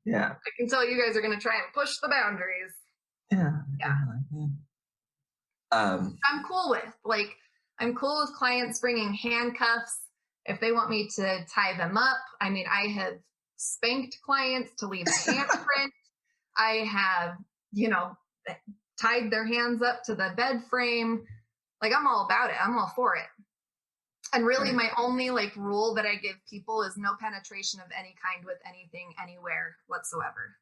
Yeah. I can tell you guys are going to try and push the boundaries. Yeah. I'm cool with clients bringing handcuffs if they want me to tie them up. I mean, I have spanked clients to leave a handprint. I have, tied their hands up to the bed frame. Like, I'm all about it. I'm all for it. And really my only rule that I give people is no penetration of any kind with anything, anywhere whatsoever.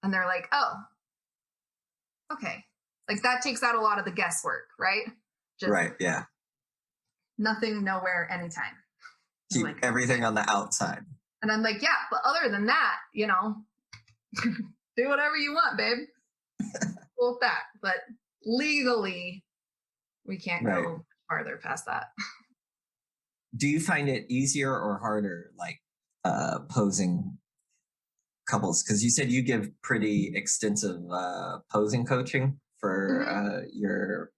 And they're like, oh, okay. Like that takes out a lot of the guesswork, right? Just right. Yeah. Nothing, nowhere, anytime. Keep everything on the outside. And I'm like, yeah, but other than that, do whatever you want, babe. Cool with that. But legally, we can't go farther past that. Do you find it easier or harder, posing couples? Because you said you give pretty extensive posing coaching for your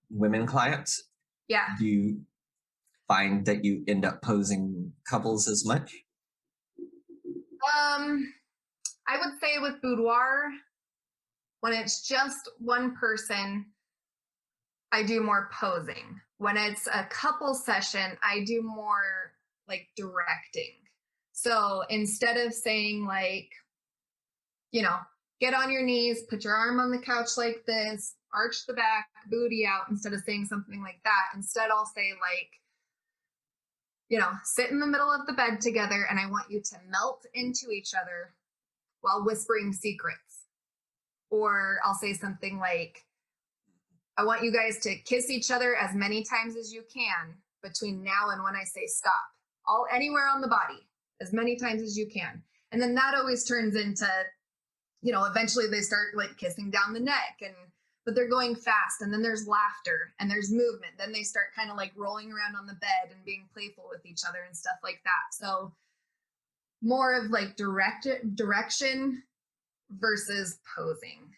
women clients. Yeah. Do you find that you end up posing couples as much? I would say with Boudoir, when it's just one person, I do more posing. When it's a couple session, I do more directing. So instead of saying get on your knees, put your arm on the couch like this, arch the back, booty out, instead of saying something like that, instead I'll say sit in the middle of the bed together and I want you to melt into each other while whispering secrets. Or I'll say something like, I want you guys to kiss each other as many times as you can between now and when I say stop. Anywhere on the body, as many times as you can. And then that always turns into, eventually they start kissing down the neck, but they're going fast, and then there's laughter and there's movement. Then they start kind of rolling around on the bed and being playful with each other and stuff like that. So more of direction versus posing.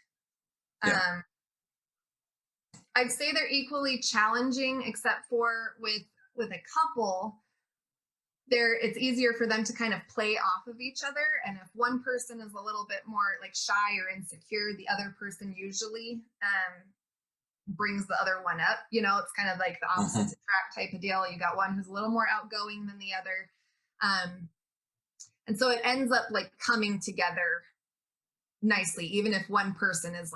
Yeah. I'd say they're equally challenging, except for with a couple, it's easier for them to kind of play off of each other. And if one person is a little bit more shy or insecure, the other person usually brings the other one up. It's kind of like the opposite attract type of deal. You got one who's a little more outgoing than the other. And so it ends up coming together nicely, even if one person is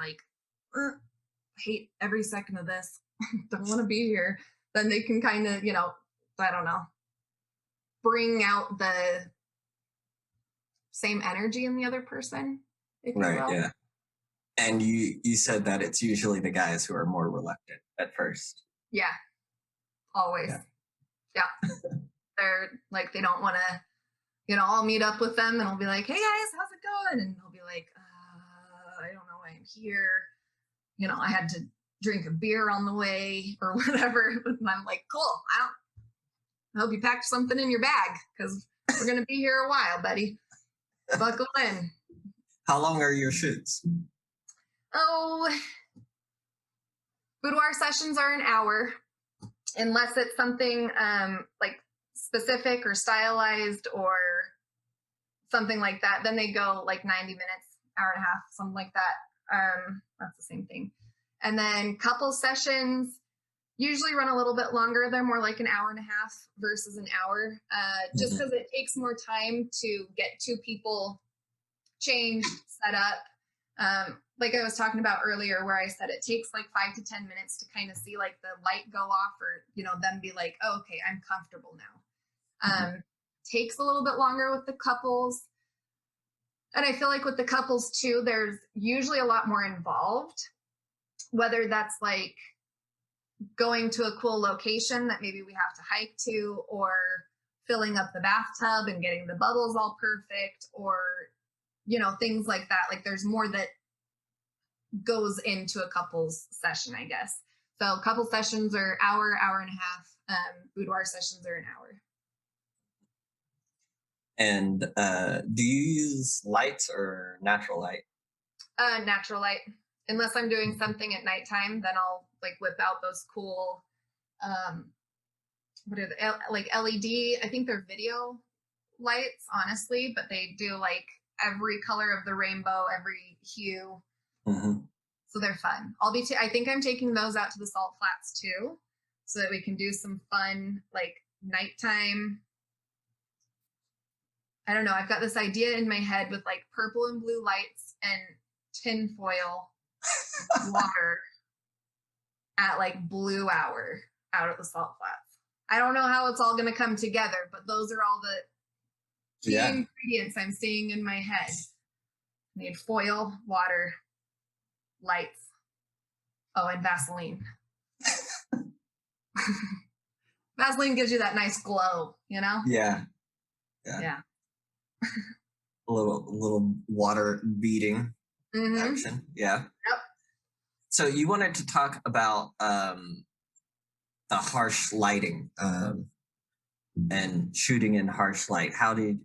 hate every second of this, don't want to be here, then they can kind of, I don't know, bring out the same energy in the other person, if you Right. will. Yeah. And you said that it's usually the guys who are more reluctant at first. Yeah, always. Yeah. They're like, they don't want to, I'll meet up with them and I'll be like, hey guys, how's it going? And they'll be like, I don't know why I'm here. I had to drink a beer on the way or whatever. And I'm like, cool. I hope you packed something in your bag because we're going to be here a while, buddy. Buckle in. How long are your shoots? Oh, boudoir sessions are an hour, unless it's something like specific or stylized or something like that. Then they go like 90 minutes, hour and a half, something like that. That's the same thing. And then couple sessions usually run a little bit longer. They're more like an hour and a half versus an hour, just because it takes more time to get two people changed, set up. Like I was talking about earlier, where I said it takes like 5 to 10 minutes to kind of see like the light go off, or them be like, oh, okay, I'm comfortable now. Takes a little bit longer with the couples, and I feel like with the couples too, there's usually a lot more involved, whether that's like going to a cool location that maybe we have to hike to, or filling up the bathtub and getting the bubbles all perfect, or things like that. Like there's more that goes into a couples session, I guess. So couple sessions are hour and a half. Boudoir sessions are an hour. And do you use lights or natural light? Natural light. Unless I'm doing something at nighttime, then I'll like whip out those cool, what are they, like LED? I think they're video lights, honestly, but they do like every color of the rainbow, every hue. So they're fun. I think I'm taking those out to the Salt Flats too, so that we can do some fun like nighttime. I don't know. I've got this idea in my head with like purple and blue lights and tinfoil water at like blue hour out at the Salt Flats. I don't know how it's all going to come together, but those are all the key ingredients I'm seeing in my head. Need foil, water, lights. Oh, and Vaseline. Vaseline gives you that nice glow, Yeah. A little water beading action. Yeah. Yep. So you wanted to talk about the harsh lighting and shooting in harsh light. How did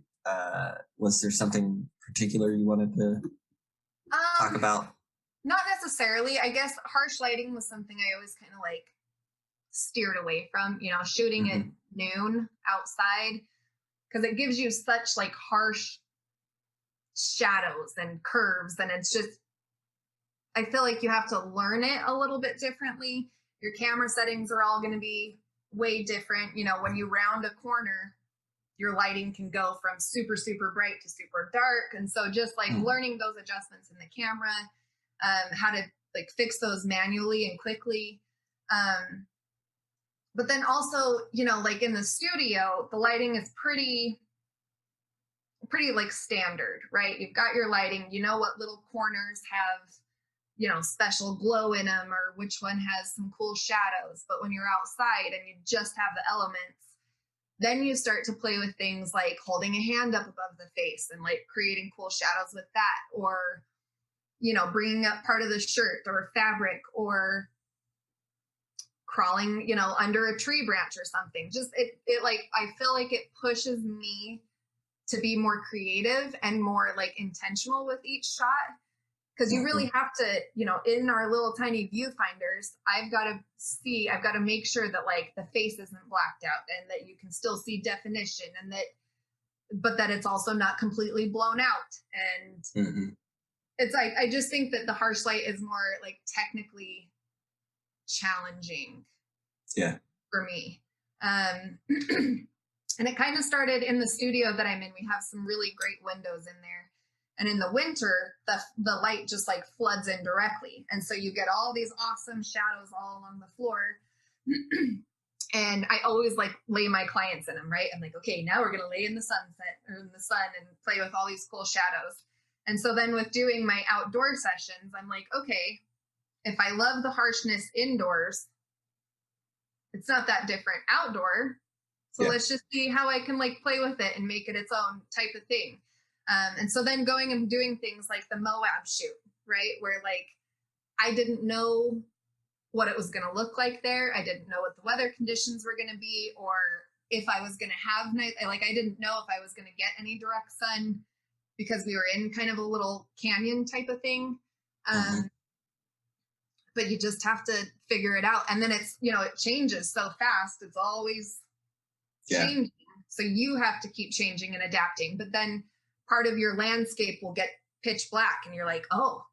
was there something particular you wanted to talk about? Not necessarily. I guess harsh lighting was something I always kind of like steered away from, shooting at noon outside, because it gives you such like harsh shadows and curves, and it's just, I feel like you have to learn it a little bit differently. Your camera settings are all going to be way different. When you round a corner, your lighting can go from super, super bright to super dark. And so just like learning those adjustments in the camera, how to like fix those manually and quickly. But then also, like in the studio, the lighting is pretty like standard, right? You've got your lighting, what little corners have, special glow in them, or which one has some cool shadows. But when you're outside and you just have the elements, then you start to play with things like holding a hand up above the face and like creating cool shadows with that, or, bringing up part of the shirt or fabric, or crawling, under a tree branch or something. Just it like, I feel like it pushes me to be more creative and more like intentional with each shot. Because you really have to, in our little tiny viewfinders, I've got to make sure that like the face isn't blacked out and that you can still see definition, and but that it's also not completely blown out. And it's like, I just think that the harsh light is more like technically challenging for me. And it kind of started in the studio that I'm in. We have some really great windows in there. And in the winter, the light just like floods in directly. And so you get all these awesome shadows all along the floor. And I always like lay my clients in them, right? I'm like, okay, now we're going to lay in the sunset or in the sun and play with all these cool shadows. And so then with doing my outdoor sessions, I'm like, okay, if I love the harshness indoors, it's not that different outdoor. So let's just see how I can like play with it and make it its own type of thing. And so then going and doing things like the Moab shoot, right? Where like, I didn't know what it was going to look like there. I didn't know what the weather conditions were going to be, or if I was going to have night. Like, I didn't know if I was going to get any direct sun because we were in kind of a little canyon type of thing. But you just have to figure it out. And then it's, you know, it changes so fast. It's always changing. So you have to keep changing and adapting. But then part of your landscape will get pitch black and you're like, oh,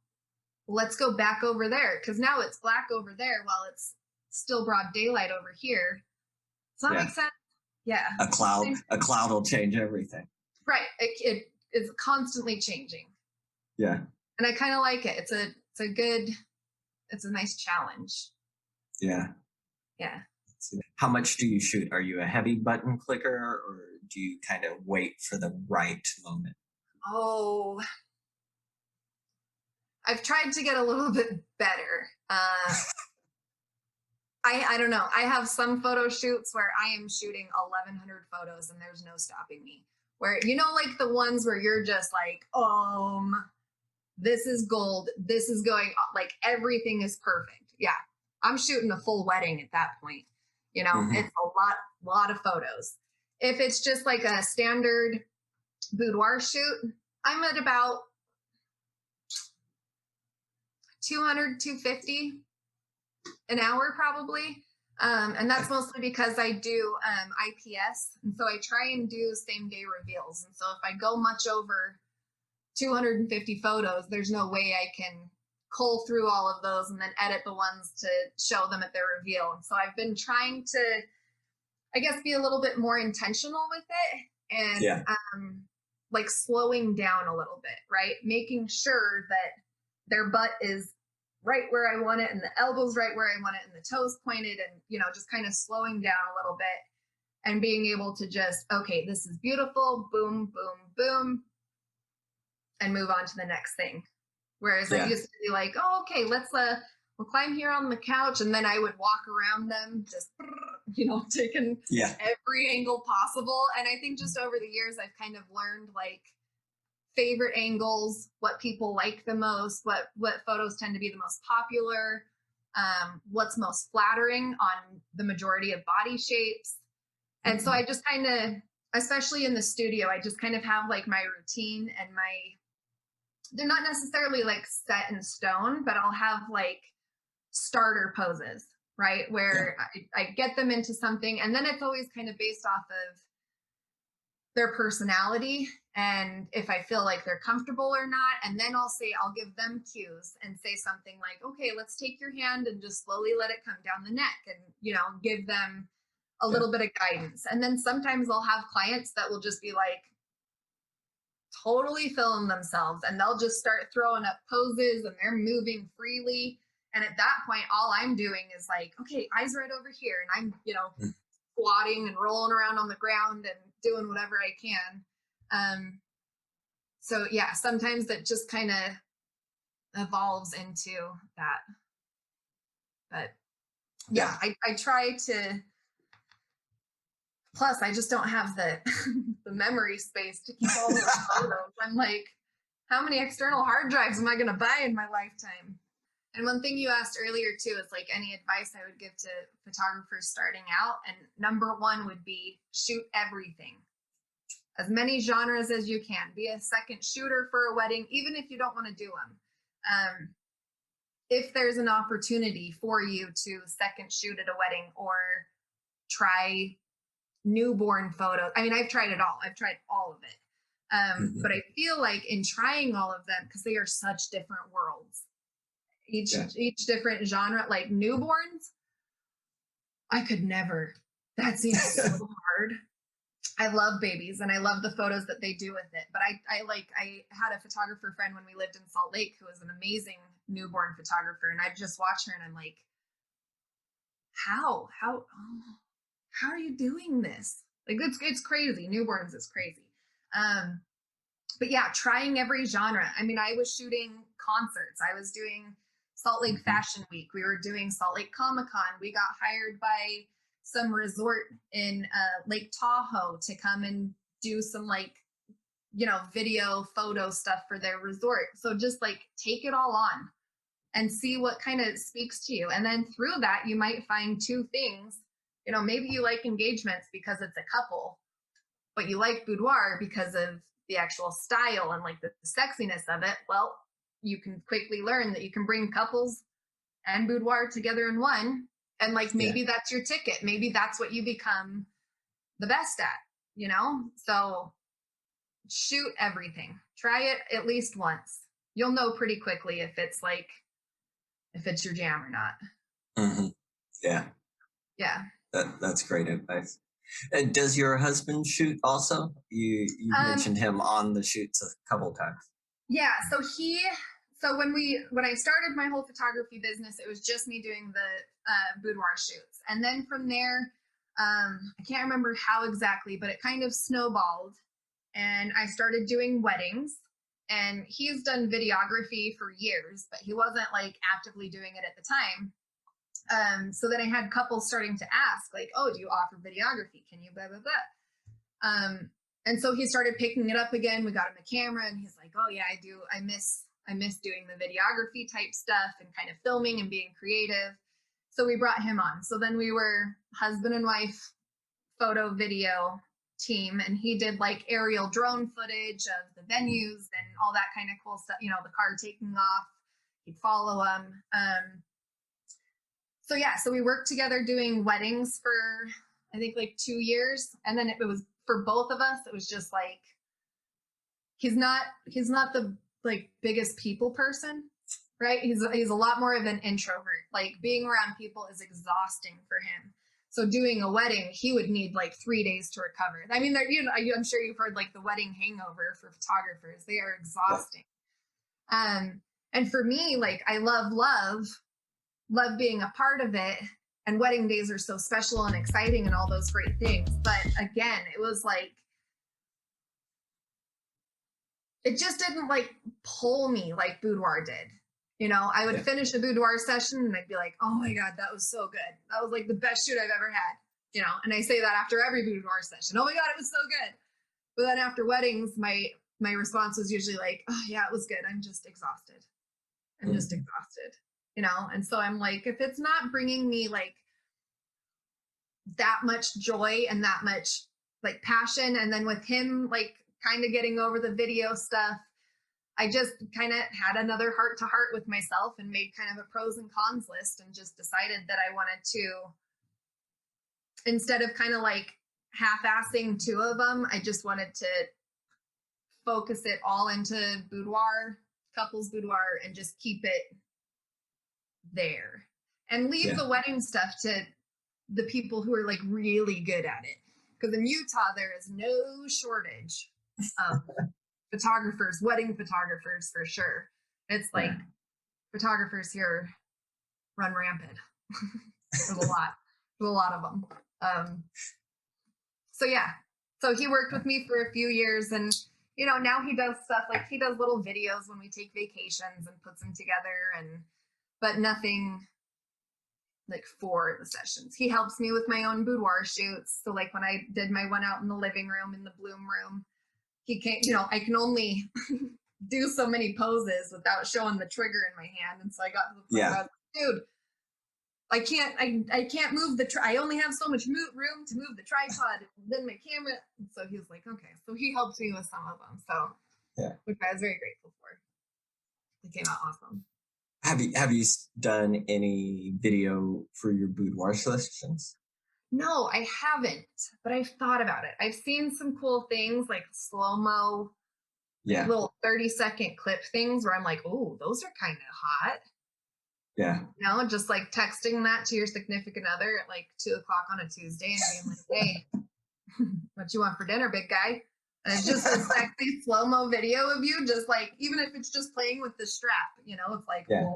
let's go back over there. Cause now it's black over there while it's still broad daylight over here. Does that make sense? Yeah. A cloud will change everything. Right. It is constantly changing. Yeah. And I kind of like it. It's a nice challenge. Yeah. Yeah. How much do you shoot? Are you a heavy button clicker or do you kind of wait for the right moment? Oh, I've tried to get a little bit better. I don't know. I have some photo shoots where I am shooting 1,100 photos and there's no stopping me. Where, you know, like the ones where you're just like, this is gold. This is going, like everything is perfect. Yeah. I'm shooting a full wedding at that point. You know, it's a lot of photos. If it's just like a standard boudoir shoot, I'm at about 200, 250 an hour probably. And that's mostly because I do IPS. And so I try and do same day reveals. And so if I go much over 250 photos, there's no way I can cull through all of those and then edit the ones to show them at their reveal. And so I've been trying to, I guess, be a little bit more intentional with it and like slowing down a little bit, right? Making sure that their butt is right where I want it and the elbow's right where I want it and the toes pointed and, you know, just kind of slowing down a little bit and being able to just, okay, this is beautiful, boom, boom, boom, and move on to the next thing. Whereas I used to be like, oh, okay, we'll climb here on the couch. And then I would walk around them, just, you know, taking every angle possible. And I think just over the years, I've kind of learned like favorite angles, what people like the most, what photos tend to be the most popular, what's most flattering on the majority of body shapes. And so I just kind of, especially in the studio, I just kind of have like my routine and they're not necessarily like set in stone, but I'll have like starter poses, right? Where I get them into something and then it's always kind of based off of their personality and if I feel like they're comfortable or not. And then I'll give them cues and say something like, okay, let's take your hand and just slowly let it come down the neck and, you know, give them a little bit of guidance. And then sometimes I'll have clients that will just be like, totally feeling themselves and they'll just start throwing up poses and they're moving freely. And at that point, all I'm doing is like, okay, eyes right over here. And I'm, you know, squatting and rolling around on the ground and doing whatever I can. So yeah, sometimes that just kind of evolves into that. But yeah, I try to, plus I just don't have the memory space to keep all those photos. I'm like, how many external hard drives am I going to buy in my lifetime? And one thing you asked earlier too is like any advice I would give to photographers starting out. And number one would be shoot everything. As many genres as you can. Be a second shooter for a wedding, even if you don't want to do them. If there's an opportunity for you to second shoot at a wedding or try newborn photos. I mean, I've tried it all. I've tried all of it. But I feel like in trying all of them, because they are such different worlds, each different genre, like newborns, I could never. That seems so hard. I love babies and I love the photos that they do with it. But I had a photographer friend when we lived in Salt Lake who was an amazing newborn photographer, and I'd just watch her and I'm like, how are you doing this? Like it's crazy. Newborns is crazy. But yeah, trying every genre. I mean, I was shooting concerts. I was doing Salt Lake Fashion Week. We were doing Salt Lake Comic Con. We got hired by some resort in Lake Tahoe to come and do some video photo stuff for their resort. So just like take it all on and see what kind of speaks to you. And then through that, you might find two things. Maybe you like engagements because it's a couple, but you like boudoir because of the actual style and like the sexiness of it. Well, you can quickly learn that you can bring couples and boudoir together in one. And maybe that's your ticket. Maybe that's what you become the best at, So shoot everything. Try it at least once. You'll know pretty quickly if it's your jam or not. Mm-hmm. Yeah. Yeah. That's great advice. Does your husband shoot also? You mentioned him on the shoots a couple of times. Yeah. So when I started my whole photography business, it was just me doing the boudoir shoots. And then from there, I can't remember how exactly, but it kind of snowballed and I started doing weddings. And he's done videography for years, but he wasn't actively doing it at the time. So then I had couples starting to ask oh, do you offer videography? Can you blah, blah, blah. And so he started picking it up again. We got him a camera and he's like, oh yeah, I do. I miss doing the videography type stuff and kind of filming and being creative. So we brought him on. So then we were husband and wife photo video team, and he did aerial drone footage of the venues and all that kind of cool stuff, the car taking off. He'd follow them. So we worked together doing weddings for I think 2 years, and then it was for both of us. It was just he's not the biggest people person, right? He's a lot more of an introvert. Being around people is exhausting for him. So doing a wedding, he would need 3 days to recover. I mean, I'm sure you've heard the wedding hangover for photographers. They are exhausting. And for me, I love being a part of it. And wedding days are so special and exciting and all those great things. But again, it was it just didn't pull me like boudoir did. I would finish a boudoir session and I'd be like, oh my God, that was so good. That was the best shoot I've ever had, and I say that after every boudoir session. Oh my God, it was so good. But then after weddings, my response was usually oh yeah, it was good. I'm just exhausted. Just exhausted, And so I'm if it's not bringing me that much joy and that much passion, and then with him, kind of getting over the video stuff, I just kind of had another heart to heart with myself and made kind of a pros and cons list and just decided that I wanted to, instead of kind of half-assing two of them, I just wanted to focus it all into boudoir, couples boudoir, and just keep it there and leave the wedding stuff to the people who are really good at it. Because in Utah, there is no shortage of photographers, wedding photographers for sure. It's photographers here run rampant. There's a lot of them. So he worked with me for a few years, and now he does stuff he does little videos when we take vacations and puts them together, but nothing for the sessions. He helps me with my own boudoir shoots. So when I did my one out in the living room in the bloom room, he can't, I can only do so many poses without showing the trigger in my hand. And so I got to the point where I was dude, I can't move I only have so much room to move the tripod and then my camera. And so he was okay. So he helped me with some of them. So which I was very grateful for. It came out awesome. Have you done any video for your boudoir sessions? No, I haven't, but I've thought about it. I've seen some cool things slow-mo, little 30-second clip things where I'm oh, those are kind of hot. Yeah. Just texting that to your significant other at 2:00 on a Tuesday and being hey, what you want for dinner, big guy? And it's just a sexy slow-mo video of you, just like, even if it's just playing with the strap, you know, it's like, Yeah.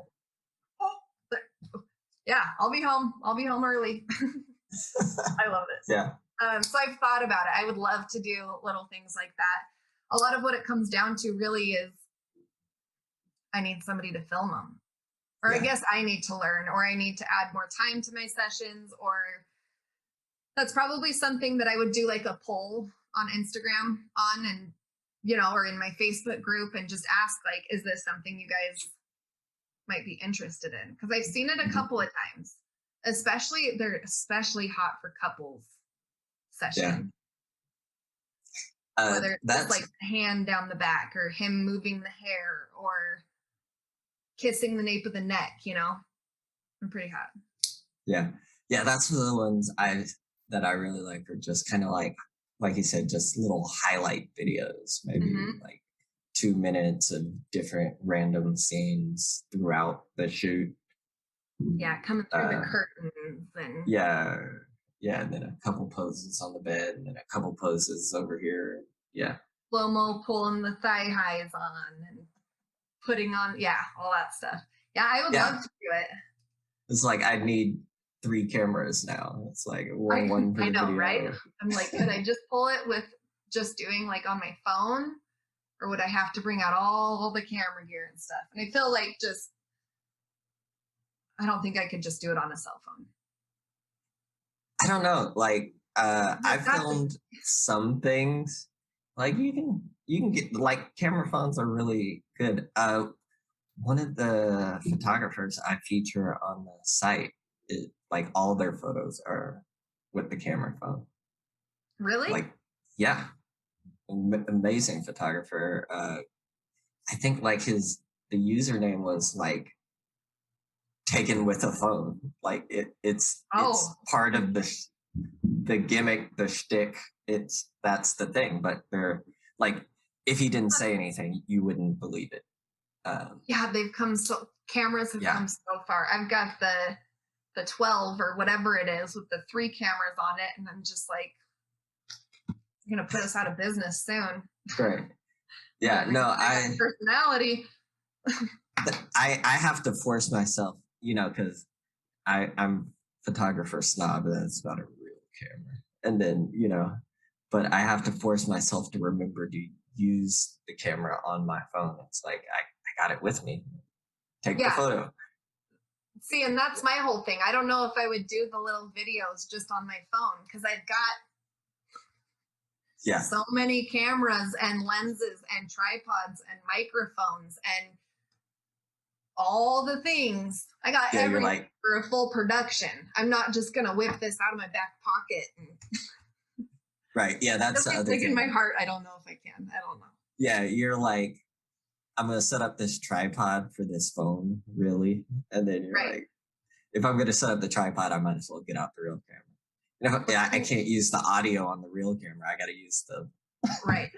Yeah, I'll be home early. I love it. Yeah. So I've thought about it. I would love to do little things like that. A lot of what it comes down to really is I need somebody to film them. Or I guess I need to learn, or I need to add more time to my sessions, or that's probably something that I would do like a poll on Instagram on, and, you know, or in my Facebook group, and just ask, like, is this something you guys might be interested in? Because I've seen it a couple of times. They're especially hot for couples session. Whether it's just like hand down the back, or him moving the hair, or kissing the nape of the neck, you know, I'm pretty hot. Yeah. That's one of the ones that I really like, are just kind of like you said, just little highlight videos, maybe like 2 minutes of different random scenes throughout the shoot. Yeah, coming through the curtains and and then a couple poses on the bed, and then a couple poses over here. Yeah. Slow-mo pulling the thigh highs on and putting on, all that stuff. Yeah, I would love to do it. It's like I need 3 cameras now. It's like one for the know, video. right? I'm like, could I just pull it with just doing like on my phone, or would I have to bring out all the camera gear and stuff? And I feel like I don't think I could just do it on a cell phone. I don't know. Like I filmed some things. Like you can get, like, camera phones are really good. One of the photographers I feature on the site, like all their photos are with the camera phone. Really? Like, yeah, amazing photographer. I think like the username was like taken with a phone. Like it's part of the gimmick, the shtick. That's the thing. But they're like, if he didn't say anything, you wouldn't believe it. Cameras have come so far. I've got the 12 or whatever it is with the 3 cameras on it, and I'm just like, you're gonna put us out of business soon. Right. Yeah. No, personality. I have to force myself, you know, because I'm photographer snob, and it's not a real camera. And then, you know, but I have to force myself to remember to use the camera on my phone. It's like I got it with me. Take the photo. See, and that's my whole thing. I don't know if I would do the little videos just on my phone, because I've got so many cameras and lenses and tripods and microphones and all the things. I got everything for a full production. I'm not just gonna whip this out of my back pocket. Right. Yeah, that's the other thing. In my heart, I don't know if I can. I don't know. Yeah, you're like, I'm gonna set up this tripod for this phone, really? And then you're like, if I'm gonna set up the tripod, I might as well get out the real camera. You know, I can't use the audio on the real camera. I gotta use the right.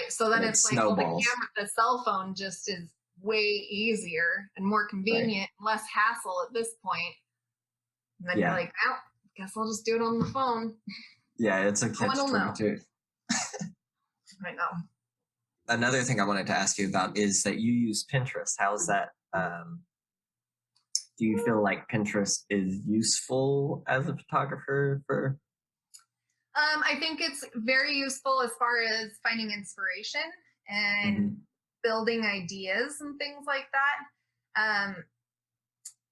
So then it's like, well, the cell phone just is way easier and more convenient, less hassle at this point. And then you're like, well, guess I'll just do it on the phone. Yeah, it's a catch-22. I know. Another thing I wanted to ask you about is that you use Pinterest. How is that? Do you feel like Pinterest is useful as a photographer for? I think it's very useful as far as finding inspiration and building ideas and things like that.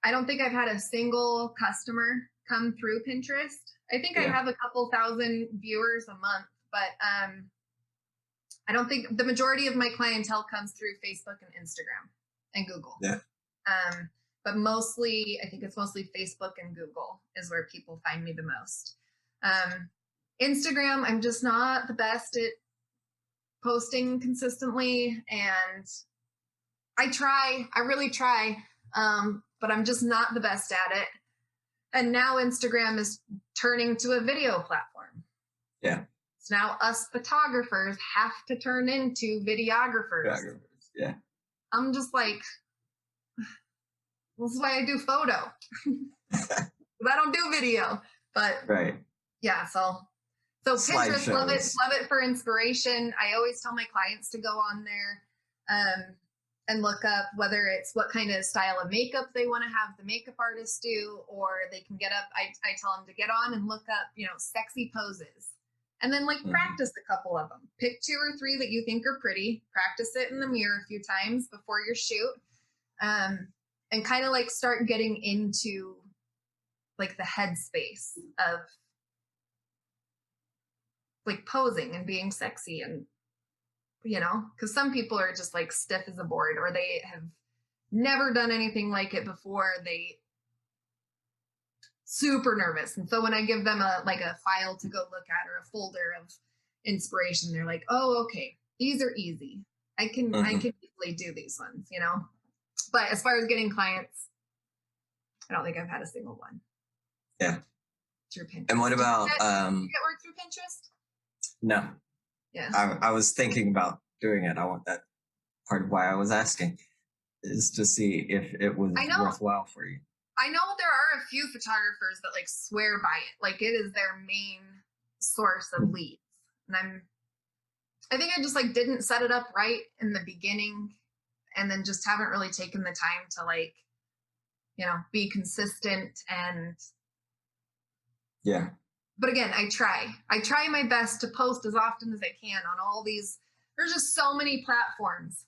I don't think I've had a single customer come through Pinterest. I think I have a couple thousand viewers a month, but I don't think the majority of my clientele comes through Facebook and Instagram and Google. Yeah. But mostly, I think it's mostly Facebook and Google is where people find me the most. Instagram, I'm just not the best at posting consistently, and I really try, but I'm just not the best at it. And now Instagram is turning to a video platform. Yeah. So now us photographers have to turn into videographers. Yeah. I'm just like, this is why I do photo. I don't do video, but right. Yeah. So So Pinterest, slideshows. love it for inspiration. I always tell my clients to go on there and look up whether it's what kind of style of makeup they want to have the makeup artist do, or they can get up. I tell them to get on and look up, sexy poses. And then practice a couple of them. Pick 2 or 3 that you think are pretty. Practice it in the mirror a few times before your shoot. And kind of start getting into the headspace of posing and being sexy, and because some people are just stiff as a board, or they have never done anything like it before. They super nervous, and so when I give them a file to go look at, or a folder of inspiration, they're like, oh, okay, these are easy. I can easily do these ones, But as far as getting clients, I don't think I've had a single one. Yeah. Through Pinterest. And what about you get work through Pinterest? No. Yeah. I was thinking about doing it. I want that part of why I was asking is to see if it was worthwhile for you. I know there are a few photographers that swear by it. It is their main source of leads. And I think I just didn't set it up right in the beginning, and then just haven't really taken the time to be consistent. And yeah. But again, I try my best to post as often as I can on all these. There's just so many platforms.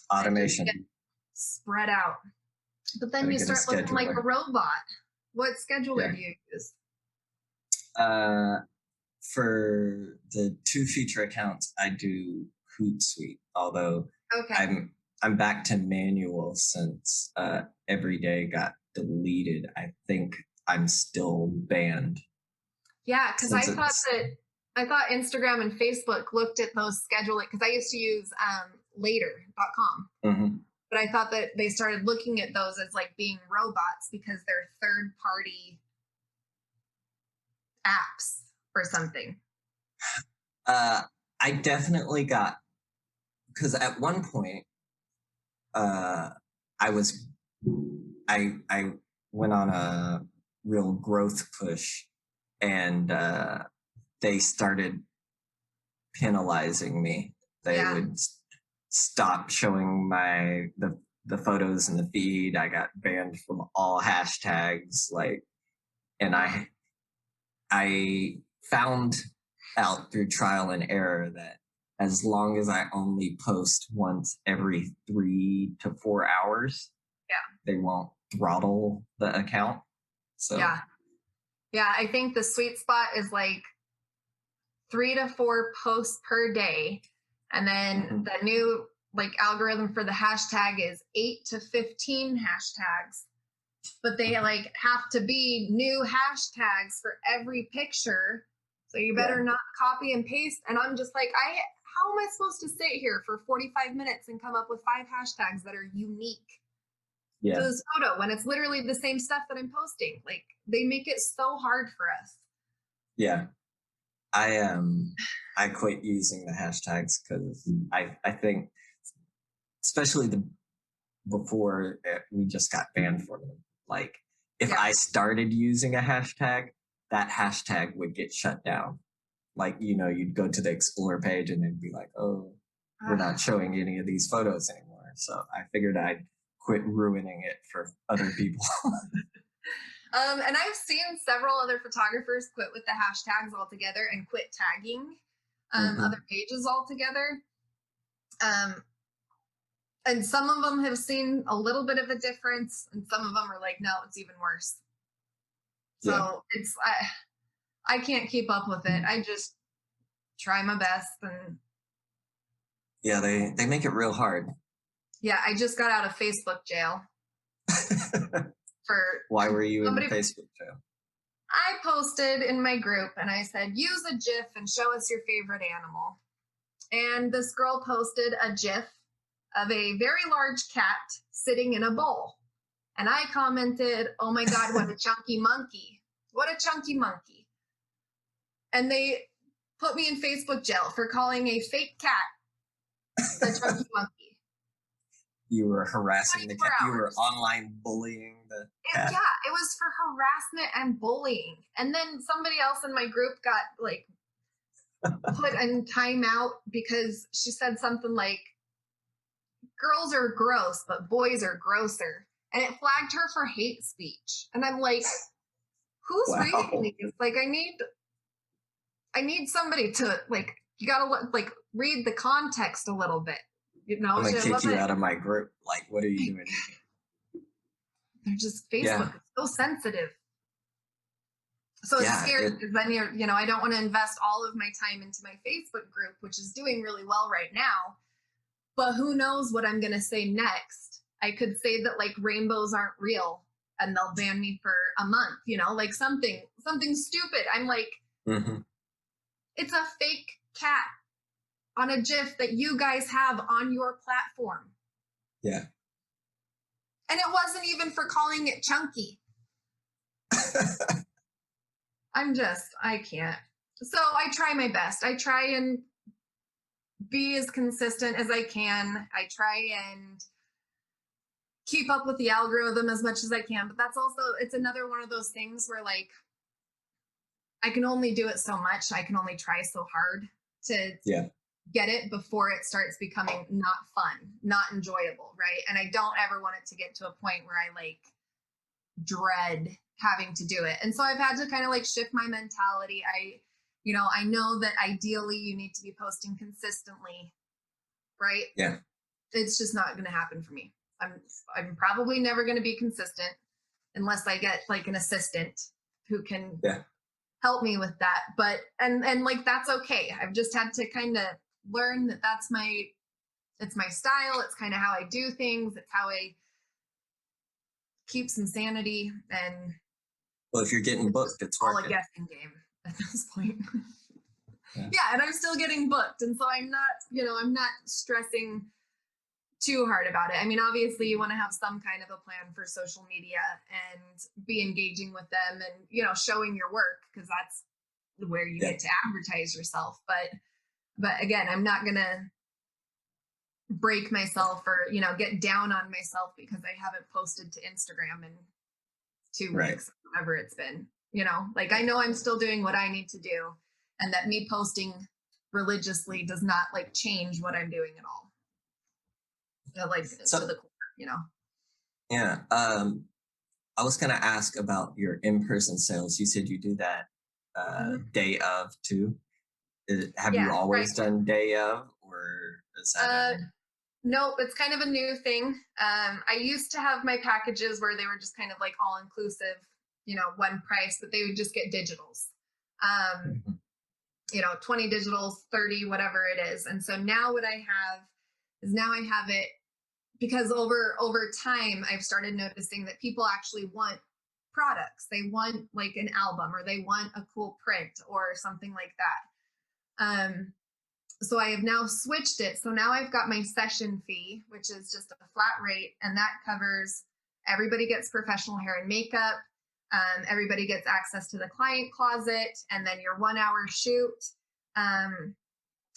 Automation. Spread out. But then you start looking like a robot. What scheduler do you use? For the 2 feature accounts, I do Hootsuite, although I'm back to manual since Everyday got deleted. I think I'm still banned. Yeah, because I thought Instagram and Facebook looked at those scheduling, because I used to use later.com. Mm-hmm. But I thought that they started looking at those as being robots because they're third-party apps or something. I definitely got, because at one point, I went on a real growth push, and they started penalizing me. They would stop showing the photos in the feed. I got banned from all hashtags, and I found out through trial and error that as long as I only post once every 3 to 4 hours, they won't throttle the account. So yeah, I think the sweet spot is 3 to 4 posts per day, and then the new algorithm for the hashtag is 8 to 15 hashtags, but they have to be new hashtags for every picture. So you better not copy and paste. And I'm just how am I supposed to sit here for 45 minutes and come up with 5 hashtags that are unique to this photo when it's literally the same stuff that I'm posting? They make it so hard for us. Yeah. I quit using the hashtags because I think, especially before we just got banned for them. If I started using a hashtag, that hashtag would get shut down. You'd go to the Explore page and they'd be like, oh, we're not showing any of these photos anymore. So I figured I'd quit ruining it for other people. And I've seen several other photographers quit with the hashtags altogether and quit tagging other pages altogether. And some of them have seen a little bit of a difference, and some of them are no, it's even worse. So it's I can't keep up with it. I just try my best, and they make it real hard. Yeah, I just got out of Facebook jail. Why were you in Facebook jail? I posted in my group and I said, use a GIF and show us your favorite animal. And this girl posted a GIF of a very large cat sitting in a bowl. And I commented, oh my God, what a chunky monkey. What a chunky monkey. And they put me in Facebook jail for calling a fake cat a chunky monkey. You were harassing the cat. You were online bullying the cat. Yeah, it was for harassment and bullying. And then somebody else in my group got put in timeout because she said something like, girls are gross, but boys are grosser. And it flagged her for hate speech. And I'm like, who's reading these? Like, I need somebody to, like, you gotta like read the context a little bit. You know, I'm gonna kick you out of my group. Like, what are you doing? They're just Facebook is so sensitive. So it's scary because then I don't want to invest all of my time into my Facebook group, which is doing really well right now. But who knows what I'm going to say next? I could say that like rainbows aren't real and they'll ban me for a month, like something stupid. I'm like, It's a fake cat on a GIF that you guys have on your platform. Yeah. And it wasn't even for calling it chunky. I can't. So I try my best. I try and be as consistent as I can. I try and keep up with the algorithm as much as I can. But it's another one of those things where like, I can only do it so much. I can only try so hard to get it before it starts becoming not fun, not enjoyable, right? And I don't ever want it to get to a point where I like dread having to do it. And so I've had to kind of like shift my mentality. I know that ideally you need to be posting consistently, right? Yeah. It's just not going to happen for me. I'm probably never going to be consistent unless I get like an assistant who can help me with that. But and like that's okay. I've just had to kind of learn that it's my style. It's kind of how I do things. It's how I keep some sanity. And well, if you're getting booked, it's all a guessing game at this point. And I'm still getting booked, and so I'm not stressing too hard about it. I mean, obviously you want to have some kind of a plan for social media and be engaging with them and showing your work, because that's where you get to advertise yourself. But again, I'm not gonna break myself or get down on myself because I haven't posted to Instagram in 2 weeks, whatever it's been. Like I know I'm still doing what I need to do, and that me posting religiously does not like change what I'm doing at all. Like to the core, Yeah. I was gonna ask about your in-person sales. You said you do that day of too. Have you always done day of, or is that? Nope, it's kind of a new thing. I used to have my packages where they were just kind of like all inclusive, one price, but they would just get digitals. 20 digitals, 30, whatever it is. And so now what I have is I have it because over time I've started noticing that people actually want products. They want like an album, or they want a cool print or something like that. So I have now switched it. So now I've got my session fee, which is just a flat rate, and that covers everybody gets professional hair and makeup. Everybody gets access to the client closet, and then your 1 hour shoot,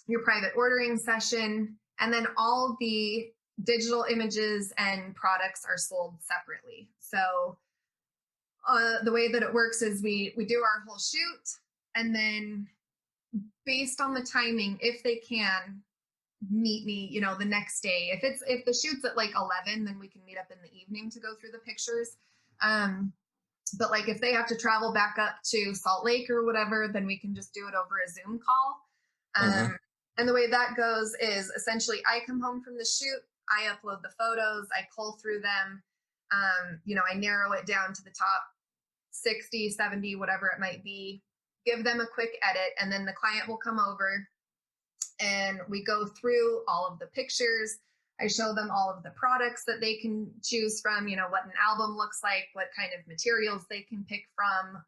your private ordering session, and then all the digital images and products are sold separately. So the way that it works is we do our whole shoot, and then based on the timing, if they can meet me, the next day, if the shoot's at like 11, then we can meet up in the evening to go through the pictures. But like if they have to travel back up to Salt Lake or whatever, then we can just do it over a Zoom call. And the way that goes is essentially I come home from the shoot, I upload the photos, I cull through them. I narrow it down to the top 60, 70, whatever it might be, give them a quick edit, and then the client will come over and we go through all of the pictures. I show them all of the products that they can choose from, what an album looks like, what kind of materials they can pick from,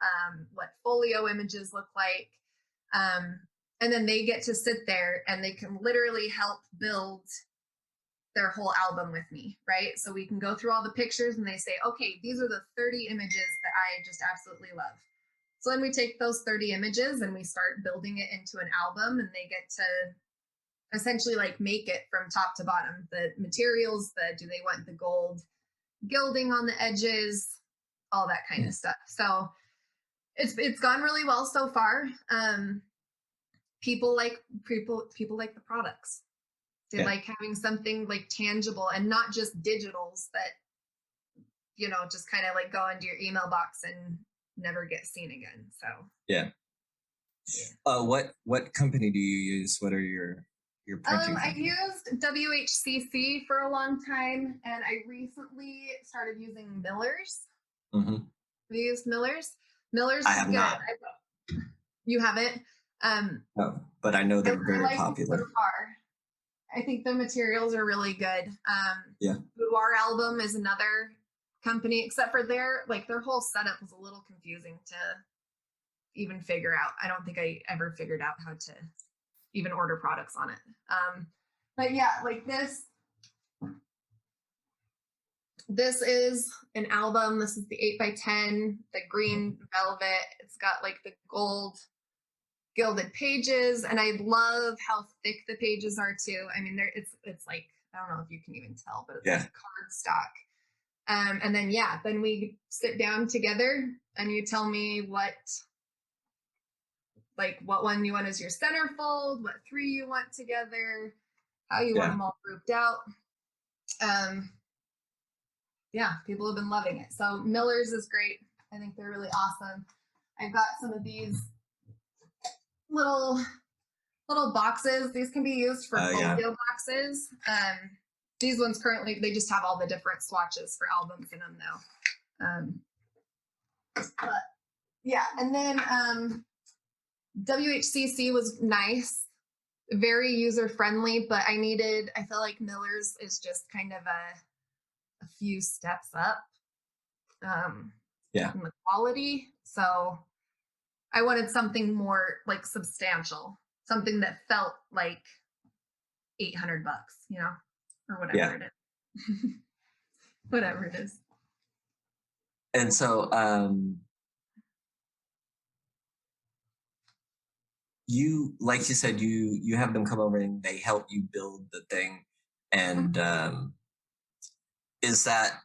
what folio images look like. And then they get to sit there and they can literally help build their whole album with me, right? So we can go through all the pictures and they say, okay, these are the 30 images that I just absolutely love. So then we take those 30 images and we start building it into an album, and they get to essentially like make it from top to bottom. The materials, do they want the gold gilding on the edges, all that kind of stuff. So it's gone really well so far. people like the products. They like having something like tangible and not just digitals that, just kind of like go into your email box and never get seen again. So yeah. What company do you use? What are your printing I company? used WHCC for a long time, and I recently started using Miller's. Mm-hmm. We used Miller's. Miller's I is have good. not. You haven't? No, but I know they're I very like popular. Boudoir. I think the materials are really good. Yeah. Boudoir Album is another company, except for their whole setup was a little confusing to even figure out. I don't think I ever figured out how to even order products on it. But yeah, like this is an album. This is the 8x10, the green velvet. It's got like the gold gilded pages, and I love how thick the pages are too. I mean, it's like, I don't know if you can even tell, but it's like cardstock. And then we sit down together and you tell me what one you want as your centerfold, what three you want together, how you want them all grouped out. People have been loving it. So Miller's is great. I think they're really awesome. I've got some of these little boxes. These can be used for folio boxes. These ones currently, they just have all the different swatches for albums in them though. And then WHCC was nice, very user friendly, but I feel like Miller's is just kind of a few steps up in the quality. So I wanted something more like substantial, something that felt like $800, or whatever it is. Whatever it is. And so you, like you said, you have them come over and they help you build the thing. And is that,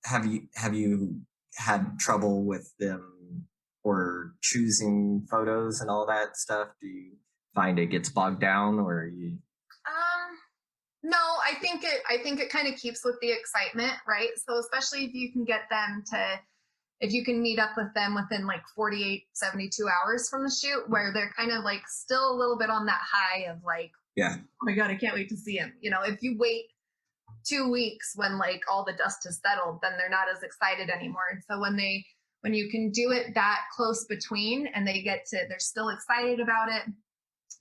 have you had trouble with them or choosing photos and all that stuff? Do you find it gets bogged down, or you? No, I think it kind of keeps with the excitement, right? So especially if you can if you can meet up with them within like 48, 72 hours from the shoot, where they're kind of like still a little bit on that high of like, oh my God, I can't wait to see him. If you wait 2 weeks when like all the dust has settled, then they're not as excited anymore. And so when you can do it that close between and they're still excited about it,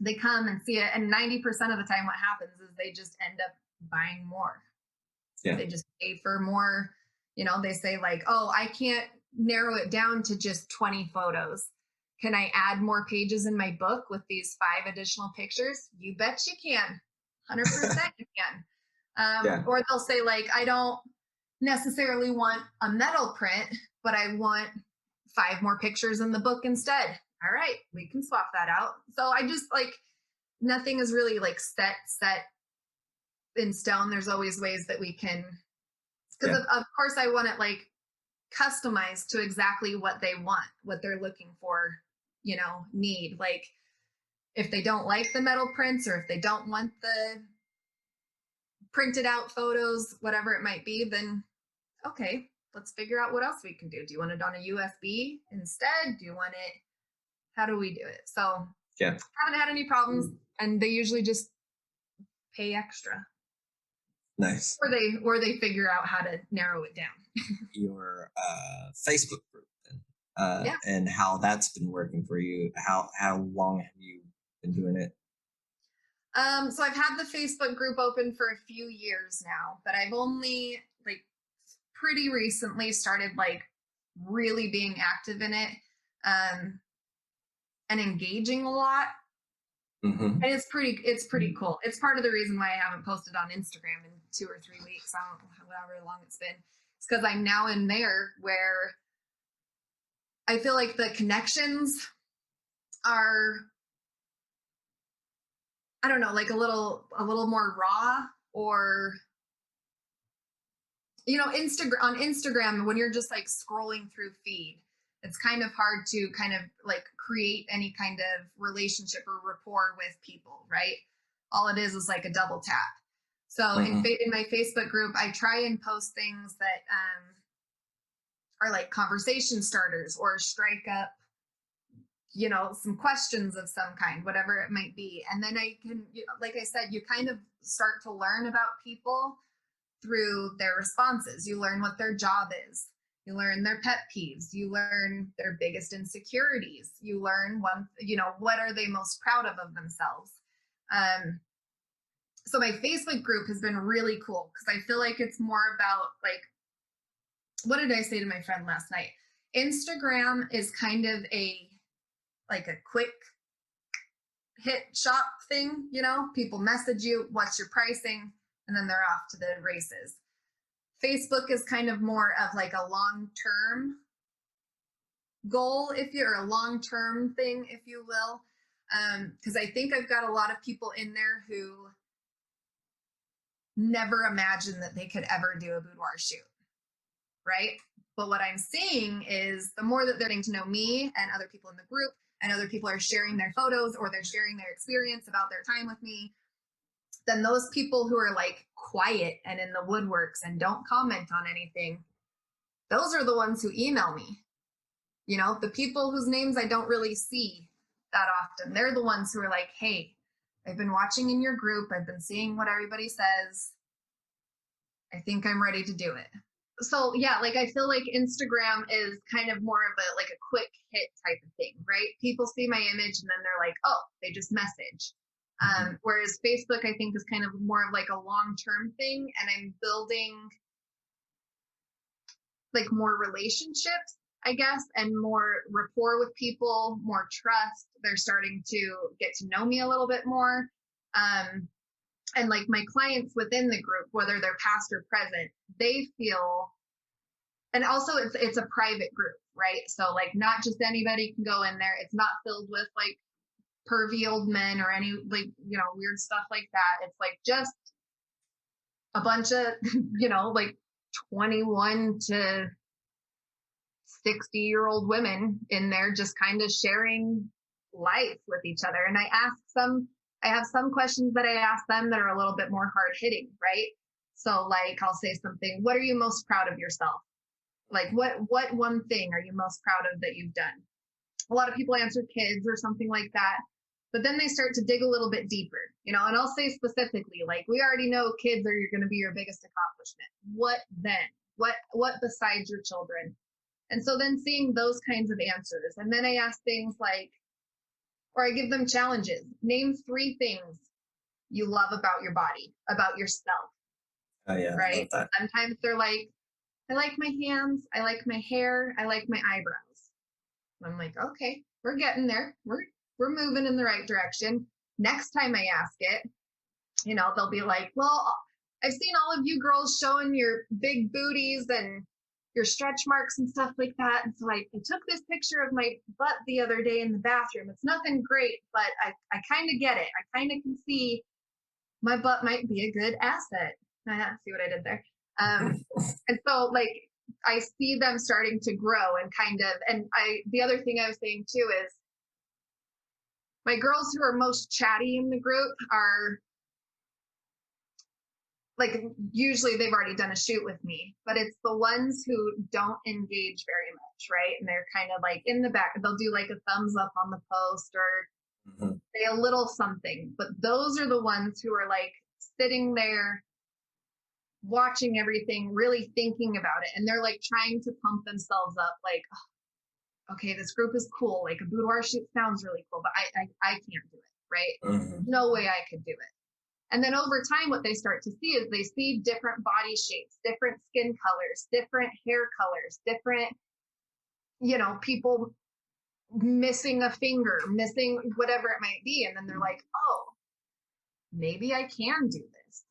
they come and see it. And 90% of the time what happens is they just end up buying more. Yeah. They just pay for more. They say like, oh, I can't narrow it down to just 20 photos. Can I add more pages in my book with these 5 additional pictures? You bet you can. 100% you can. Or they'll say like, I don't necessarily want a metal print, but I want 5 more pictures in the book instead. All right, we can swap that out. So I just like, nothing is really like set in stone. There's always ways that we can, because of course I want it like customized to exactly what they want, what they're looking for, need. Like if they don't like the metal prints, or if they don't want the printed out photos, whatever it might be, then okay, let's figure out what else we can do. Do you want it on a USB instead? Do you want it, how do we do it? So I haven't had any problems, and they usually just pay extra. Nice. Or they figure out how to narrow it down. Your Facebook group and how that's been working for you. How long have you been doing it? So I've had the Facebook group open for a few years now, but I've only like pretty recently started like really being active in it and engaging a lot. Mm-hmm. And it's pretty cool. It's part of the reason why I haven't posted on Instagram in 2 or 3 weeks. I don't know however long it's been. It's because I'm now in there where I feel like the connections are, I don't know, like a little more raw, or on Instagram when you're just like scrolling through feed, it's kind of hard to kind of like create any kind of relationship or rapport with people, right? All it is like a double tap. So in my Facebook group, I try and post things that are like conversation starters or strike up, some questions of some kind, whatever it might be. And then I can, like I said, you kind of start to learn about people through their responses. You learn what their job is. You learn their pet peeves. You learn their biggest insecurities. You learn what are they most proud of themselves. So my Facebook group has been really cool because I feel like it's more about like, what did I say to my friend last night? Instagram is kind of a quick hit shop thing, people message you, what's your pricing? And then they're off to the races. Facebook is kind of more of like a long-term goal, or a long-term thing, if you will. Because I think I've got a lot of people in there who never imagined that they could ever do a boudoir shoot, right? But what I'm seeing is the more that they're getting to know me and other people in the group, and other people are sharing their photos or they're sharing their experience about their time with me, then those people who are like quiet and in the woodworks and don't comment on anything, those are the ones who email me. The people whose names I don't really see that often, they're the ones who are like, hey, I've been watching in your group. I've been seeing what everybody says. I think I'm ready to do it. So yeah, like I feel like Instagram is kind of more of a quick hit type of thing, right? People see my image and then they're like, oh, they just message. Whereas Facebook, I think, is kind of more of like a long-term thing, and I'm building like more relationships, I guess, and more rapport with people, more trust. They're starting to get to know me a little bit more. And like my clients within the group, whether they're past or present, they feel, and also it's a private group, right? So like not just anybody can go in there. It's not filled with like pervy old men or any weird stuff like that. It's like just a bunch of, like 21 to 60-year-old women in there just kind of sharing life with each other. And I have some questions that I ask them that are a little bit more hard hitting, right? So like I'll say something, what are you most proud of yourself? Like what one thing are you most proud of that you've done? A lot of people answer kids or something like that, but then they start to dig a little bit deeper, and I'll say specifically, like, we already know kids are going to be your biggest accomplishment. What then? What besides your children? And so then seeing those kinds of answers, and then I ask things like, or I give them challenges. Name 3 things you love about your body, about yourself. Oh yeah, right? I love that. Sometimes they're like, I like my hands, I like my hair, I like my eyebrows. And I'm like, okay, we're getting there. We're moving in the right direction. Next time I ask it, they'll be like, well, I've seen all of you girls showing your big booties and your stretch marks and stuff like that. And so I took this picture of my butt the other day in the bathroom. It's nothing great, but I kind of get it. I kind of can see my butt might be a good asset. See what I did there? And so like, I see them starting to grow and the other thing I was saying too is my girls who are most chatty in the group are like, usually they've already done a shoot with me, but it's the ones who don't engage very much, right? And they're kind of like in the back, they'll do like a thumbs up on the post or say a little something, but those are the ones who are like sitting there watching everything, really thinking about it. And they're like trying to pump themselves up, like, oh, okay, this group is cool. Like a boudoir shoot sounds really cool, but I can't do it, right? No way I could do it. And then over time, what they start to see is they see different body shapes, different skin colors, different hair colors, different, people missing a finger, missing whatever it might be. And then they're like, oh, maybe I can do this.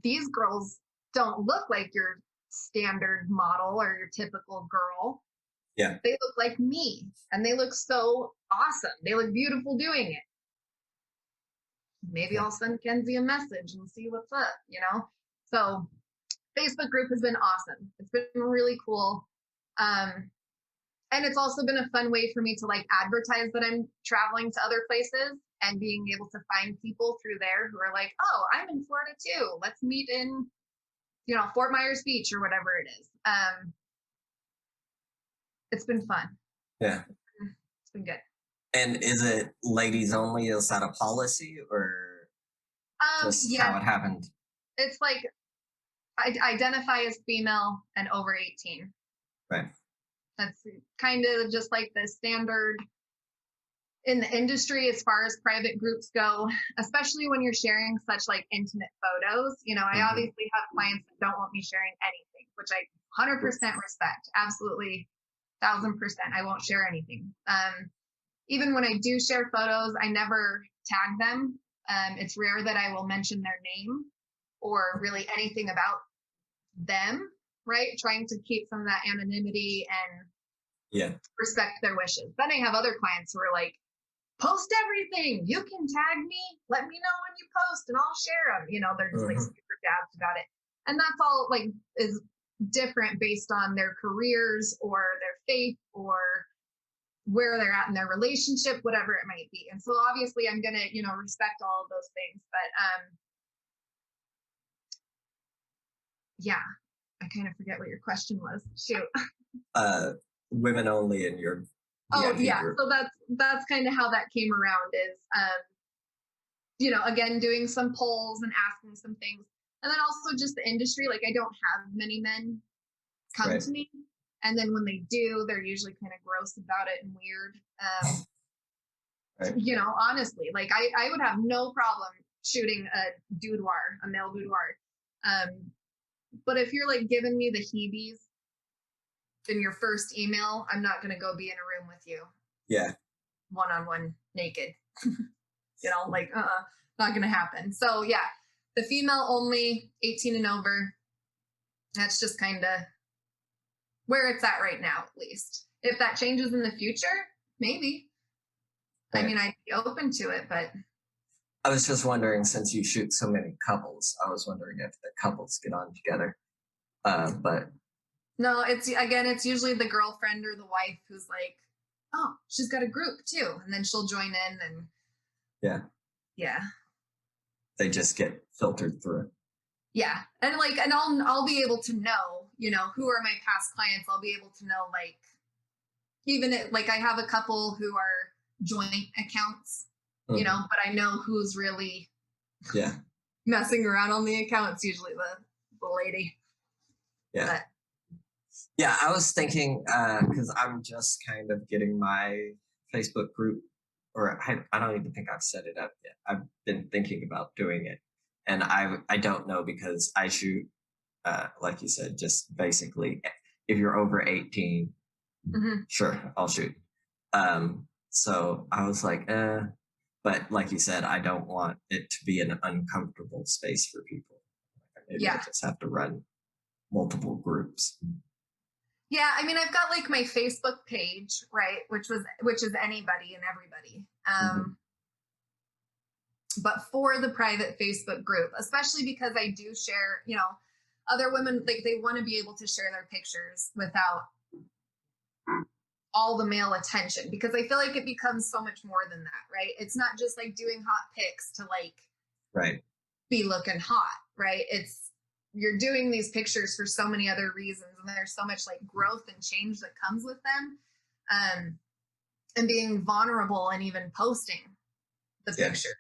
These girls don't look like your standard model or your typical girl. Yeah. They look like me and they look so awesome. They look beautiful doing it. Maybe I'll send Kenzie a message and see what's up, So Facebook group has been awesome. It's been really cool. And it's also been a fun way for me to like advertise that I'm traveling to other places and being able to find people through there who are like, oh, I'm in Florida too. Let's meet in, Fort Myers Beach or whatever it is. It's been fun. Yeah. It's been good. And is it ladies only? Is that a policy or just how it happened? It's like I identify as female and over 18. Right. That's kind of just like the standard in the industry as far as private groups go, especially when you're sharing such like intimate photos. I obviously have clients that don't want me sharing anything, which I 100% respect. Absolutely, 1000%. I won't share anything. Even when I do share photos, I never tag them. It's rare that I will mention their name or really anything about them, right? Trying to keep some of that anonymity and respect their wishes. Then I have other clients who are like, post everything. You can tag me. Let me know when you post and I'll share them. They're just like super jazzed about it. And that's all like is different based on their careers or their faith or where they're at in their relationship, whatever it might be. And so obviously I'm going to, respect all of those things. But yeah, I kind of forget what your question was. Shoot. Women only in your group. So that's kind of how that came around is again doing some polls and asking some things. And then also just the industry, like I don't have many men come to me. And then when they do, they're usually kind of gross about it and weird. Honestly, like I would have no problem shooting a male boudoir. But if you're like giving me the heebies in your first email, I'm not going to go be in a room with you. Yeah. One-on-one naked. Not going to happen. So yeah, the female only 18 and over. That's just kind of where it's at right now, at least. If that changes in the future, maybe. Right. I mean, I'd be open to it, but. I was just wondering, since you shoot so many couples, I was wondering if the couples get on together. But. No, it's usually the girlfriend or the wife who's like, oh, she's got a group too. And then she'll join in and. Yeah. Yeah. They just get filtered through. Yeah. And I'll be able to know, who are my past clients. I'll be able to know, like, even I have a couple who are joint accounts, but I know who's really messing around on the account. It's usually the lady. Yeah. But, yeah. I was thinking, cause I'm just kind of getting my Facebook group, or I don't even think I've set it up yet. I've been thinking about doing it. And I don't know because I shoot, like you said, just basically if you're over 18, sure, I'll shoot. So I was like, but like you said, I don't want it to be an uncomfortable space for people. Maybe I just have to run multiple groups. Yeah, I mean, I've got like my Facebook page, right, which is anybody and everybody. But for the private Facebook group, especially because I do share, other women, like they want to be able to share their pictures without all the male attention, because I feel like it becomes so much more than that, right? It's not just like doing hot pics to like be looking hot, right? You're doing these pictures for so many other reasons, and there's so much like growth and change that comes with them, and being vulnerable and even posting the picture.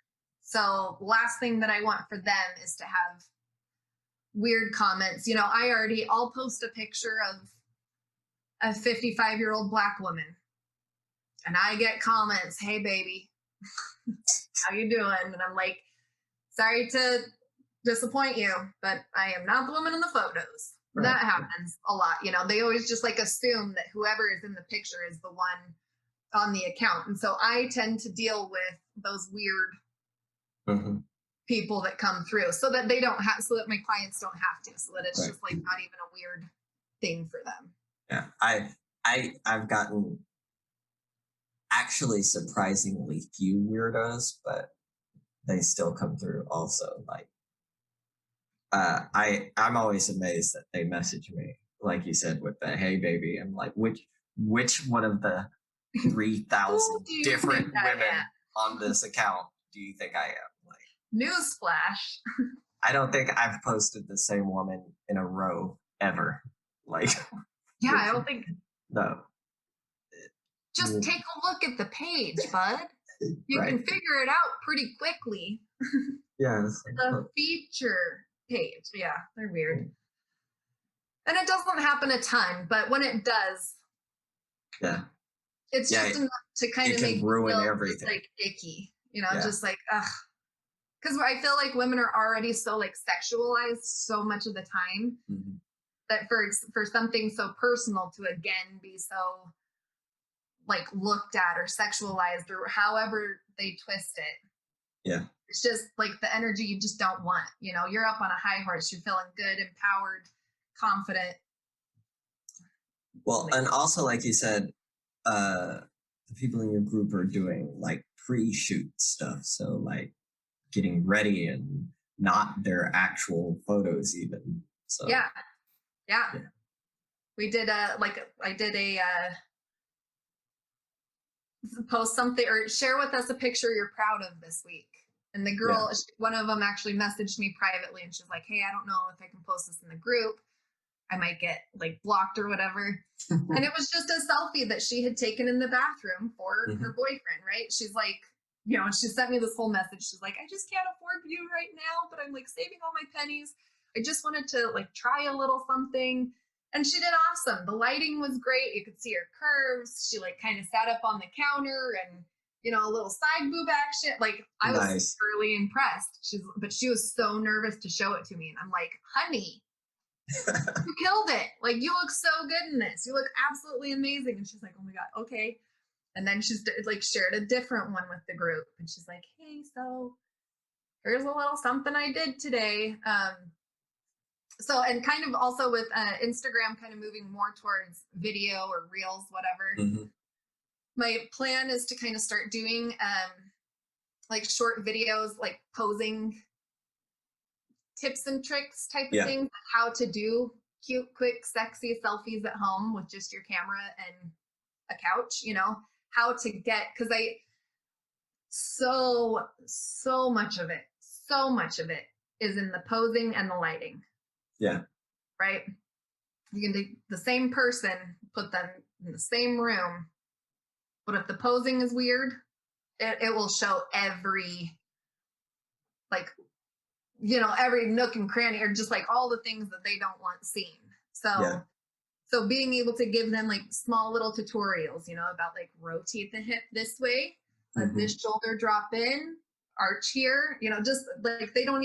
So last thing that I want for them is to have weird comments. I'll post a picture of a 55-year-old Black woman and I get comments, hey baby, how you doing? And I'm like, sorry to disappoint you, but I am not the woman in the photos. Right. That happens a lot. They always just like assume that whoever is in the picture is the one on the account. And so I tend to deal with those weird people that come through so that so that my clients don't have to, so that it's just like not even a weird thing for them. Yeah. I've gotten actually surprisingly few weirdos, but they still come through also. Like, I'm always amazed that they message me, like you said, with the, hey baby. I'm like, which one of the 3,000 Who do you different think I women am? on this account do you think I am? Like, Newsflash. I don't think I've posted the same woman in a row ever. Like, Yeah, I don't think. no. Just take a look at the page, bud. You Right. can figure it out pretty quickly. Yes. The feature page. Yeah, they're weird. And it doesn't happen a ton, but when it does, Yeah. it's just enough to kind it of can make you ruin feel everything. just, like icky, you know, Yeah. just like ugh. Because I feel like women are already so like sexualized so much of the time Mhm. that for something so personal to again be so like looked at or sexualized or however they twist it. Yeah. It's just like the energy you just don't want. You know, you're up on a high horse, you're feeling good, empowered, confident. Well, and also, like you said, the people in your group are doing like pre-shoot stuff. So like getting ready and not their actual photos even. So Yeah. Yeah. We did I did a post something or share with us a picture you're proud of this week. And the girl, one of them actually messaged me privately and she's like, hey, I don't know if I can post this in the group. I might get like blocked or whatever. And it was just a selfie that she had taken in the bathroom for her boyfriend, right? She's like, you know, she sent me this whole message. She's like, I just can't afford you right now, but I'm like saving all my pennies. I just wanted to like try a little something. And she did awesome. The lighting was great. You could see her curves. She like kind of sat up on the counter and, you know, a little side boob action. Like I was really impressed. But she was so nervous to show it to me. And I'm like, honey, you killed it. Like you look so good in this. You look absolutely amazing. And she's like, oh my God, okay. And then she's like shared a different one with the group. And she's like, hey, so here's a little something I did today. So, and kind of also with Instagram kind of moving more towards video or reels, whatever. My plan is to kind of start doing like short videos, like posing tips and tricks type of things, how to do cute, quick, sexy selfies at home with just your camera and a couch, you know, how to get, because so much of it is in the posing and the lighting. Yeah. Right? You can do the same person, put them in the same room, but if the posing is weird, it will show every, like, you know, every nook and cranny or just like all the things that they don't want seen. So being able to give them like small little tutorials, you know, about like rotate the hip this way, let this shoulder drop in, arch here, you know, just like they don't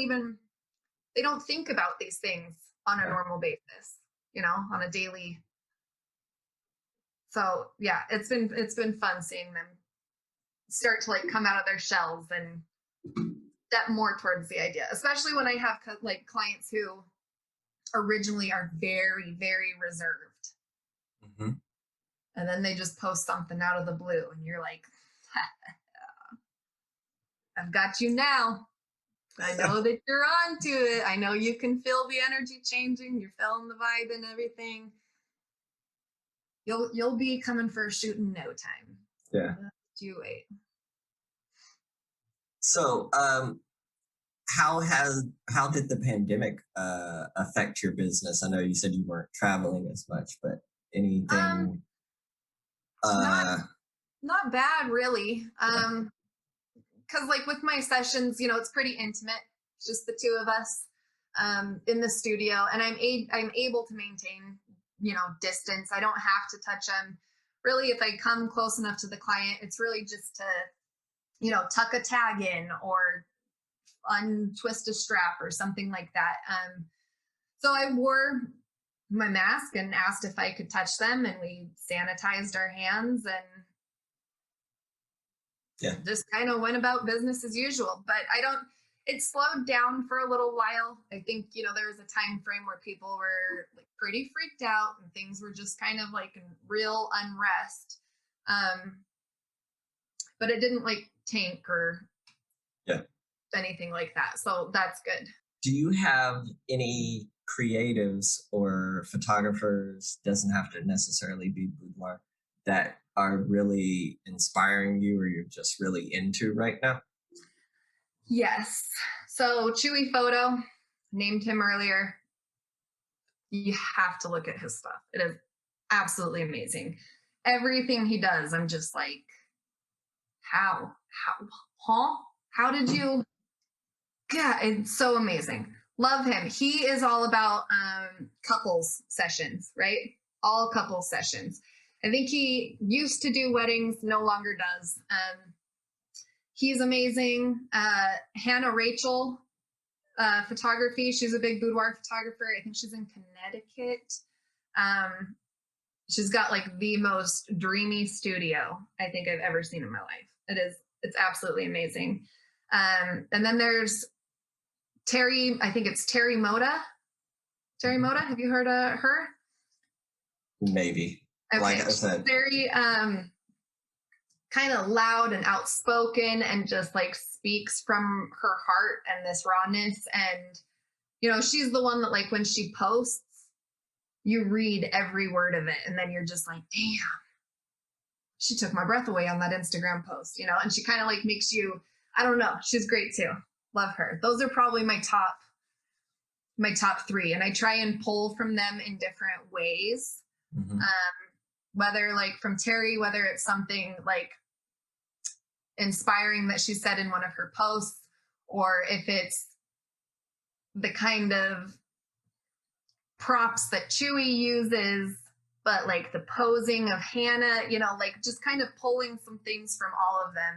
think about these things on a normal basis, you know, on a daily. So yeah, it's been fun seeing them start to like come out of their shells and step more towards the idea, especially when I have like clients who originally are very, very reserved. And then they just post something out of the blue and you're like, I've got you now. I know that you're onto it. I know you can feel the energy changing. You're feeling the vibe and everything. You'll be coming for a shoot in no time. Yeah. You wait. So, how did the pandemic affect your business? I know you said you weren't traveling as much, but anything? Not bad, really. Because like with my sessions, you know, it's pretty intimate. It's just the two of us in the studio, and I'm able to maintain, you know, distance. I don't have to touch them. Really, if I come close enough to the client, it's really just to, you know, tuck a tag in or untwist a strap or something like that. So I wore my mask and asked if I could touch them, and we sanitized our hands and just kind of went about business as usual. But it slowed down for a little while. I think, you know, there was a time frame where people were like pretty freaked out and things were just kind of like in real unrest. But it didn't like tank or anything like that. So that's good. Do you have any creatives or photographers, doesn't have to necessarily be boudoir, that are really inspiring you or you're just really into right now? Yes. So Chewy Photo, named him earlier. You have to look at his stuff. It is absolutely amazing. Everything he does, I'm just like, huh? How did you? Yeah, it's so amazing. Love him. He is all about couples sessions, right? All couples sessions. I think he used to do weddings, no longer does. He's amazing. Hannah Rachel photography. She's a big boudoir photographer. I think she's in Connecticut. Um, she's got like the most dreamy studio I think I've ever seen in my life. It's absolutely amazing. And then there's Terry, I think it's Terry Moda. Terry Moda, have you heard of her? Maybe. Okay. Like I said, very kind of loud and outspoken and just like speaks from her heart and this rawness. And, you know, she's the one that like when she posts, you read every word of it. And then you're just like, damn, she took my breath away on that Instagram post, you know, and she kind of like makes you, I don't know. She's great too. Love her. Those are probably my top three. And I try and pull from them in different ways. mm-hmm. Whether like from Terry, whether it's something like inspiring that she said in one of her posts, or if it's the kind of props that Chewy uses, but like the posing of Hannah, you know, like just kind of pulling some things from all of them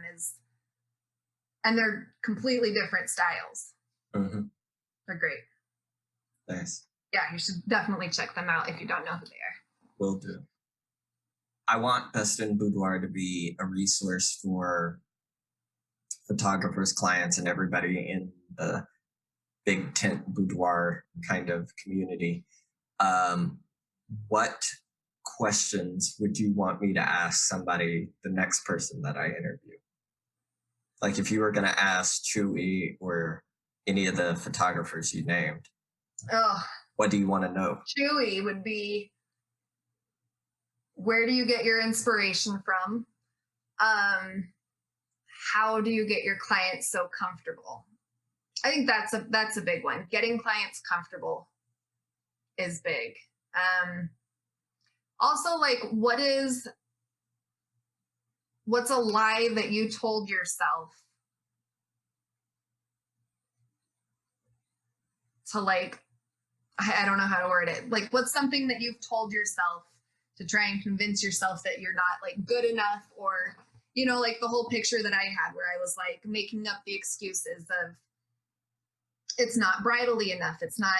and they're completely different styles. Mm-hmm. They're great. Nice. Yeah, you should definitely check them out if you don't know who they are. Will do. I want Best in Boudoir to be a resource for photographers, clients, and everybody in the big tent boudoir kind of community. What questions would you want me to ask somebody, the next person that I interview? Like if you were going to ask Chewy or any of the photographers you named, what do you want to know? Chewy would be, where do you get your inspiration from? How do you get your clients so comfortable? I think that's a big one. Getting clients comfortable is big. Also, like, what's a lie that you told yourself to like, I don't know how to word it. Like, what's something that you've told yourself to try and convince yourself that you're not like good enough, or, you know, like the whole picture that I had where I was like making up the excuses of it's not bridally enough. It's not,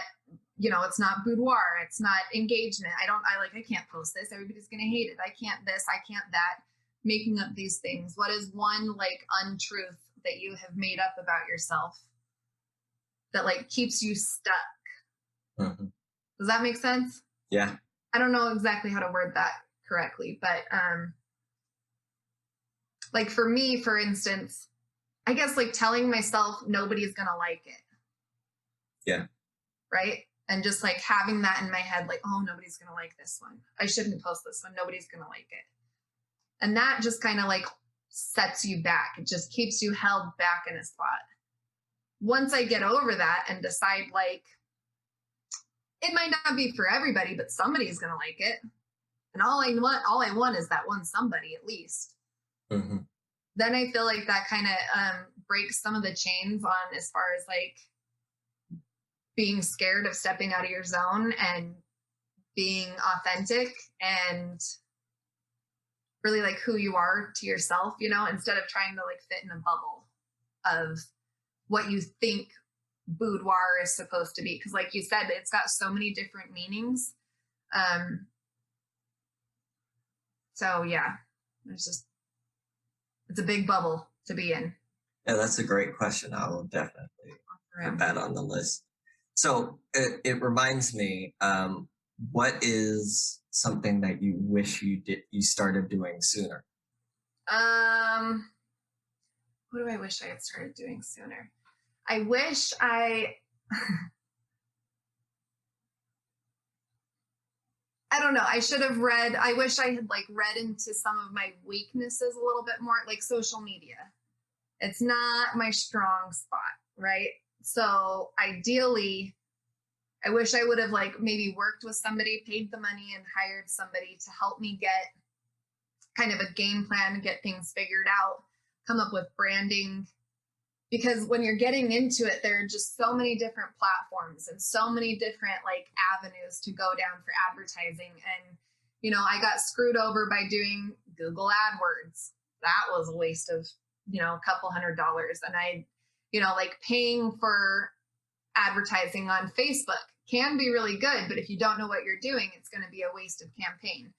you know, it's not boudoir. It's not engagement. I can't post this. Everybody's going to hate it. I can't this, I can't that. Making up these things. What is one like untruth that you have made up about yourself that like keeps you stuck? Mm-hmm. Does that make sense? Yeah. I don't know exactly how to word that correctly, but like for me, for instance, I guess like telling myself nobody's going to like it. Yeah. Right. And just like having that in my head, like, oh, nobody's going to like this one. I shouldn't post this one. Nobody's going to like it. And that just kind of like sets you back. It just keeps you held back in a spot. Once I get over that and decide like, it might not be for everybody, but somebody's going to like it. And all I want is that one somebody at least. Mm-hmm. Then I feel like that kind of breaks some of the chains on as far as like being scared of stepping out of your zone and being authentic and really like who you are to yourself, you know, instead of trying to like fit in a bubble of what you think boudoir is supposed to be. Because like you said, it's got so many different meanings. So yeah, it's a big bubble to be in. Yeah, that's a great question. I will definitely put that on the list. So it reminds me, what is something that you wish you started doing sooner? What do I wish I had started doing sooner? I wish I I don't know. I should have I wish I had like read into some of my weaknesses a little bit more, like social media. It's not my strong spot, right? So ideally, I wish I would have like maybe worked with somebody, paid the money and hired somebody to help me get kind of a game plan, get things figured out, come up with branding. Because when you're getting into it, there are just so many different platforms and so many different like avenues to go down for advertising. And, you know, I got screwed over by doing Google AdWords. That was a waste of, you know, a couple $100. And I, you know, like paying for advertising on Facebook can be really good, but if you don't know what you're doing, it's going to be a wasted campaign.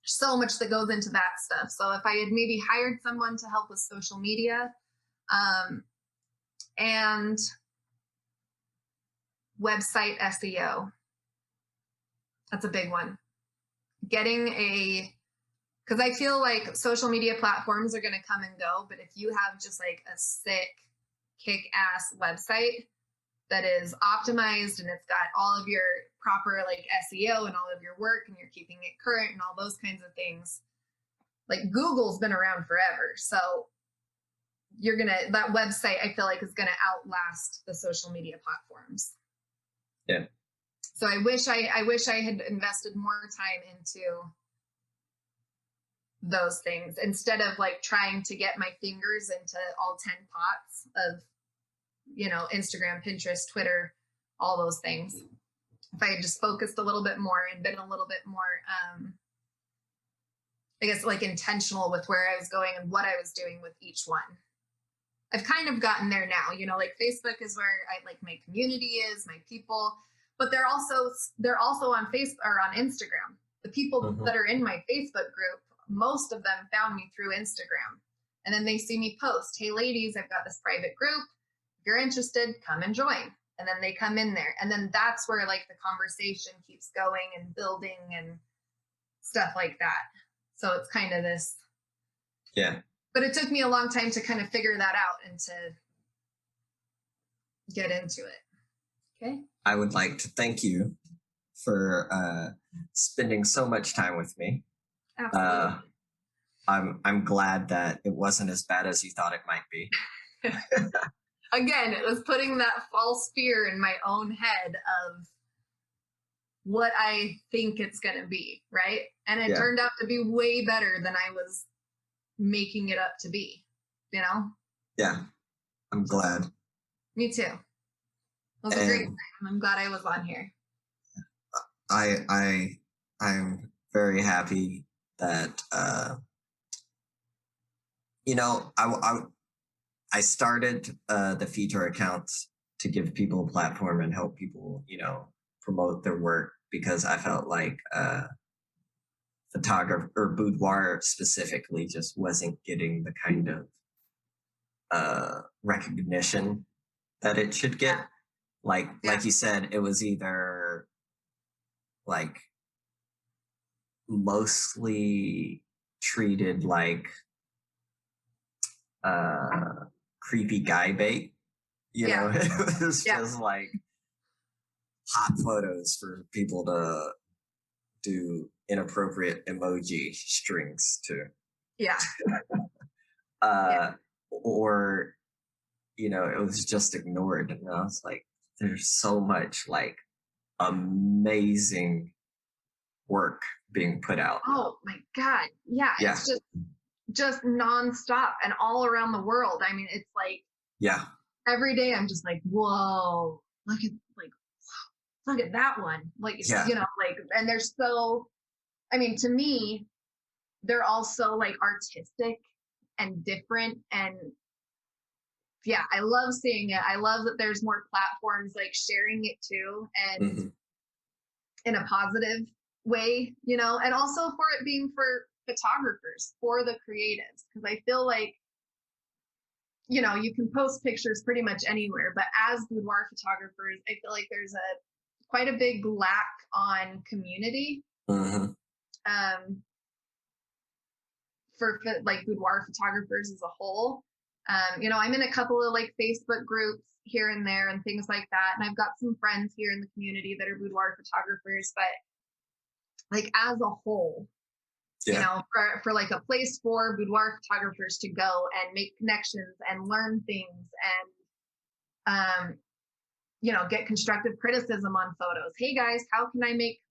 So much that goes into that stuff. So if I had maybe hired someone to help with social media, and website SEO. That's a big one. Because I feel like social media platforms are going to come and go, but if you have just like a sick, kick-ass website that is optimized and it's got all of your proper like SEO and all of your work and you're keeping it current and all those kinds of things, like Google's been around forever. So that website I feel like is gonna outlast the social media platforms. Yeah. So I wish I had invested more time into those things instead of like trying to get my fingers into all 10 pots of, you know, Instagram, Pinterest, Twitter, all those things. If I had just focused a little bit more and been a little bit more, I guess like intentional with where I was going and what I was doing with each one. I've kind of gotten there now, you know, like Facebook is where I like my community is, my people, but they're also on Facebook or on Instagram. The people that are in my Facebook group, most of them found me through Instagram. And then they see me post, hey ladies, I've got this private group. If you're interested, come and join. And then they come in there. And then that's where like the conversation keeps going and building and stuff like that. So it's kind of this. Yeah. But it took me a long time to kind of figure that out and to get into it. Okay. I would like to thank you for spending so much time with me. Absolutely. I'm glad that it wasn't as bad as you thought it might be. Again, it was putting that false fear in my own head of what I think it's going to be, right? And it turned out to be way better than I was making it up to be, you know? Yeah, I'm glad. Me too. It was a great time. I'm glad I was on here. I'm very happy that you know, I started the feature accounts to give people a platform and help people, you know, promote their work because I felt like photographer or boudoir specifically just wasn't getting the kind of recognition that it should get. Like you said, it was either like mostly treated like creepy guy bait, you know. It was just like hot photos for people to do inappropriate emoji strings to. Or you know, it was just ignored, and I was like, there's so much like amazing work being put out. Oh my God. Yeah. It's just nonstop and all around the world. I mean, it's like every day I'm just like, whoa, look at that one. Like, you know, like, and they're so, I mean, to me, they're all so like artistic and different. And yeah, I love seeing it. I love that there's more platforms like sharing it too. And in a positive way, you know, and also for it being for photographers, for the creatives, because I feel like, you know, you can post pictures pretty much anywhere, but as boudoir photographers, I feel like there's quite a big lack on community for like boudoir photographers as a whole. You know, I'm in a couple of like Facebook groups here and there and things like that, and I've got some friends here in the community that are boudoir photographers, but like as a whole, you know, for like a place for boudoir photographers to go and make connections and learn things and, you know, get constructive criticism on photos. Hey guys, how can I make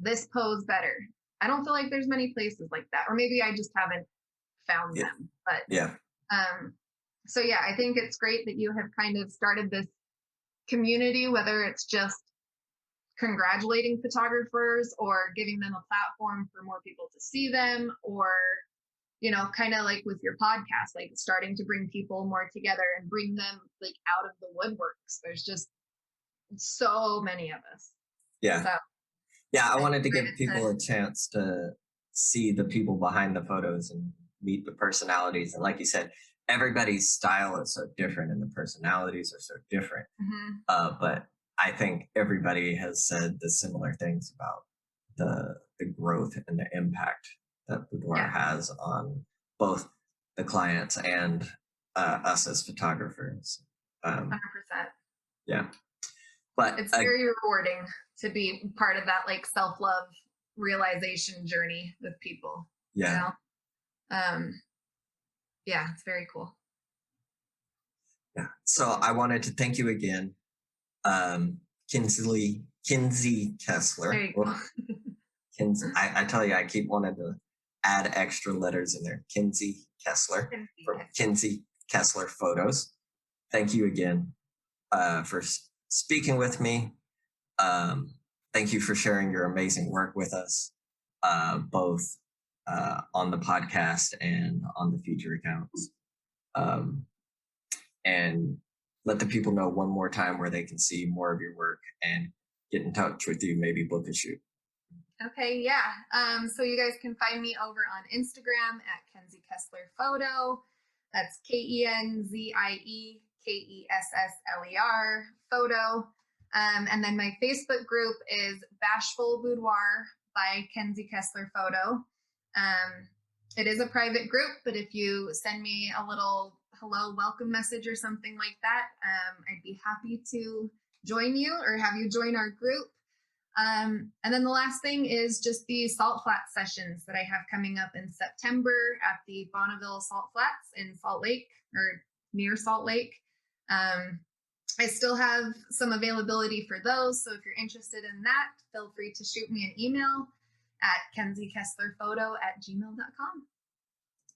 this pose better? I don't feel like there's many places like that, or maybe I just haven't found them. But so yeah, I think it's great that you have kind of started this community, whether it's just congratulating photographers or giving them a platform for more people to see them, or, you know, kind of like with your podcast, like starting to bring people more together and bring them like out of the woodworks. There's just so many of us. Yeah. So, yeah, I wanted to give people a chance to see the people behind the photos and meet the personalities. And like you said, everybody's style is so different and the personalities are so different. But I think everybody has said the similar things about the growth and the impact that Boudoir has on both the clients and us as photographers. 100%. Yeah. But it's very rewarding to be part of that like self-love realization journey with people. Yeah. You know? Yeah, it's very cool. Yeah. So I wanted to thank you again. Kenzie Kessler. There you go. Kenzie, I tell you, I keep wanting to add extra letters in there. Kenzie Kessler from Kenzie Kessler Photos. Thank you again for speaking with me. Thank you for sharing your amazing work with us, both on the podcast and on the future accounts. And let the people know one more time where they can see more of your work and get in touch with you, maybe book a shoot. Okay, yeah. So you guys can find me over on Instagram at Kenzie Kessler Photo. That's Kenziekessler Photo. And then my Facebook group is Bashful Boudoir by Kenzie Kessler Photo. It is a private group, but if you send me a little hello, welcome message or something like that, I'd be happy to join you or have you join our group. And then the last thing is just the Salt Flats sessions that I have coming up in September at the Bonneville Salt Flats in Salt Lake or near Salt Lake. I still have some availability for those. So if you're interested in that, feel free to shoot me an email at kenziekesslerphoto@gmail.com.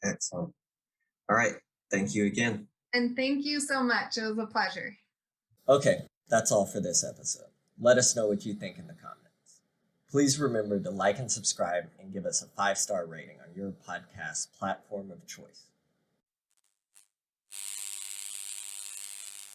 Excellent. All right. Thank you again. And thank you so much. It was a pleasure. Okay, that's all for this episode. Let us know what you think in the comments. Please remember to like and subscribe and give us a 5-star rating on your podcast platform of choice.